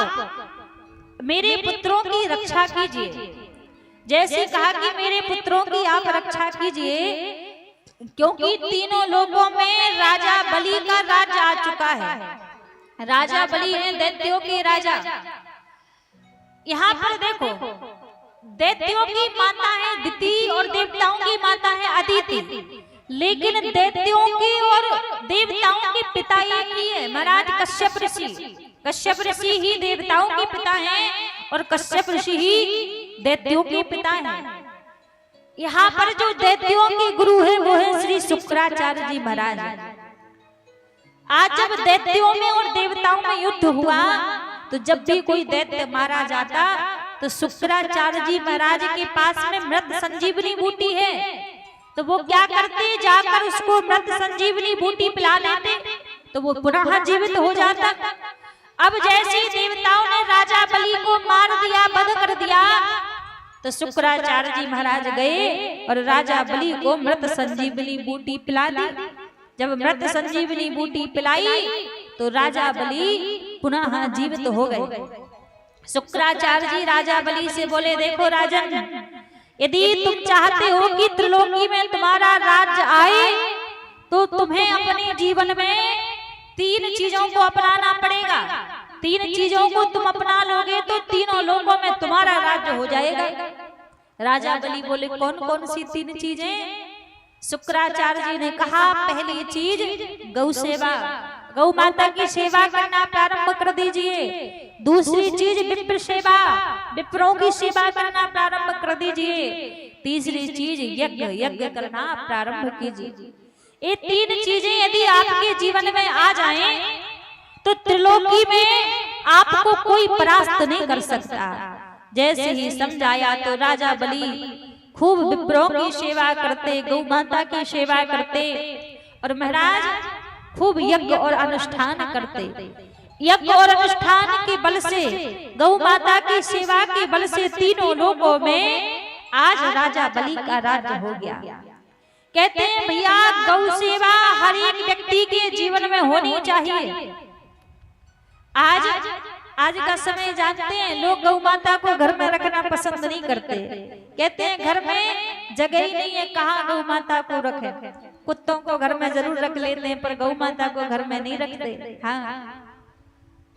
मेरे पुत्रों की रक्षा कीजिए। जैसे कहा कि मेरे पुत्रों की आप रक्षा कीजिए, क्योंकि तीनों लोगों में राजा बलि का राज आ चुका है। राजा बलि है दैत्यों के राजा। यहाँ पर देखो, दैत्यों की माता है दिति और देवताओं की माता है अदिति, लेकिन दैत्यों की और देवताओं के पिता एक ही है, महाराज कश्यप ऋषि। कश्यप ऋषि ही देवताओं के पिता हैं और कश्यप ऋषि ही दैत्यों के पिता हैं। यहाँ पर जो दैत्यों के गुरु है वो है श्री शुक्राचार्य जी महाराज। आज जब दैत्यों में और देवताओं में युद्ध हुआ, तो जब भी कोई दैत्य मारा जाता तो शुक्राचार्य जी महाराज के पास में मृत संजीवनी बूटी है, तो वो क्या करते, जाकर उसको मृत संजीवनी बूटी पिला लेते, तो वो पुनः जीवित हो जाता। अब जैसे देवताओं ने राजा बलि को मार दिया, वध कर दिया, तो शुक्राचार्य जी महाराज गए और राजा बलि को मृत संजीवनी बूटी पिला दी। जब मृत संजीवनी बूटी पिलाई तो राजा बलि पुनः जीवित हो गए। शुक्राचार्य जी राजा बलि से बोले, देखो राजन, यदि तुम चाहते हो कि त्रिलोकी में तुम्हारा राज्य आए, तो तुम्हें अपने जीवन में 3 चीजों को अपनाना पड़ेगा। 3 चीजों को तुम अपना लोगे तो तीनों लोगों में तुम्हारा राज्य हो जाएगा। राजा बलि बोले, कौन कौन सी 3 चीजें? शुक्राचार्य जी ने कहा, पहली चीज गौ सेवा, गौ माता की सेवा करना प्रारंभ कर दीजिए। दूसरी चीज विप्र सेवा, विप्रों की सेवा करना प्रारंभ कर दीजिए। तीसरी चीज यज्ञ करना प्रारंभ कीजिए। ये 3 चीजें यदि आपके जीवन में आ जाएं, तो त्रिलोकी में आपको कोई परास्त नहीं कर सकता। जैसे ही समझाया तो राजा बलि खूब विप्रों की सेवा करते, गौ माता की सेवा करते, और महाराज खूब यज्ञ और अनुष्ठान करते। यज्ञ और अनुष्ठान के बल से, गौ माता की सेवा के बल से तीनों लोगों में आज राजा बलि का राज्य हो गया। कहते हैं भैया, गौ सेवा हर एक व्यक्ति के जीवन में होनी चाहिए। आज का समय जानते हैं, लोग गौ माता को घर में रखना पसंद नहीं करते। कहते हैं घर में जगह ही नहीं है, कहाँ गौ माता को रखे। कुत्तों को घर में जरूर रख लेते हैं, पर गौ माता को घर में नहीं रखते। हाँ,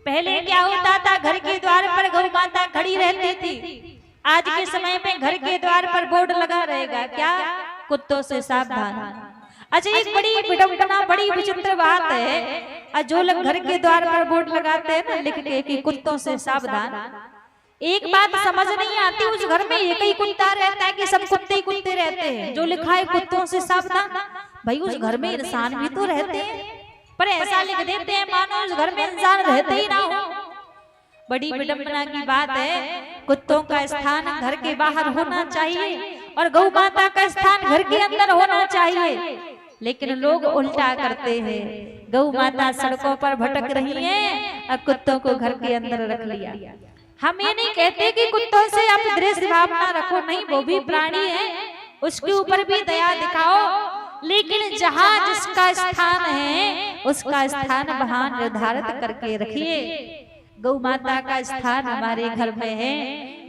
पहले क्या होता था, घर के द्वार पर गौ माता खड़ी रहती थी। आज के समय में घर के द्वार पर बोर्ड लगा रहेगा, क्या, कुत्तों से सावधान। अच्छा, एक बड़ी विडंबना, बड़ी विचित्र बात है, जो लोग घर के द्वार पर बोर्ड लगाते हैं ना लिख के कि कुत्तों से सावधान, एक बात समझ नहीं आती, उस घर में एक ही कुत्ता रहता है कि सब कुत्ते ही कुत्ते रहते हैं? जो लिखा है कुत्तों से सावधान, भाई उस घर में इंसान भी तो रहते हैं, पर ऐसा लिख देते हैं मानो उस घर में इंसान रहते ही ना हो। बड़ी विडंबना की बात है। कुत्तों का स्थान घर के बाहर होना चाहिए और गौ माता का स्थान घर के अंदर होना चाहिए, लेकिन लोग उल्टा करते हैं। गौ माता सड़कों पर भटक रही है और कुत्तों को घर के अंदर रख लिया। हम ये नहीं कहते कि कुत्तों से आप द्वेष भावना रखो, नहीं, वो भी प्राणी है, उसके ऊपर भी दया दिखाओ, लेकिन जहाँ जिसका स्थान है उसका स्थान वहां निर्धारित करके रखिए। गौ माता का स्थान हमारे घर में है,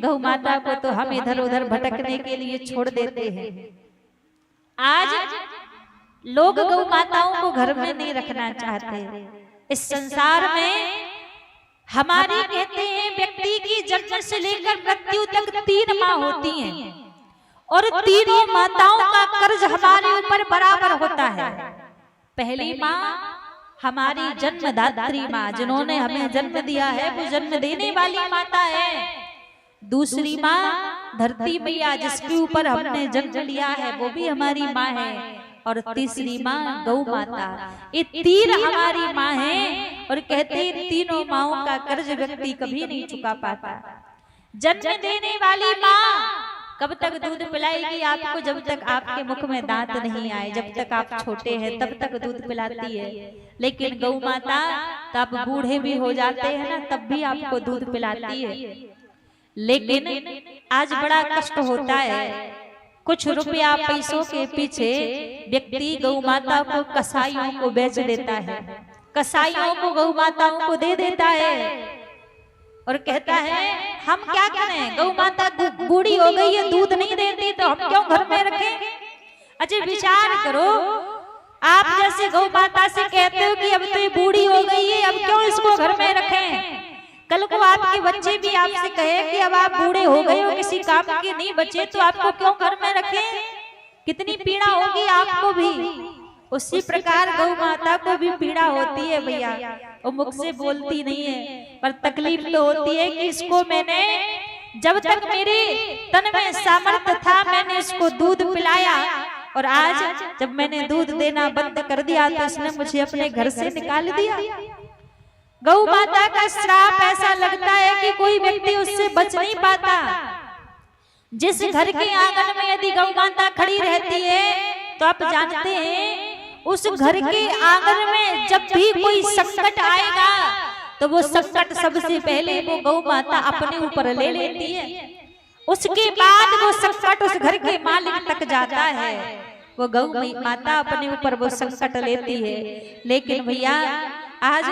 गौ माता को तो हम इधर उधर भटकने के लिए छोड़ देते हैं। आज लोग गौ माताओं को घर में नहीं रखना चाहते। इस संसार में हमारी कहते हैं व्यक्ति की जन्म से लेकर मृत्यु तक 3 माँ होती हैं और तीनों माताओं का कर्ज हमारे ऊपर बराबर होता है। पहली माँ हमारी जन्मदात्री माँ, जिन्होंने हमें जन्म दिया है, वो जन्म देने वाली माता है। दूसरी माँ धरती मैया, जिसके ऊपर हमने जन्म लिया है, वो भी हमारी माँ है। और तीसरी माँ गौ माता। ये 3 हमारी माँ हैं और कहते हैं तीनों माँओं का कर्ज व्यक्ति कभी नहीं चुका पाता। जन्म देने वाली माँ कब तक दूध पिलाएगी आपको? जब तक आपके मुख में दांत नहीं आए, जब तक आप छोटे हैं तब तक दूध पिलाती है। लेकिन गौ माता तो आप बूढ़े भी हो जाते हैं ना, तब भी आपको दूध पिलाती है। लेकिन आज बड़ा कष्ट होता है, कुछ रुपया पैसों के पीछे व्यक्ति गौ माता को कसाईयों को बेच देता है, कसाईयों को गौ माताओं को दे देता है और कहता है हम क्या करें, गौ माता बूढ़ी हो गई है, दूध नहीं देती तो हम क्यों घर में रखें। अच्छा विचार करो, आप जैसे गौ माता से कहते हो कि अब तो ये बूढ़ी हो गई है, अब क्यों इसको घर में रखें। कल को आपके बच्चे भी आपसे कहे कि अब आप बूढ़े हो गए हो, किसी काम के नहीं बचे, तो आपको क्यों घर में रखें, कितनी पीड़ा होगी आपको भी। उसी प्रकार गौ माता को भी पीड़ा होती है भैया, वो मुख से बोलती नहीं है, पर तकलीफ तो होती है कि इसको मैंने जब तक मेरे तन में सामर्थ्य था मैंने इसको दूध पिलाया, और आज जब मैंने दूध देना बंद कर दिया तो इसने मुझे अपने घर से निकाल दिया। गौ माता का श्राप ऐसा लगता है कि कोई व्यक्ति उससे बच नहीं पाता। जिस घर के आंगन में यदि गौ माता खड़ी रहती है तो आप जानते हैं उस घर के आंगन में जब भी कोई संकट आएगा तो वो संकट सबसे पहले वो गौ माता अपने ऊपर ले लेती है, उसके बाद वो संकट उस घर के मालिक तक जाता है। वो गौ माता अपने ऊपर वो संकट लेती है। लेकिन भैया आज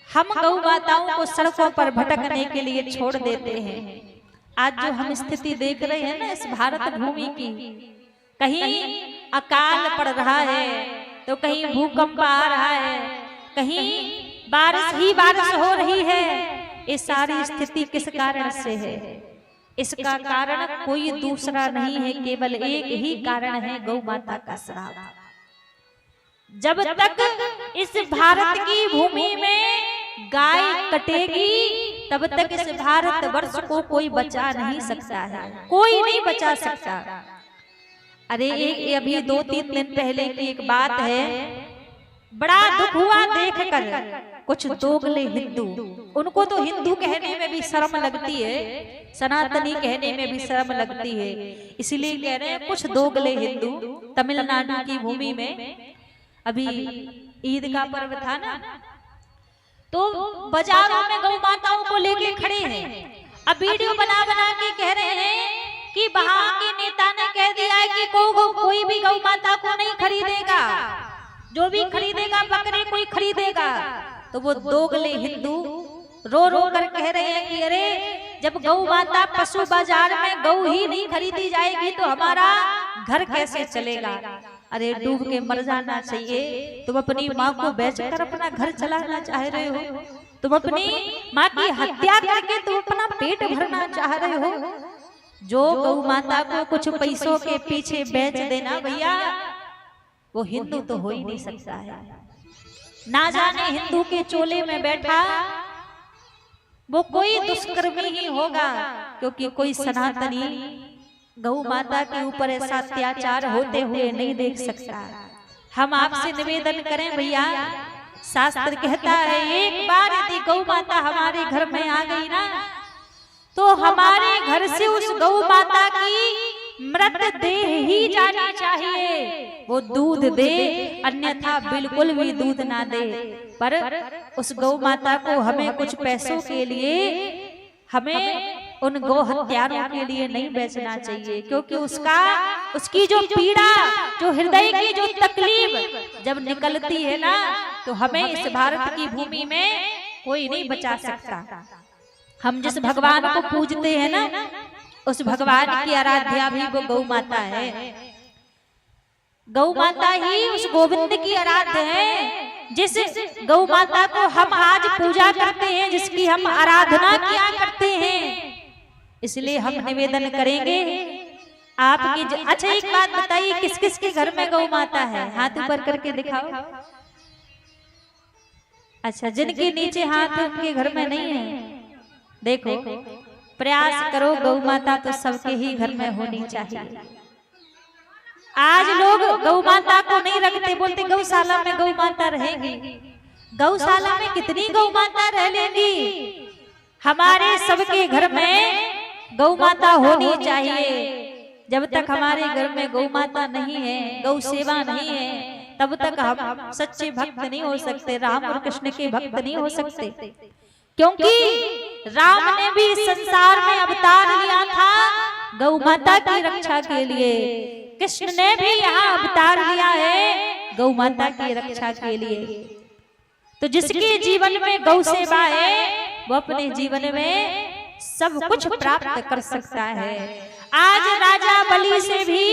हम गौ माताओं को सड़कों पर भटकने के लिए छोड़ देते हैं। आज जो हम स्थिति देख रहे हैं ना इस भारत भूमि की, कहीं अकाल पड़ रहा है तो कहीं भूकंप आ रहा है, कहीं बारिश ही बारिश हो रही है। ये सारी स्थिति किस कारण से है? इसका कारण कोई दूसरा नहीं है, केवल एक ही कारण है, गौ माता का श्राप। जब तक इस भारत की भूमि में गाय कटेगी तब तक इस भारत वर्ष को कोई बचा नहीं सकता है, कोई नहीं बचा सकता। अरे अभी 2-3 दिन पहले की एक बात है, बड़ा दुख हुआ देखकर। कुछ दोगले हिंदू, उनको तो हिंदू कहने में भी शर्म लगती है, सनातनी कहने में भी शर्म लगती है, इसलिए कह रहे हैं कुछ दोगले हिंदू तमिलनाडु की भूमि में अभी ईद का पर्व था ना, तो बाजारों में गौ माताओं को लेके खड़े हैं। अब वीडियो बना बना के कह रहे हैं कि वहां के नेता ने कह दिया है कि कोई भी गौ माता को नहीं खरीदेगा, जो भी खरीदेगा बकरे कोई खरीदेगा। तो वो दोगले हिंदू रो रो कर कह रहे हैं कि अरे जब गौ माता पशु बाजार में गौ ही नहीं खरीदी जाएगी तो हमारा घर कैसे चलेगा। अरे डूब के मर जाना चाहिए, तुम अपनी माँ को बेचकर अपना घर चलाना चाह रहे हो, तुम अपनी माँ की हत्या करके तुम अपना पेट भरना चाह रहे हो। जो गौ माता को कुछ पैसों के पीछे बेच देना भैया, वो हिंदू तो हो ही नहीं सकता है। ना जाने हिंदू के चोले में बैठा वो कोई दुष्कर्मी ही होगा, क्योंकि कोई सनातनी गौ माता के ऊपर ऐसा अत्याचार होते हुए नहीं देख सकता। हम आपसे निवेदन करें भैया, शास्त्र कहता है एक बार यदि गौ माता हमारे घर में आ गई ना तो हमारे घर से उस गौ माता की मृत दे ही जानी चाहिए, वो दूध दे अन्यथा बिल्कुल भी दूध ना दे। पर उस गौ माता को हमें कुछ पैसों के लिए, हमें उन गौ हत्यारों के लिए नहीं बेचना चाहिए, क्योंकि उसकी जो पीड़ा, जो हृदय की जो तकलीफ जब निकलती है ना, तो हमें इस भारत की भूमि में कोई नहीं बचा सकता। हम जिस भगवान को पूजते हैं ना, उस भगवान की आराध्या भी वो गौ माता है। गौ माता ही उस गोविंद की आराध्य है। जिस गौ माता को हम आज पूजा करते हैं, जिसकी हम आराधना किया करते हैं, इसलिए हम निवेदन करेंगे आपकी। अच्छा एक बात बताइए, किस किस के घर में गौ माता है? हाथ ऊपर करके दिखाओ। अच्छा, जिनके नीचे हाथ उनके घर में नहीं है। देखो, प्रयास करो, गौ माता तो सबके ही घर में होनी चाहिए। आज लोग गौ माता को नहीं रखते, बोलते गौशाला में गौ माता रहेगी। गौशाला में कितनी गौ माता रह लेंगी? हमारे सबके घर में गौ माता होनी चाहिए। जब तक हमारे घर में गौ माता नहीं है, गौ सेवा नहीं है, तब तक हम सच्चे भक्त नहीं हो सकते, राम और कृष्ण के भक्त नहीं हो सकते। क्योंकि राम ने भी संसार में अवतार लिया था गौ माता की रक्षा के लिए, कृष्ण ने भी यहाँ अवतार लिया है गौ माता की रक्षा के लिए। तो जिसके जीवन में गौ सेवा है, वो अपने जीवन में सब कुछ प्राप्त कर सकता है। आज राजा बलि से भी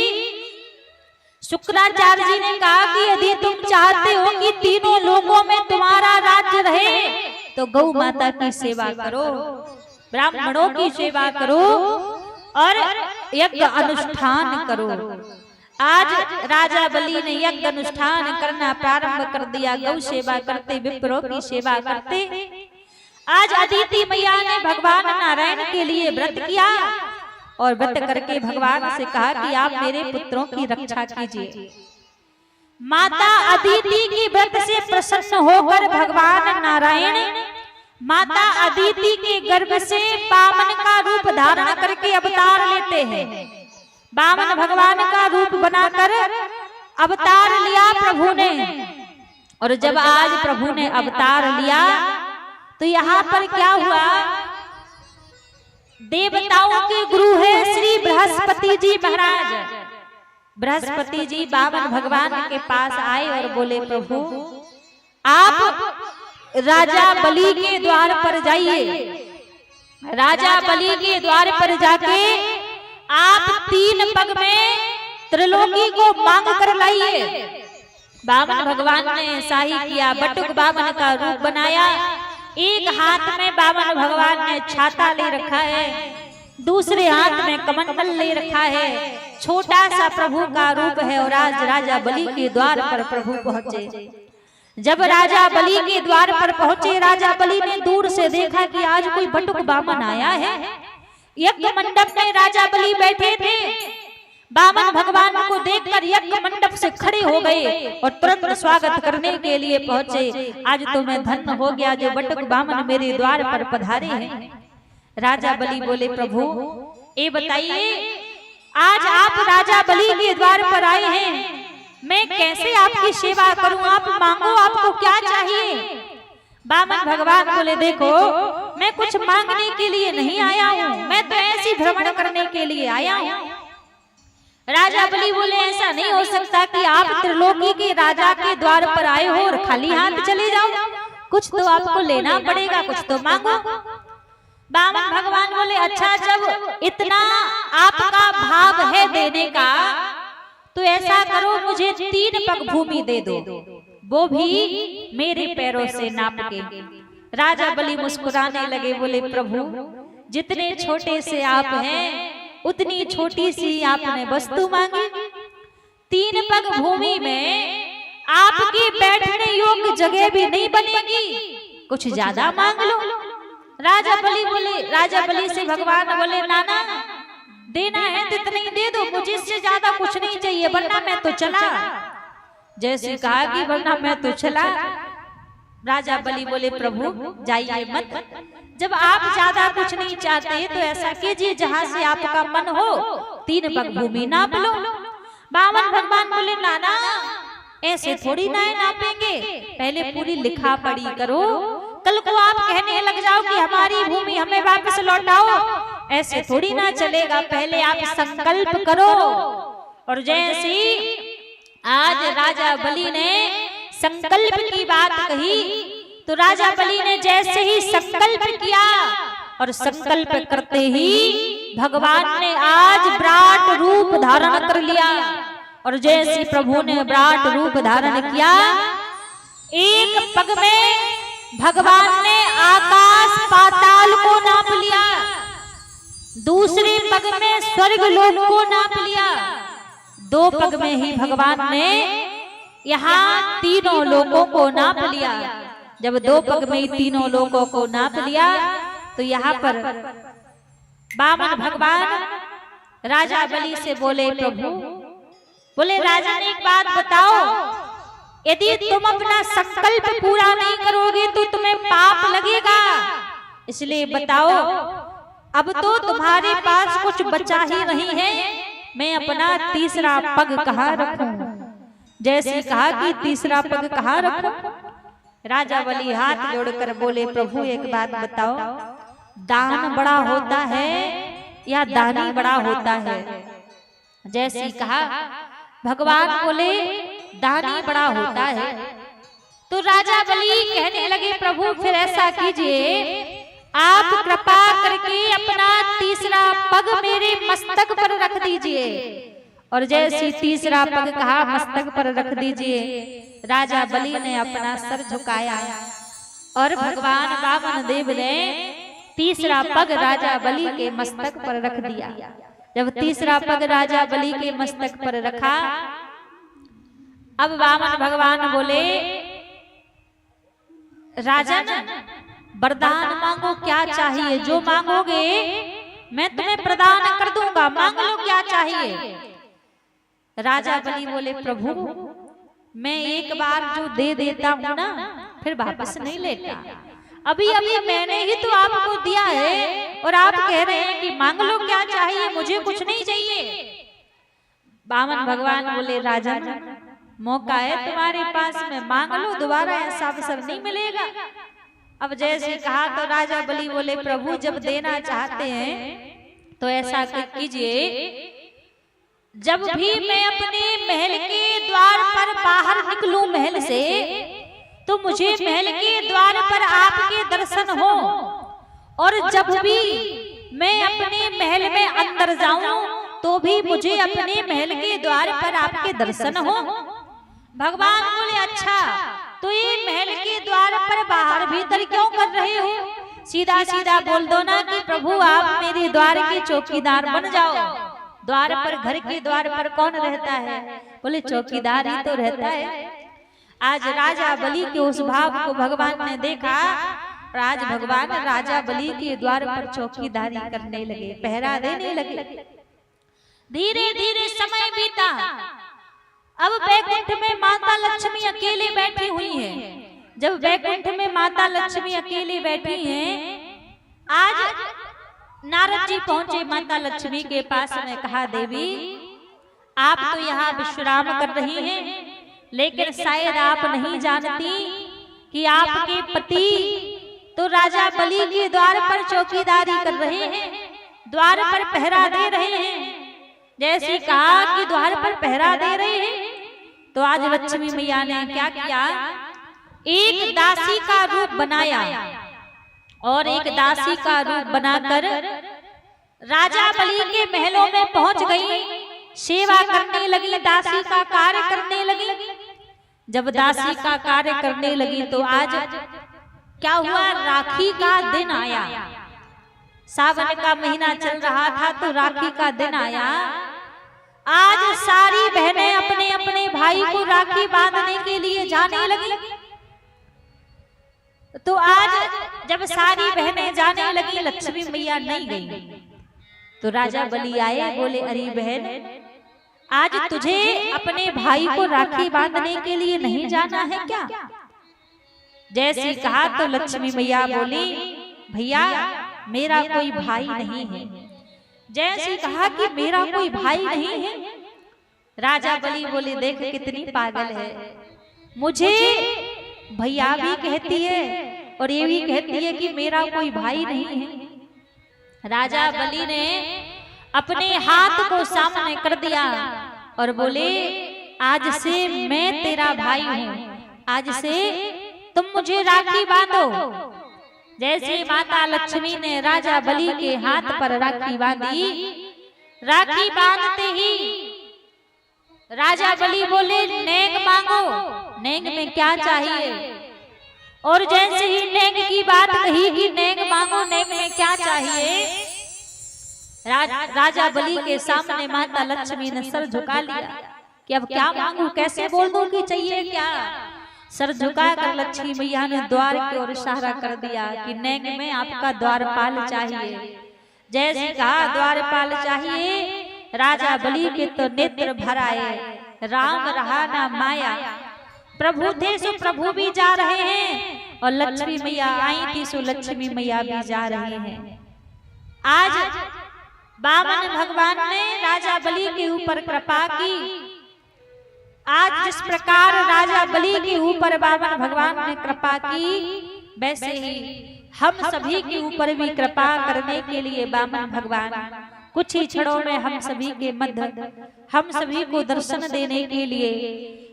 शुक्राचार्य जी ने कहा कि यदि तुम चाहते हो कि तीनों लोगों में तुम्हारा राज्य रहे, तो गौ माता की सेवा करो, ब्राह्मणों की सेवा करो और यज्ञ अनुष्ठान करो। आज राजा बलि ने यज्ञ अनुष्ठान करना प्रारंभ कर दिया, गौ सेवा करते, विप्रों की सेवा करते। आज अदिति मैया ने भगवान नारायण के लिए व्रत किया और व्रत करके भगवान से कहा कि आप मेरे पुत्रों की रक्षा कीजिए। माता अदिति की व्रत से प्रसन्न होकर भगवान नारायण माता अदिति के गर्भ से बामन का रूप धारण करके अवतार लेते हैं। बामन भगवान का रूप बनाकर अवतार लिया प्रभु ने। और जब आज प्रभु ने अवतार लिया तो यहाँ पर क्या हुआ? देवताओं के गुरु है श्री बृहस्पति जी महाराज। बृहस्पति जी बामन भगवान के पास आए और बोले, प्रभु आप राजा बलि के द्वार पर जाइए, राजा बलि के द्वार पर जाके आप 3 पग में त्रिलोकी को मांग कर लाइए। बामन भगवान ने शाही किया, बटुक बामन का रूप बनाया। एक हाथ में बामन भगवान ने छाता ले रखा है, दूसरे हाथ में कमंडल ले रखा है। छोटा सा प्रभु का रूप है और आज राजा बलि के द्वार पर प्रभु पहुंचे। जब राजा बलि के द्वार पर पहुंचे, राजा बलि ने दूर से देखा कि आज कोई बटुक बामन आया है। यज्ञ मंडप में राजा बलि बैठे थे। बामन भगवान को देखकर यज्ञ मंडप से खड़े हो गए और तुरंत स्वागत करने के लिए पहुंचे। आज तो मैं धन्य हो गया जो बटुक बामन मेरे द्वार पर पधारे हैं। राजा बलि बोले, प्रभु ये बताइए, आज आप राजा बलि के द्वार पर आए हैं, मैं कैसे आपकी सेवा करूं? आप मांगो, आपको क्या चाहिए? बामन भगवान बोले, देखो मैं कुछ मांगने के लिए नहीं आया हूँ, मैं तो ऐसी भ्रमण करने के लिए आया हूँ। राजा बलि बोले, ऐसा नहीं हो सकता कि आप त्रिलोकी के राजा के द्वार पर आए हो और खाली हाथ चले जाओ, कुछ तो आपको लेना पड़ेगा, कुछ तो मांगो। बामन भगवान बोले, अच्छा जब इतना आपका भाव है देने का, तो ऐसा करो मुझे 3 पग भूमि दे दो, वो भी मेरे पैरों से नाप के। राजा बलि मुस्कुराने लगे, बोले, प्रभु जितने छोटे से आप हैं उतनी छोटी सी आपने वस्तु मांगी। 3 पग भूमि में आपके बैठने योग्य जगह भी नहीं बनेगी, कुछ ज्यादा मांग लो। राजा बलि से भगवान बोले, नाना देना है तो इतना ही दे दो, मुझे इससे ज्यादा कुछ नहीं चाहिए, वरना मैं तो चला। जैसे कहा कि वरना मैं तो चला। राजा बलि बोले, प्रभु जाइए मत, जब आप ज्यादा कुछ नहीं चाहते तो ऐसा कीजिए, जहां से आपका मन हो 3 पग भूमि नाप लो। बामन भगवान बोले नाना ऐसे थोड़ी ना नापेंगे, पहले पूरी लिखा पढ़ी करो, कल को आप कहने लग जाओ कि हमारी भूमि हमें वापस लौटाओ, ऐसे थोड़ी ना चलेगा, पहले आप संकल्प करो। और जैसे आज राजा बलि ने संकल्प की बात कही तो राजा बलि ने जैसे ही संकल्प किया और संकल्प करते ही भगवान ने आज विराट रूप धारण कर लिया। और जैसे प्रभु ने विराट रूप धारण किया, एक पग में भगवान ने आकाश पाताल को नाप लिया, दूसरे पग में स्वर्ग लोक को नाप लिया, 2 पग में ही भगवान ने यहाँ 3 लोकों को नाप लिया। जब 2 पग में ही 3 लोकों को नाप लिया तो यहाँ पर बामन भगवान राजा बलि से बोले प्रभु, बोले राजा ने एक बात बताओ, यदि तुम अपना संकल्प पूरा नहीं करोगे तो तुम्हें पाप लगेगा, इसलिए बताओ अब तो तुम्हारे पास कुछ बचा ही नहीं है, मैं अपना तीसरा पग कहाँ रखूं? जैसे कहा कि तीसरा पग कहाँ रखूं? राजा बलि हाथ जोड़कर बोले प्रभु एक बात बताओ, दान बड़ा होता है या दानी बड़ा होता है? जैसे कहा भगवान बोले दानी बड़ा होता है। तो राजा बलि कहने लगे प्रभु फिर ऐसा कीजिए, आप कृपा करके अपना तीसरा पग मेरे मस्तक पर रख दीजिए। और जैसे तीसरा पग कहा मस्तक पर रख दीजिए, राजा बलि ने अपना सर झुकाया और भगवान वामन देव ने तीसरा पग राजा बलि के मस्तक पर रख दिया। जब तीसरा पग राजा बलि के मस्तक पर रखा, अब वामन भगवान बोले राजन वरदान मांगो, क्या चाहिए? जो मांगोगे मैं तुम्हें प्रदान कर दूंगा, मांग लो क्या चाहिए? राजा बलि बोले प्रभु मैं एक बार जो दे देता हूँ ना फिर वापस नहीं लेता, अभी अभी मैंने ही तो आपको दिया है और आप कह रहे हैं कि मांग लो क्या चाहिए, मुझे कुछ नहीं चाहिए। वामन भगवान बोले राजा मौका है तुम्हारे पास में, मांग लो, दोबारा ऐसा अवसर नहीं मिलेगा। अब जैसे कहा तो राजा बलि बोले प्रभु जब देना चाहते हैं तो ऐसा कीजिए, जब भी मैं अपने महल के द्वार पर बाहर निकलूं महल से तो मुझे महल के द्वार पर आपके दर्शन हो, और जब भी मैं अपने महल में अंदर जाऊं तो भी मुझे अपने महल के द्वार पर आपके दर्शन हो। भगवान बोले अच्छा तो ये महल के द्वार पर बाहर भीतर क्यों कर रहे हो? सीधा सीधा बोल दो ना कि प्रभु आप मेरे द्वार के चौकीदार बन जाओ। द्वार पर, घर के द्वार पर कौन रहता है? बोले चौकीदार ही तो रहता है। आज राजा बलि के उस भाव को भगवान ने देखा और आज भगवान राजा बलि के द्वार पर चौकीदारी करने लगे, पहरा देने लगे। धीरे धीरे समय बीता, अब वैकुंठ में माता लक्ष्मी अकेले बैठी हुई हैं। जब वैकुंठ में माता लक्ष्मी अकेले बैठी हैं, आज नारद जी पहुंचे माता लक्ष्मी के पास में, कहा देवी आप तो यहाँ विश्राम कर रही हैं, लेकिन शायद आप नहीं जानती कि आपके पति तो राजा बलि के द्वार पर चौकीदारी कर रहे हैं, द्वार पर पहरा दे रहे हैं। जैसे कहा कि द्वार पर पहरा दे रहे हैं तो आज लक्ष्मी मैया ने क्या किया, एक दासी का रूप बनाया और एक दासी का रूप बनाकर राजा बलि के महलों में पहुंच गई, सेवा करने लगी, दासी का कार्य करने लगी। जब दासी का कार्य करने लगी तो आज क्या हुआ, राखी का दिन आया, सावन का महीना चल रहा था तो राखी का दिन आया। आज सारी बहनें अपने अपने भाई को राखी बांधने के लिए जाने लगी। तो आज जब सारी बहनें जाने लगी, लक्ष्मी मैया नहीं गई, तो राजा बलि आए, बोले अरे बहन आज तुझे अपने भाई को राखी बांधने के लिए नहीं जाना है क्या? जैसे कहा तो लक्ष्मी मैया बोली भैया मेरा कोई भाई नहीं है, जैसे कहा कि मेरा कोई भाई नहीं है। राजा बलि बोले देख कितनी पागल है, मुझे भैया भी कहती है और ये भी कहती है कि मेरा कोई भाई नहीं है। राजा बलि ने अपने हाथ को सामने कर दिया और बोले आज से मैं तेरा भाई हूं, आज से तुम मुझे राखी बांधो। जैसे माता लक्ष्मी ने राजा बलि के हाथ पर राखी बांधी, राखी बांधते ही राजा बलि बोले नेंग मांगो, नेंग में क्या चाहिए। और जैसे ही नेंग की बात कही कि नेंग मांगो, नेंग में क्या चाहिए, राजा बलि के सामने माता लक्ष्मी ने सर झुका लिया कि अब क्या मांगू, कैसे बोल दूं कि चाहिए क्या। सर झुकाकर लक्ष्मी मैया ने द्वार की ओर इशारा कर दिया कि नेंग में आपका द्वारपाल चाहिए। जैसे कहा द्वारपाल चाहिए, राजा बलि के तो नेत्र भर आए, राम रहा ना माया। प्रभु थे सो प्रभु भी जा रहे हैं और लक्ष्मी मैया आई थी सो लक्ष्मी मैया भी जा रही हैं। आज वामन भगवान ने राजा बलि के ऊपर कृपा की। आज जिस प्रकार राजा बलि के ऊपर वामन भगवान ने कृपा की, वैसे ही हम सभी के ऊपर भी कृपा करने के लिए वामन भगवान कुछ ही क्षणों में हम सभी के मध्य, हम सभी को दर्शन देने के लिए,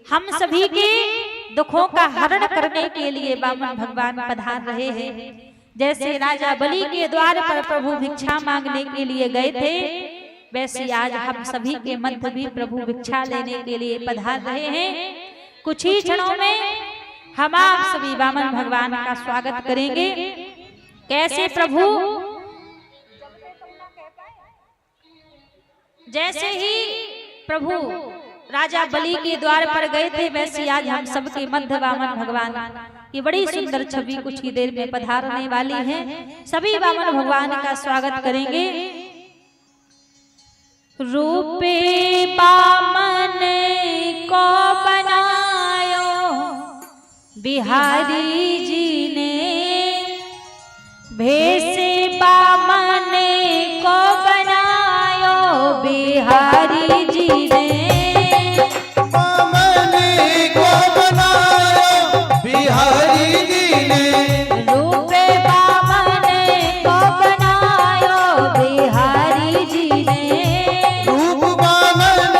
हम सभी के दुखों का हरण करने के लिए वामन भगवान पधार रहे हैं। जैसे राजा बलि के द्वार पर प्रभु भिक्षा मांगने के लिए गए थे, वैसे आज हम सभी के मध्य भी प्रभु भिक्षा लेने के लिए पधार रहे हैं। कुछ ही क्षणों में हम आप सभी वामन भगवान का स्वागत करेंगे। कैसे प्रभु, जैसे ही प्रभु राजा बलि के द्वार पर गए थे, वैसे आज हम सबके मध्य वामन भगवान की बड़ी सुंदर छवि कुछ ही देर में पधारने वाली है। सभी वामन भगवान का स्वागत करेंगे। रूपे वामन को बनायो बिहारी जी ने, भेसे वामन को बनायो बिहारी जी ने, वामन को बनायो बिहारी जी ने, रूपे वामन को बनायो बिहारी जी ने, रूप वामन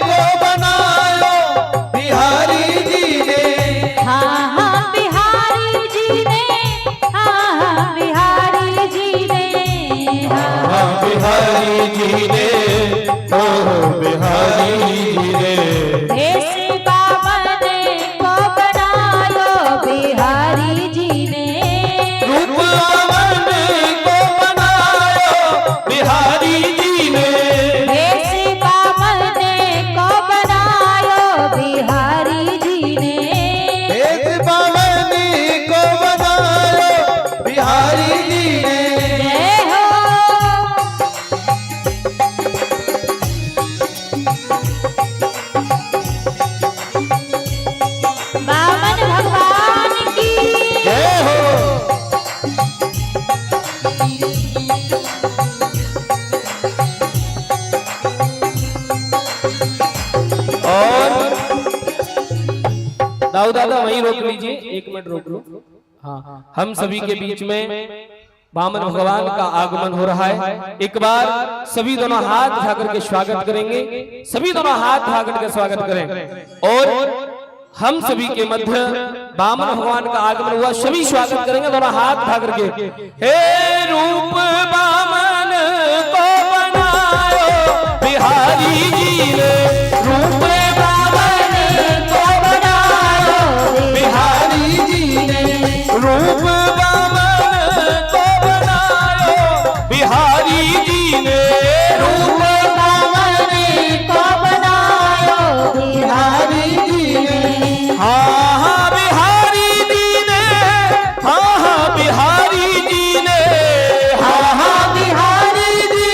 को बनायो बिहारी जी ने। हाँ हाँ बिहारी जी ने, हाँ हाँ बिहारी जी ने, हाँ बिहारी जी ने, ओ बिहारी जी ने, ऐसे वामन को बनायो बिहारी जी ने, रूप वामन को बनायो बिहारी जी ने, ऐसे वामन को बनायो बिहारी जी ने, भेद वामन को बनायो बिहारी जी ने। जय हो। वामन भगवान की जय हो। और दाऊ दादा वहीं रोक लीजिए, 1 मिनट रोक लो। हाँ, हम सभी के बीच में वामन भगवान का आगमन हो रहा है। एक बार सभी दोनों हाथ उठा करके स्वागत करेंगे, सभी दोनों हाथ उठा करके स्वागत करें। और हम सभी के मध्य वामन भगवान का आगमन हुआ, सभी स्वागत करेंगे दोनों हाथ उठा करके। हे रूप वामन को बनायो बिहारी जी ने, रूप वामन को बनायो बिहारी जी ने, रूप वामन को बनायो बिहारी जी ने, रूप वामन को बनायो बिहारी जी ने। हाँ हाँ बिहारी जी ने, हाँ हाँ बिहारी जी ने, हाँ हाँ बिहारी जी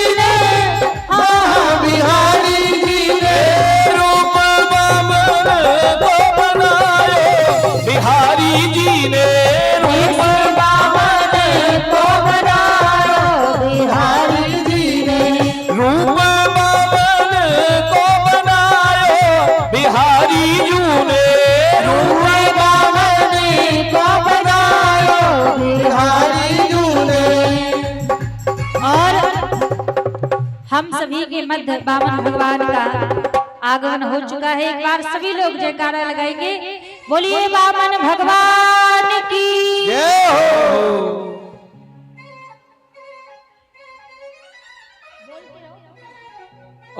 हम सभी के मध्य बामन भगवान का आगमन हो चुका है। एक बार सभी लोग जयकारा लगाएंगे, बोलिए बामन भगवान की जय हो।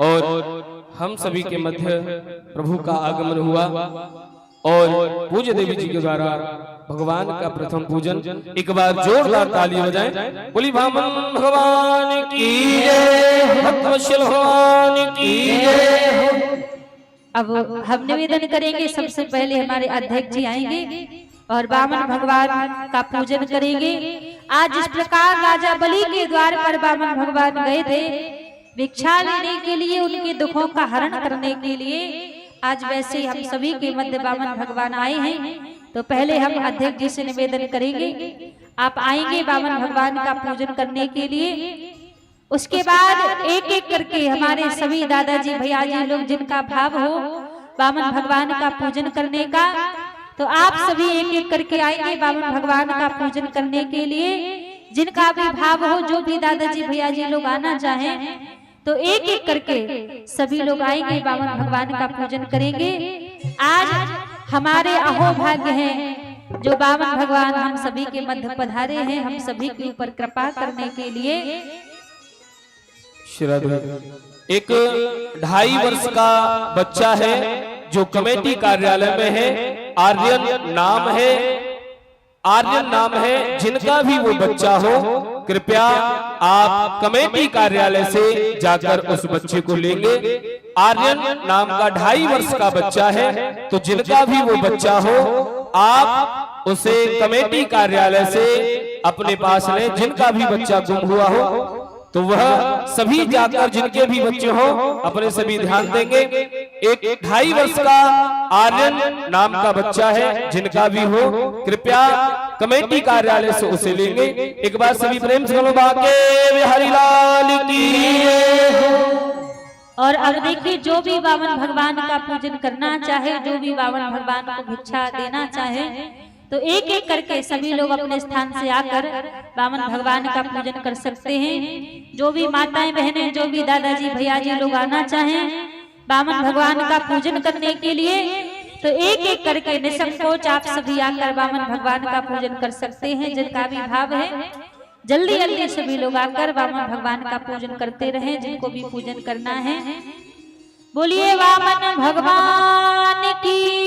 और हम सभी के मध्य प्रभु का आगमन हुआ और पूज्य देवी जी के द्वारा भगवान का प्रथम पूजन। एक बार जोरदार ताली बजाएं, बोली बामन भगवान की जय, भक्तवत्सल भगवान की जय। अब हम निवेदन करेंगे, सबसे पहले हमारे अध्यक्ष जी आएंगे और बामन भगवान का पूजन करेंगे। आज इस प्रकार राजा बलि के द्वार पर बामन भगवान गए थे भिक्षा लेने के लिए, उनके दुखों का हरण करने के लिए। आज वैसे हम सभी के मध्य बामन भगवान आए हैं, तो पहले हम अध्यक्ष जी से निवेदन करेंगे, आप आएंगे बामन भगवान का पूजन करने के लिए। उसके बाद एक एक करके हमारे सभी दादाजी भैया जी लोग जिनका भाव हो बामन भगवान का पूजन करने का, तो आप सभी एक एक करके आएंगे बामन भगवान का पूजन करने के लिए। जिनका भी भाव हो, जो भी दादाजी भैया जी लोग आना चाहें, तो एक एक करके सभी लोग आएंगे बामन भगवान का पूजन करेंगे। आज हमारे अहोभाग्य हैं जो बामन भगवान हम सभी के मध्य पधारे हैं, हम सभी के ऊपर कृपा करने के लिए। एक 2.5 वर्ष का बच्चा है जो कमेटी कार्यालय में है, आर्यन नाम है, आर्यन नाम है। जिनका भी वो बच्चा हो, कृपया आप कमेटी कार्यालय से जाकर उस बच्चे को लेंगे। आर्यन नाम का 2.5 वर्ष का बच्चा है, तो जिनका भी वो बच्चा हो आप उसे कमेटी कार्यालय से अपने पास लें। जिनका भी बच्चा गुम हुआ हो तो वह सभी जाकर, जिनके भी बच्चे हो अपने सभी ध्यान देंगे। एक 2.5 वर्ष का आर्यन नाम का बच्चा है, जिनका भी हो कृपया कमेटी कार्यालय से उसे लेंगे। एक बार सभी प्रेम से बोलो बाके बिहारी लाल की। और अब देखिए, जो भी बामन भगवान का पूजन करना चाहे, जो भी बामन भगवान को भिक्षा देना चाहे, तो एक एक करके सभी लोग अपने स्थान से आकर बामन भगवान का पूजन कर सकते हैं। जो भी माताएं बहनें, जो भी दादाजी भैया जी लोग आना चाहें बामन भगवान का पूजन करने के लिए, तो एक एक करके निसंकोच आप सभी आकर बामन भगवान का पूजन कर सकते हैं। जिनका भी भाव है जल्दी जल्दी सभी लोग आकर बामन भगवान का पूजन करते रहें, जिनको भी पूजन करना है। बोलिए बामन भगवान की।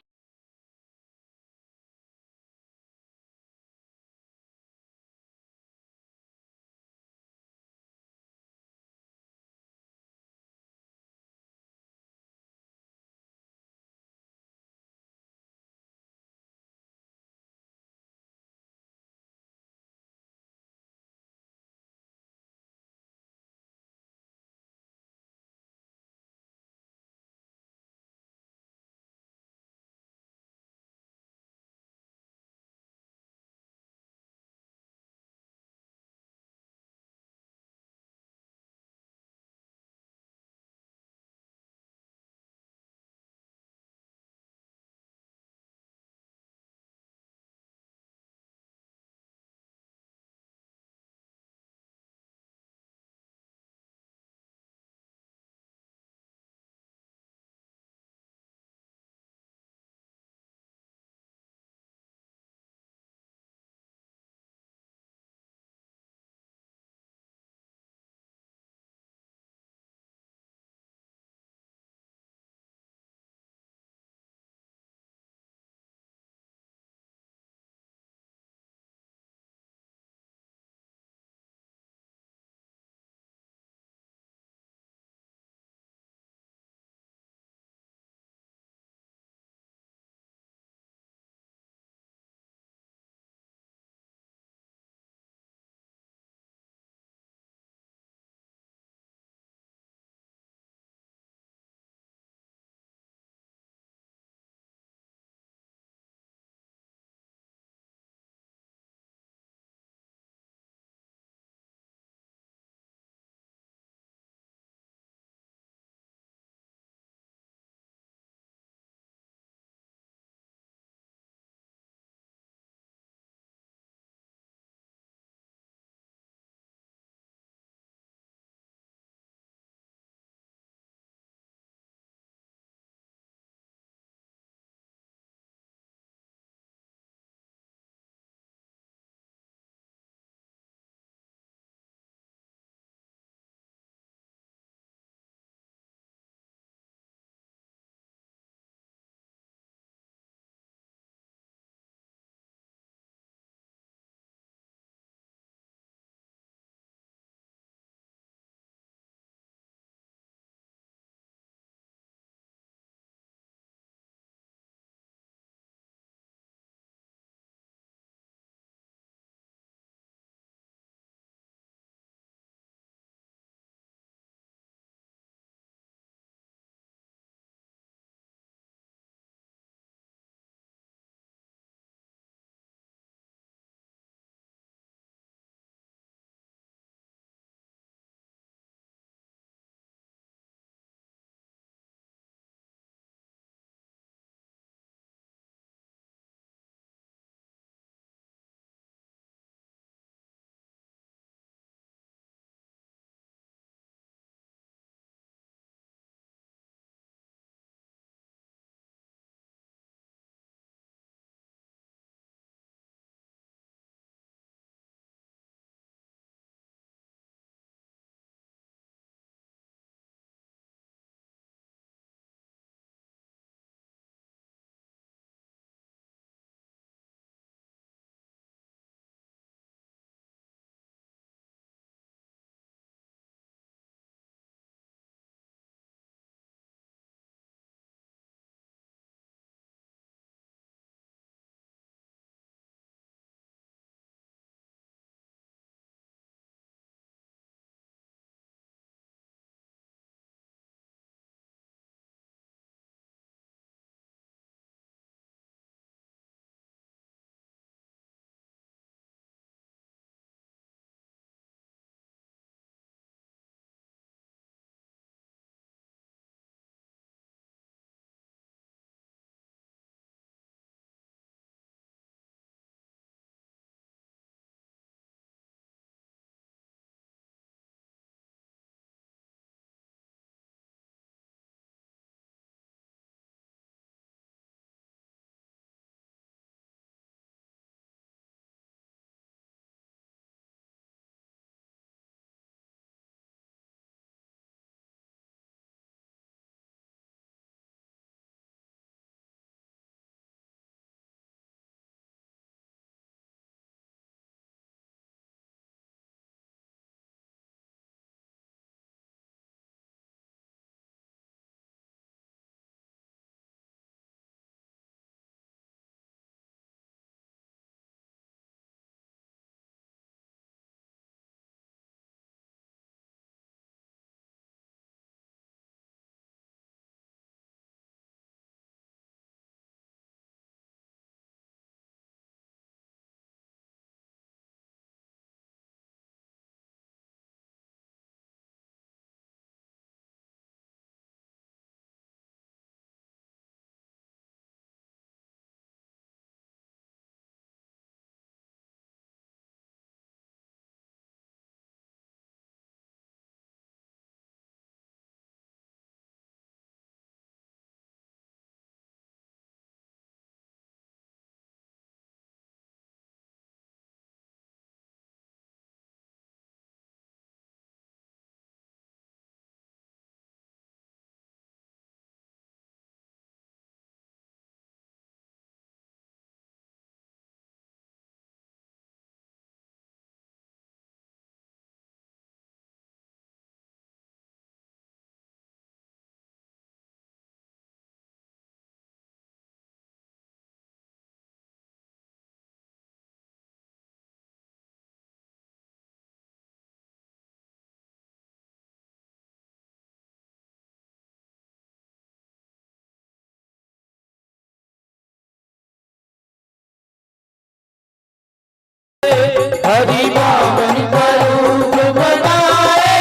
हरि बामन का रूप बनाए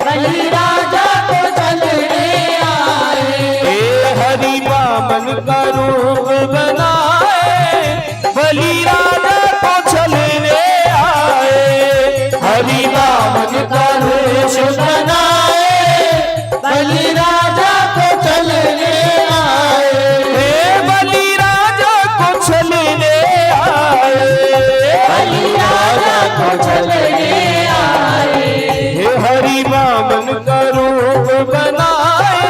बलि राजा को चलने आए। हे हरि बामन का रूप बनाए बलि राजा को चलने आए। हरि बामन का वेश बनाए बलि राजा को चलने आए। हे बलि राजा को चलने आए। बलि राजा को चलने आए। हे हरि बामन का रूप बनाए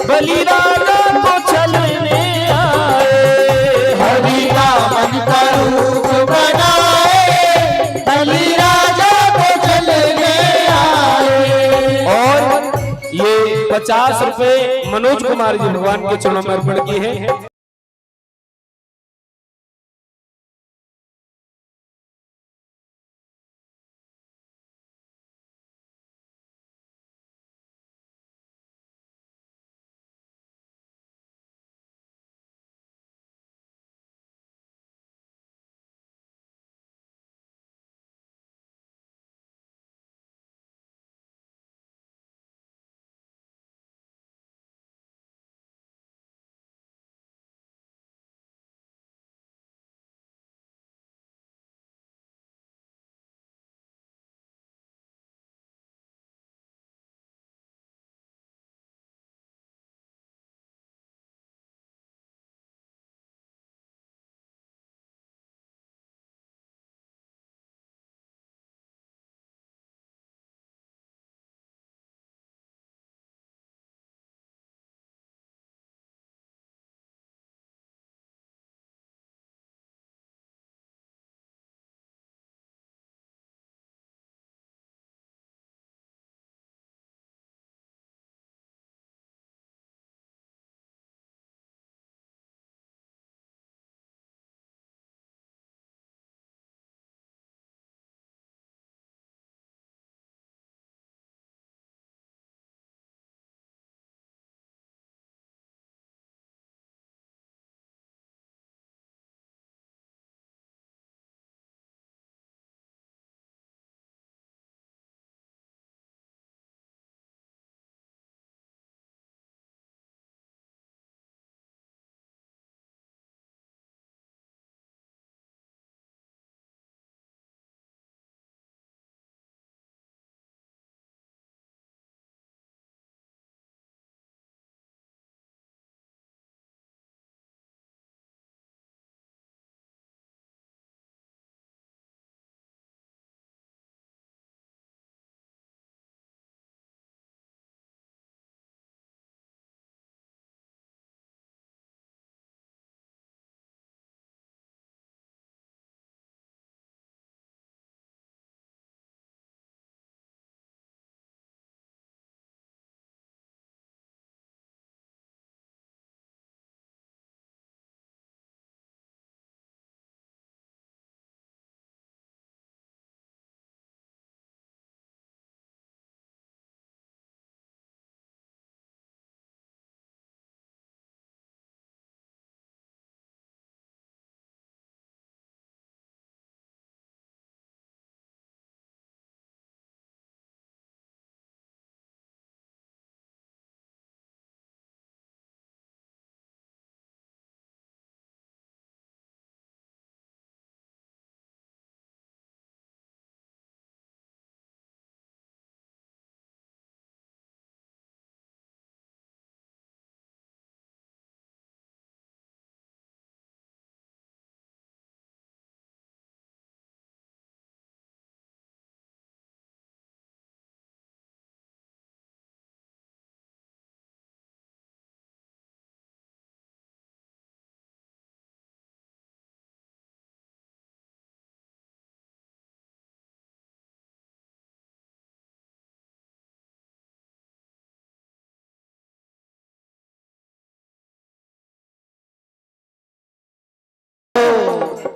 बलि राजा को चलने आए। हरि बामन का रूप बनाए बलि राजा को चलने आए। और ये 50 रुपए मनोज कुमार जी भगवान के चरणों में अर्पण किए हैं।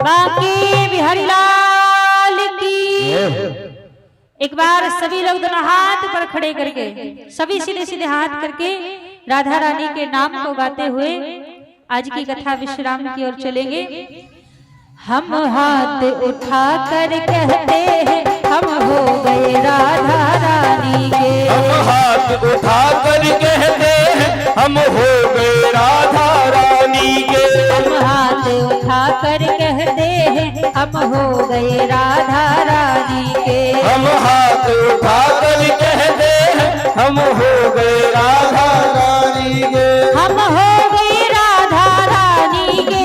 बाकी बिहारी लाल की। एक बार सभी लोग दोनों हाथ पर खड़े करके, सभी सीधे सीधे हाथ करके राधा रानी के नाम को गाते हुए आज की कथा विश्राम की ओर चलेंगे। हम हाथ उठा कर कहते हैं हम हो गए राधा रानी के। हम हाथ उठा कर कहते हैं हम हो गए राधा रानी के। हम हाथ उठा कर कहते हैं हम हो गए राधा रानी के। हम हाथ उठा कर कहते हैं हम हो गए राधा रानी के। हम हो गए राधा रानी के।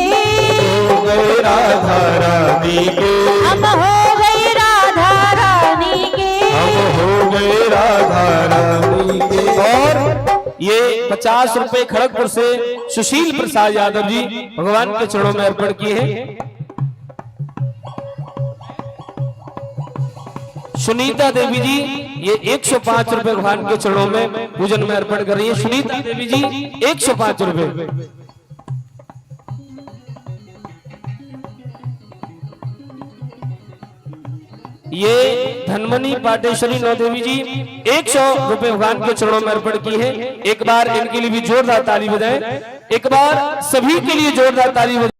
हो गए राधा रानी के। हम हो गए राधा रानी के। हम हो गए राधा रानी के। और ये 50 रुपए खड़गपुर से सुशील प्रसाद यादव जी भगवान के चरणों में अर्पण किए हैं। सुनीता देवी जी ये 105 रुपए भगवान के चरणों में पूजन में अर्पण कर रही है। सुनीता देवी जी 105 रुपए। ये धनमनी पाटेश्वरी नौदेवी जी 100 रुपए भगवान के चरणों में अर्पण की है। एक बार इनके लिए भी जोरदार ताली बजाएं। एक बार सभी के लिए जोरदार ताली बजाएं।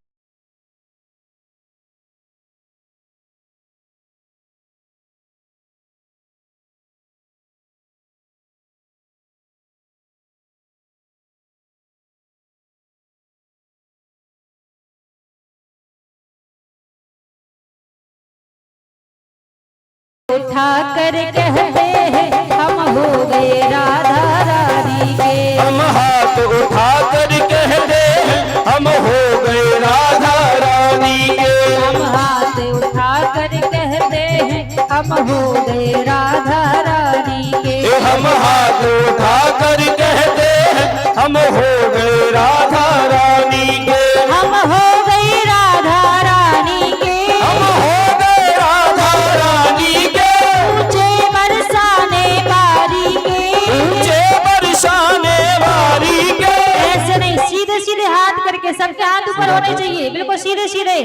उठा कर कहते हैं हम हो गए राधा रानी के। हम हाथ उठा कर कहते हैं हम हो गए राधा रानी के। हम हाथ उठा कर कहते हैं हम हो गए राधा रानी के। हम हाथ उठा कर कहते हैं हम हो गए राधा रानी के। हम हो गए राधा रानी के। हम हो गए राधा रानी के। ऊंचे बरसाने बारी के। ऊंचे बरसाने वाली के। ऐसे नहीं, सीधे सीधे हाथ करके सबके हाथ ऊपर होने चाहिए, बिल्कुल सीधे सीधे।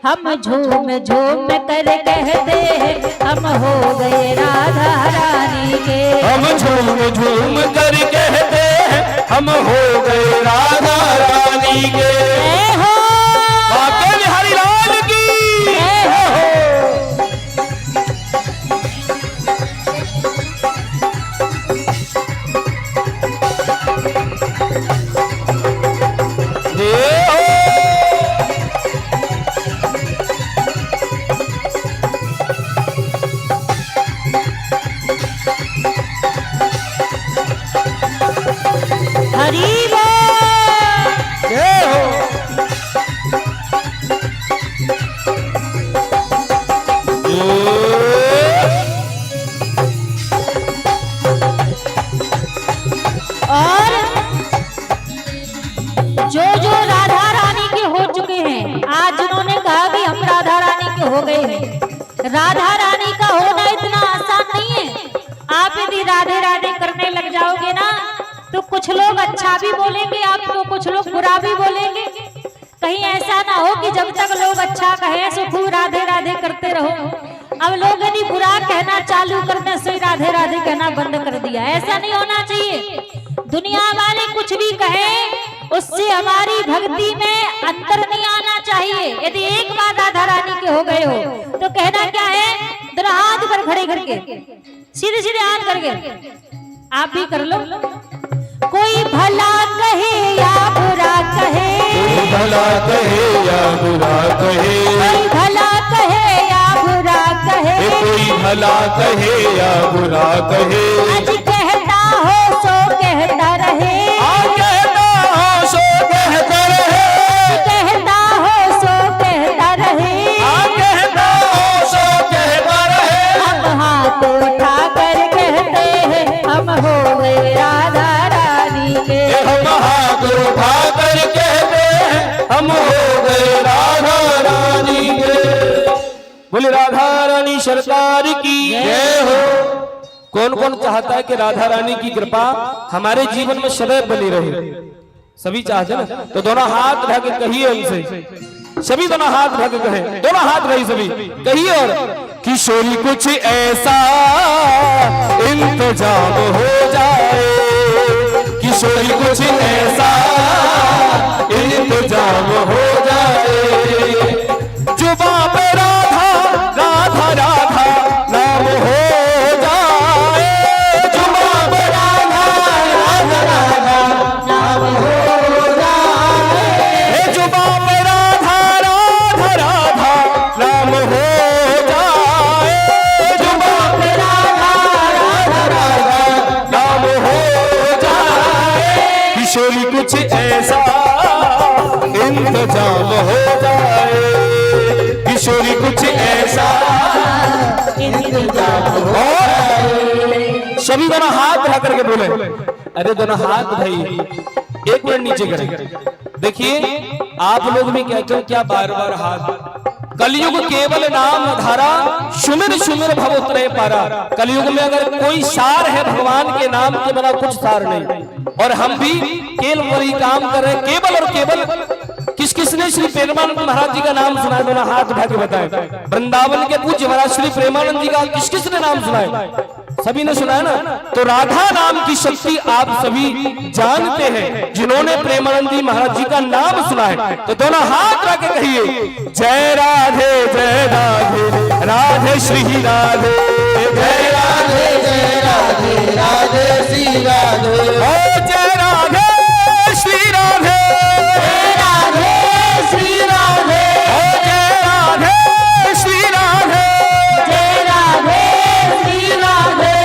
हम झूम झूम कर कहते हैं हम हो गए राधा रानी के। हम झूम झूम कर कहते हैं हम हो गए राधा रानी के। जय हो बाके बिहारी लाल की जय हो। जय हो। हरि बोल। जय हो। और जो राधा रानी के हो चुके हैं, आज जिन्होंने कहा कि हम राधा रानी के हो गए हैं, राधा रानी का होना इतना आसान नहीं है। आप यदि राधे राधे करने लग जाओगे ना तो कुछ लोग अच्छा भी बोलेंगे आपको, कुछ लोग बुरा भी बोलेंगे। कहीं ऐसा ना हो कि जब तक लोग अच्छा कहे सो खूब राधे राधे करते रहो, अब लोग यदि बुरा कहना चालू करने से राधे राधे कहना बंद कर दिया। ऐसा नहीं होना चाहिए। दुनिया वाले कुछ भी कहे उससे हमारी भक्ति में अंतर नहीं आना चाहिए। यदि एक बार राधा रानी के हो गए हो तो कहना क्या है, दोनों हाथ पर खड़े करके सीधे सीधे हाथ करके आप भी कर लो। कोई भला कहे या बुरा कहे, कोई भला कहे या बुरा कहे, कोई भला कहे या बुरा कहे, कोई भला कहे या बुरा कहे, आज कहता हो सो कहता रहे, कहता हो सो कहता रहे, कहता हो सो कहता रहे, कहता हो सो कहता रहे। हम हाथ उठा कर कहते हैं हम हो गए राधा रानी के। हम हाथ उठा कर कहते हैं हम हो गए राधा रानी के। बोले राधा रानी सरकार की जय हो। कौन कौन चाहता है कि राधा रानी की कृपा हमारे जीवन में सदैव बनी रहे? सभी चाहते हैं ना? तो दोनों हाथ उठा के कहिए उनसे, सभी दोनों हाथ उठा के कहें, दोनों हाथ रही सभी कहिए। और किशोरी कुछ ऐसा इंतजाम हो जाए, किशोरी कुछ ऐसा इंतजाम हो जाए, जो किशोरी कुछ ऐसा इंतजाम हो जाए, किशोरी कुछ ऐसा इंतजाम हो और सभी दोनों हाथ उठा करके बोले, अरे दोनों हाथ भाई एक मिनट नीचे करें। देखिए आप लोग भी कहते हो क्या बार बार हाथ, कलयुग केवल नाम धारा, सुमिर सुमिर भव उतरे पारा। कलयुग में अगर कोई सार है भगवान के नाम के बिना कुछ सार नहीं, और हम भी केवल वही काम कर रहे हैं, केवल और केवल। किस किसने श्री प्रेमानंद महाराज जी का नाम सुना है? दोनों हाथ उठा के बताएं। वृंदावन के पूज्य महाराज श्री प्रेमानंद जी का किस किसने नाम सुना है? सभी ने सुना है ना। तो राधा नाम की शक्ति आप सभी जानते हैं, जिन्होंने प्रेमानंद जी महाराज जी का नाम सुना है। तो दोनों हाथ रख के कहिए, जय राधे जय राधे, राधे श्री राधे, जय राधे जय राधे, राधे श्री राधे। ओ जय राधे श्री राधे, जय राधे श्री राधे, ओ जय राधे श्री राधे, जय राधे श्री राधे,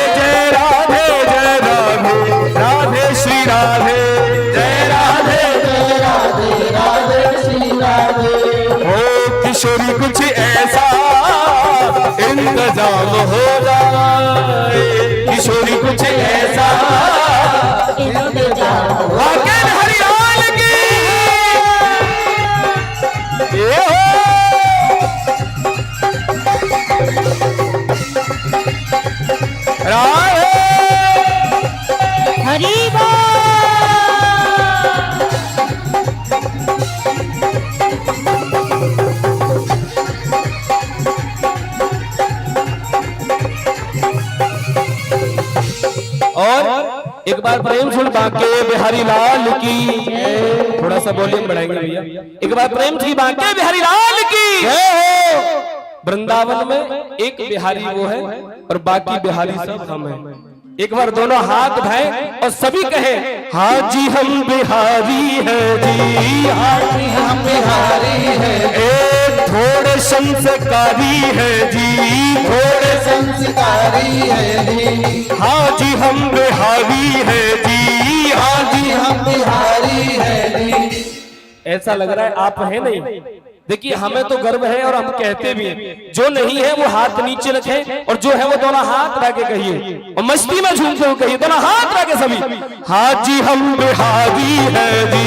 जय राधे जय राधे, राधे श्री राधे, जय राधे जय राधे, राधे श्री राधे। ओ किशोरी कुछ ऐसा इंतजाम हो जाए, किशोरी कुछ ऐसा इंतजाम हो आके हरियाल की ये हो। राधे हरि बोल। और एक बार प्रेम सुन बांके बिहारी लाल की, थोड़ा सा वॉल्यूम बढ़ाएंगे भैया। एक बार प्रेम सुन बांके बिहारी लाल की। वृंदावन में एक बिहारी वो है और बाकी बिहारी सब हम हैं। एक बार दोनों हाथ उठाएं और सभी कहे, हाँ जी हम बिहारी है जी, हाँ जी हम बिहारी है, एक थोड़े संस्कारी है जी, थोड़े संस्कारी है जी, हाँ जी हम बिहारी है जी, हाँ जी हम बिहारी है जी। ऐसा लग रहा है आप है नहीं। देखिए हमें तो गर्व है और हम कहते भी हैं, जो नहीं है वो हाथ नीचे रखे और जो है वो दोनों हाथ रख के कहिए और मस्ती में झूमते हुए कहिए, दोनों हाथ रख के सभी, हाँ जी हम बिहारी है जी,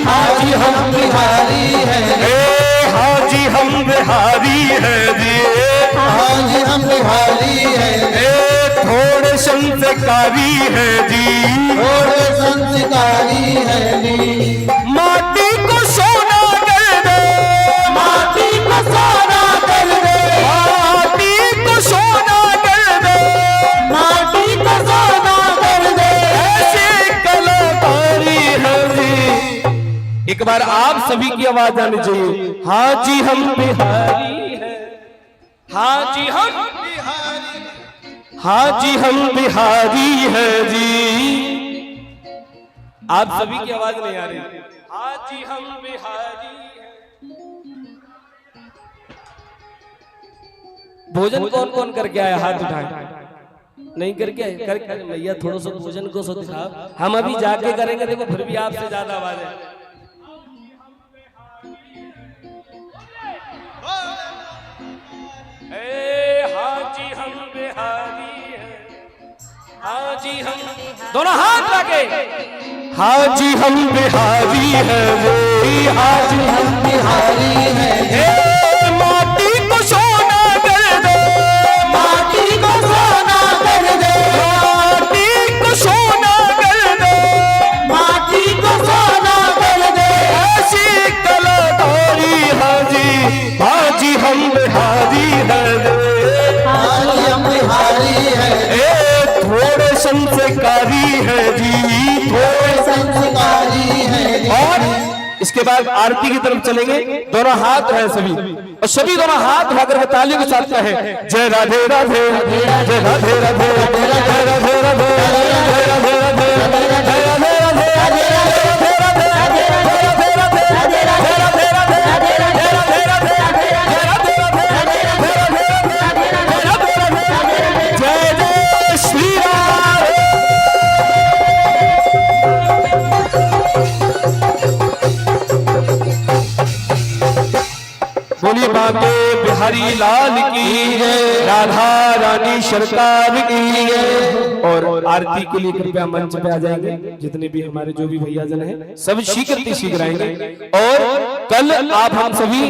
हाँ जी हम बिहारी है, हाँ जी हम बिहारी है जी, हाँ जी हम बिहारी है, थोड़े संस्कारी है जी, थोड़े संस्कारी है जी। माटी को सोना कर दे, माटी को सोना कर दे, माटी को सोना कर दे, माटी को सोना कर दे, ऐसे कलाकारी है जी। एक बार आप सभी की आवाज आनी चाहिए, हाँ जी हम बिहारी है, हाँ जी हम बिहारी, हाँ जी हम बिहारी है जी। आप सभी की आवाज नहीं आ रही, हाँ जी हम बिहारी है। भोजन कौन कौन करके आया? हाथ उठाए। नहीं करके आए? करके भैया थोड़ा सा भोजन को सो दिखाओ, हम अभी जाके करेंगे। देखो फिर भी आपसे ज्यादा आवाज है। हाँ जी हम बिहारी है, हाँ जी हम, दोनों हाथ लगे, हाँ जी हम बिहारी है वे, हाँ जी हम बिहारी है, माटी को सोना कर दे, माटी को सोना कर दे, माटी को सोना कर दे, माटी को सोना कर दे, ऐसी कलाकारी है जी, हाँ जी हम बिहारी है वे, हाँ जी हम बिहारी है, थोड़े संस्कारी है जी, थोड़े संस्कारी है जी। और इसके बाद आरती की तरफ चलेंगे। दोनों हाथ है सभी, और सभी दोनों हाथ उठाकर तालियों के साथ कहे, जय राधे राधे, जय राधे राधे, जय राधे राधे, जय राधे राधे, जय राधे राधे, जय राधे राधे, जय राधे राधे, जय राधे राधे, जय राधे राधे, जय राधे राधे, जय राधे राधे, जय जय श्री राम। बिहारी लाल की जय, राधा रानी सरकार की जय। और आरती के लिए कृपया मंच पे आ जाएंगे जितने भी हमारे जो भी भैया जन हैं, सब शीघ्र शीघ्र आएंगे। और कल आप हम सभी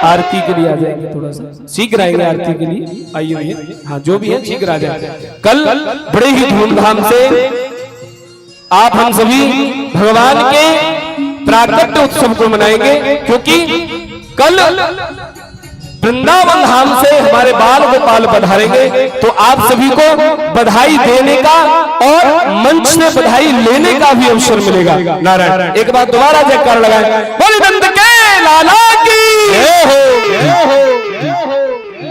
आरती के लिए आ जाएंगे, थोड़ा सा शीघ्र आएंगे आरती के लिए। आइए भैया, हाँ जो भी है शीघ्र आ जाए। कल बड़े ही धूमधाम से आप हम सभी भगवान के प्राकट्य उत्सव को मनाएंगे, क्योंकि कल वृंदावन धाम से हमारे बाल गोपाल पधारेंगे। तो आप सभी को बधाई देने का और मंच से बधाई लेने का भी अवसर मिलेगा। नारायण, एक बार दोबारा जयकार लगाएं, बोले नंद के लाला की।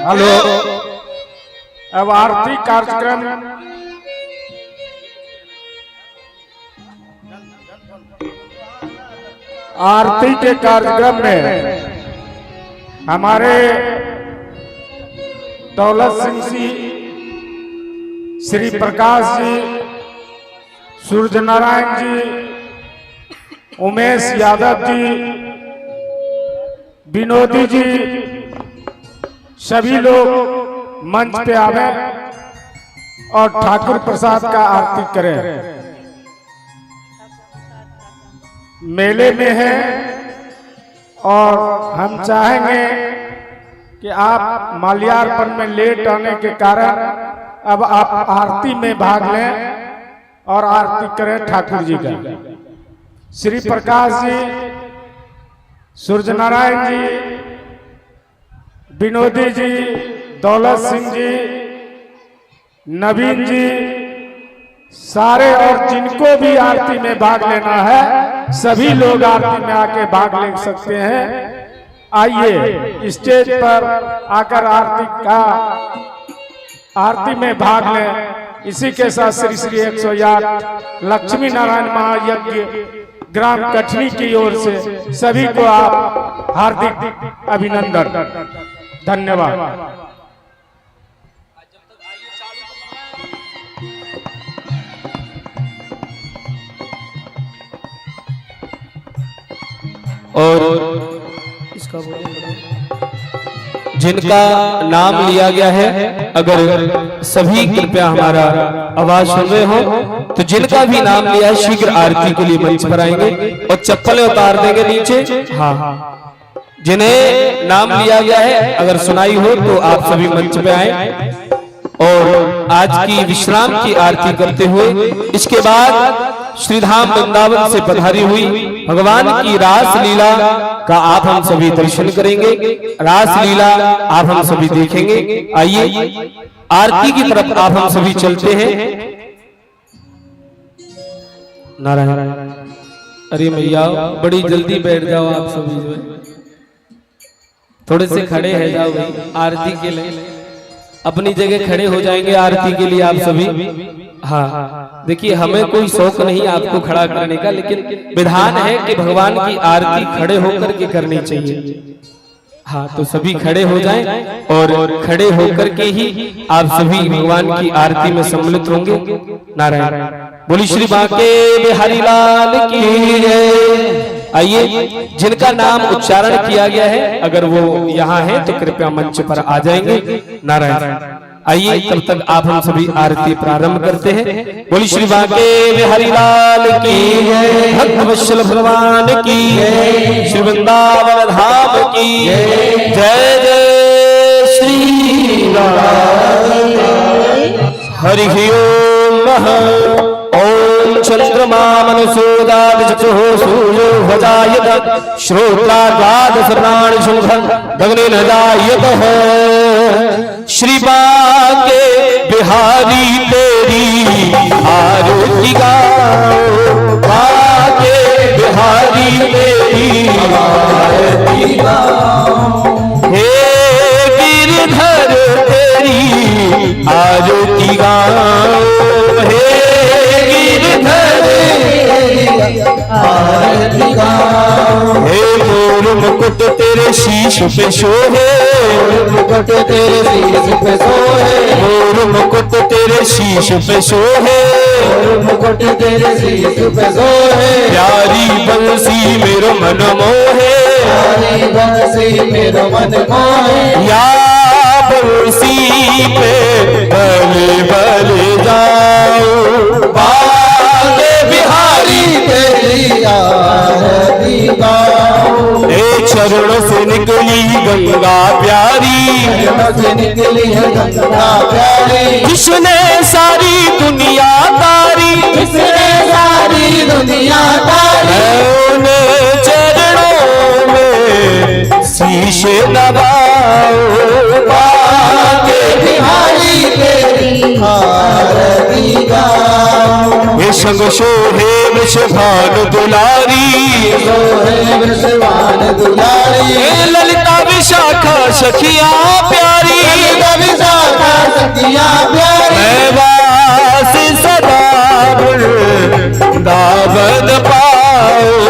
हेलो, अब आरती कार्यक्रम आरती के कार्यक्रम में हमारे दौलत सिंह जी, श्री प्रकाश जी, सूर्य नारायण जी, उमेश यादव जी, विनोदी जी, सभी लोग मंच पे आवे और ठाकुर प्रसाद का आरती करें। मेले में है और हम चाहेंगे कि आप माल्यार्पण में लेट आने के कारण अब आप आरती में भाग लें और आरती करें ठाकुर जी का। श्री प्रकाश जी, सूर्य नारायण जी, विनोदी जी, दौलत सिंह जी, नवीन जी, सारे और जिनको भी आरती में भाग लेना है सभी लोग आरती में आके भाग ले सकते हैं। आइए स्टेज पर आकर आरती में भाग लें। इसी के साथ श्री श्री 108 लक्ष्मी नारायण महायज्ञ ग्राम कठनी की ओर से सभी को आप हार्दिक अभिनंदन, धन्यवाद। और इसका जिनका नाम लिया गया है, अगर सभी कृपया हमारा आवाज सुन रहे हो तो जिनका भी नाम लिया है शीघ्र आरती के लिए मंच पर आएंगे और चप्पलें उतार देंगे नीचे। हाँ, जिन्हें नाम लिया गया है अगर सुनाई हो तो आप सभी मंच पे आए और आज की विश्राम की आरती करते हुए इसके बाद श्रीधाम वृंदावन से पधारी हुई भगवान की रास लीला का आप हम सभी दर्शन करेंगे, रास लीला आप हम सभी देखेंगे। आइए आरती की तरफ आप हम सभी चलते हैं। नारायण, अरे मैया बड़ी जल्दी बैठ जाओ आप सभी, जो है थोड़े से खड़े है जाओ भाई आरती के लिए, अपनी जगह खड़े हो जाएंगे आरती के लिए आप सभी। हाँ, देखिए हमें कोई शौक नहीं आपको खड़ा करने का, लेकिन विधान है कि भगवान की आरती खड़े होकर के करनी चाहिए। हाँ, तो सभी खड़े हो जाएं और खड़े होकर के ही आप सभी भगवान की आरती में सम्मिलित होंगे। नारायण, बोली श्री बांके बिहारी लाल की जय। आइए जिनका नाम उच्चारण किया गया है अगर वो यहाँ है तो कृपया मंच पर आ जाएंगे। नारायण, आइए तब तक आप हम सभी आरती प्रारंभ करते हैं। बोली श्री बांके बिहारी लाल की जय, भक्त वत्सल भगवान की जय, श्री वृंदावन धाम की जय। जय श्री राम। हरि ओम। ओम चंद्रमा मनसोदादिचक्षुः सूर्यो भजायत, श्रोत्राद्वादश प्राण शुभं गगनेन जायतः। श्री बांके बिहारी तेरी आरती गाओ, बांके बिहारी तेरी आरती गाओ, हे गिरधर तेरी आरती गाओ, हे गिरधर आरती गाऊं। हे मोर मुकुट तेरे शीश पे शोभे, मुकुट तेरे शीश पे सोहे, मोर मुकुट तेरे शीश पे शोभे, मुकुट तेरे शीश पे सोहे, प्यारी बंसी मेरो मन मोहे, प्यारी बंसी मेरो मन मोहे, या बंसी पे बले बले जाऊं, बाले बिहारी तेरी आरती गाऊं। हे चरणों से निकली गंगा प्यारी, से निकली है गंगा प्यारी, जिसने सारी दुनिया तारी, जिसने सारी दुनिया तारी, मैं उन्हें चरणों में शीश नवाऊं, बाले बिहारी तेरी आरती गाऊं। हे संग शोभे वृषभानु दुलारी, सोहे वृषभान दुलारी, हे ललिता विशाखा सखिया प्यारी, विशाखा सखिया प्यारी, मैं वास सदा वृंदावन पाऊं,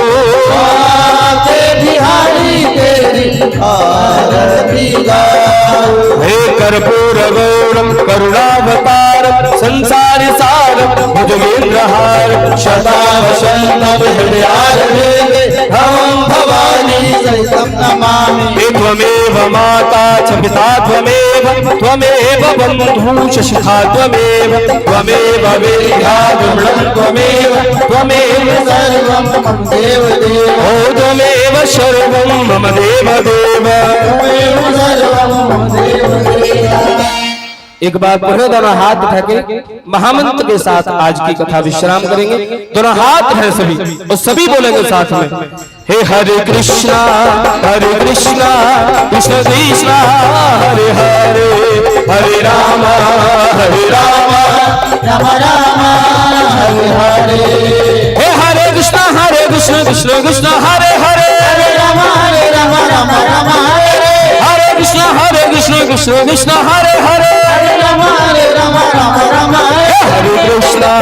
बाले बिहारी तेरी आरती गाऊं। हे कर्पूर गौरम करुणावतारम संसार सारम भुजगेंद्रहार सदा वसंतम हृदयारविंदे भवं भवानी सहितं नमामि। हे त्वमेव माता च पिता त्वमेव, त्वमेव बन्धु च शिखा त्वमेव, त्वमेव वेद्या विमलं त्वमेव, त्वमेव सर्वं मम देव देव, ओ त्वमेव सर्वं मम देव देव। त्वमेव सर्वं मम देव देव। एक बार पुनः दोनों हाथ उठा के महामंत्र के साथ आज की कथा विश्राम करेंगे। दोनों हाथ हैं सभी और सभी बोलेंगे साथ में, हे हरे कृष्णा कृष्ण कृष्णा हरे हरे, हरे राम राम राम हरे हरे, हे हरे कृष्ण कृष्ण कृष्ण हरे हरे, हरे राम राम राम हरे, हरे कृष्ण कृष्ण कृष्ण हरे हरे, हरे राम राम हरे, हरे कृष्णा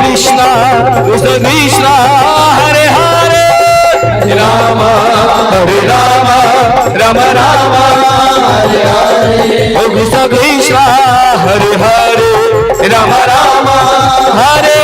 कृष्ण कृष्ण हरे हरे, हरे राम राम राम हरे हरे, कृष्ण कृष्ण हरे हरे, राम राम हरे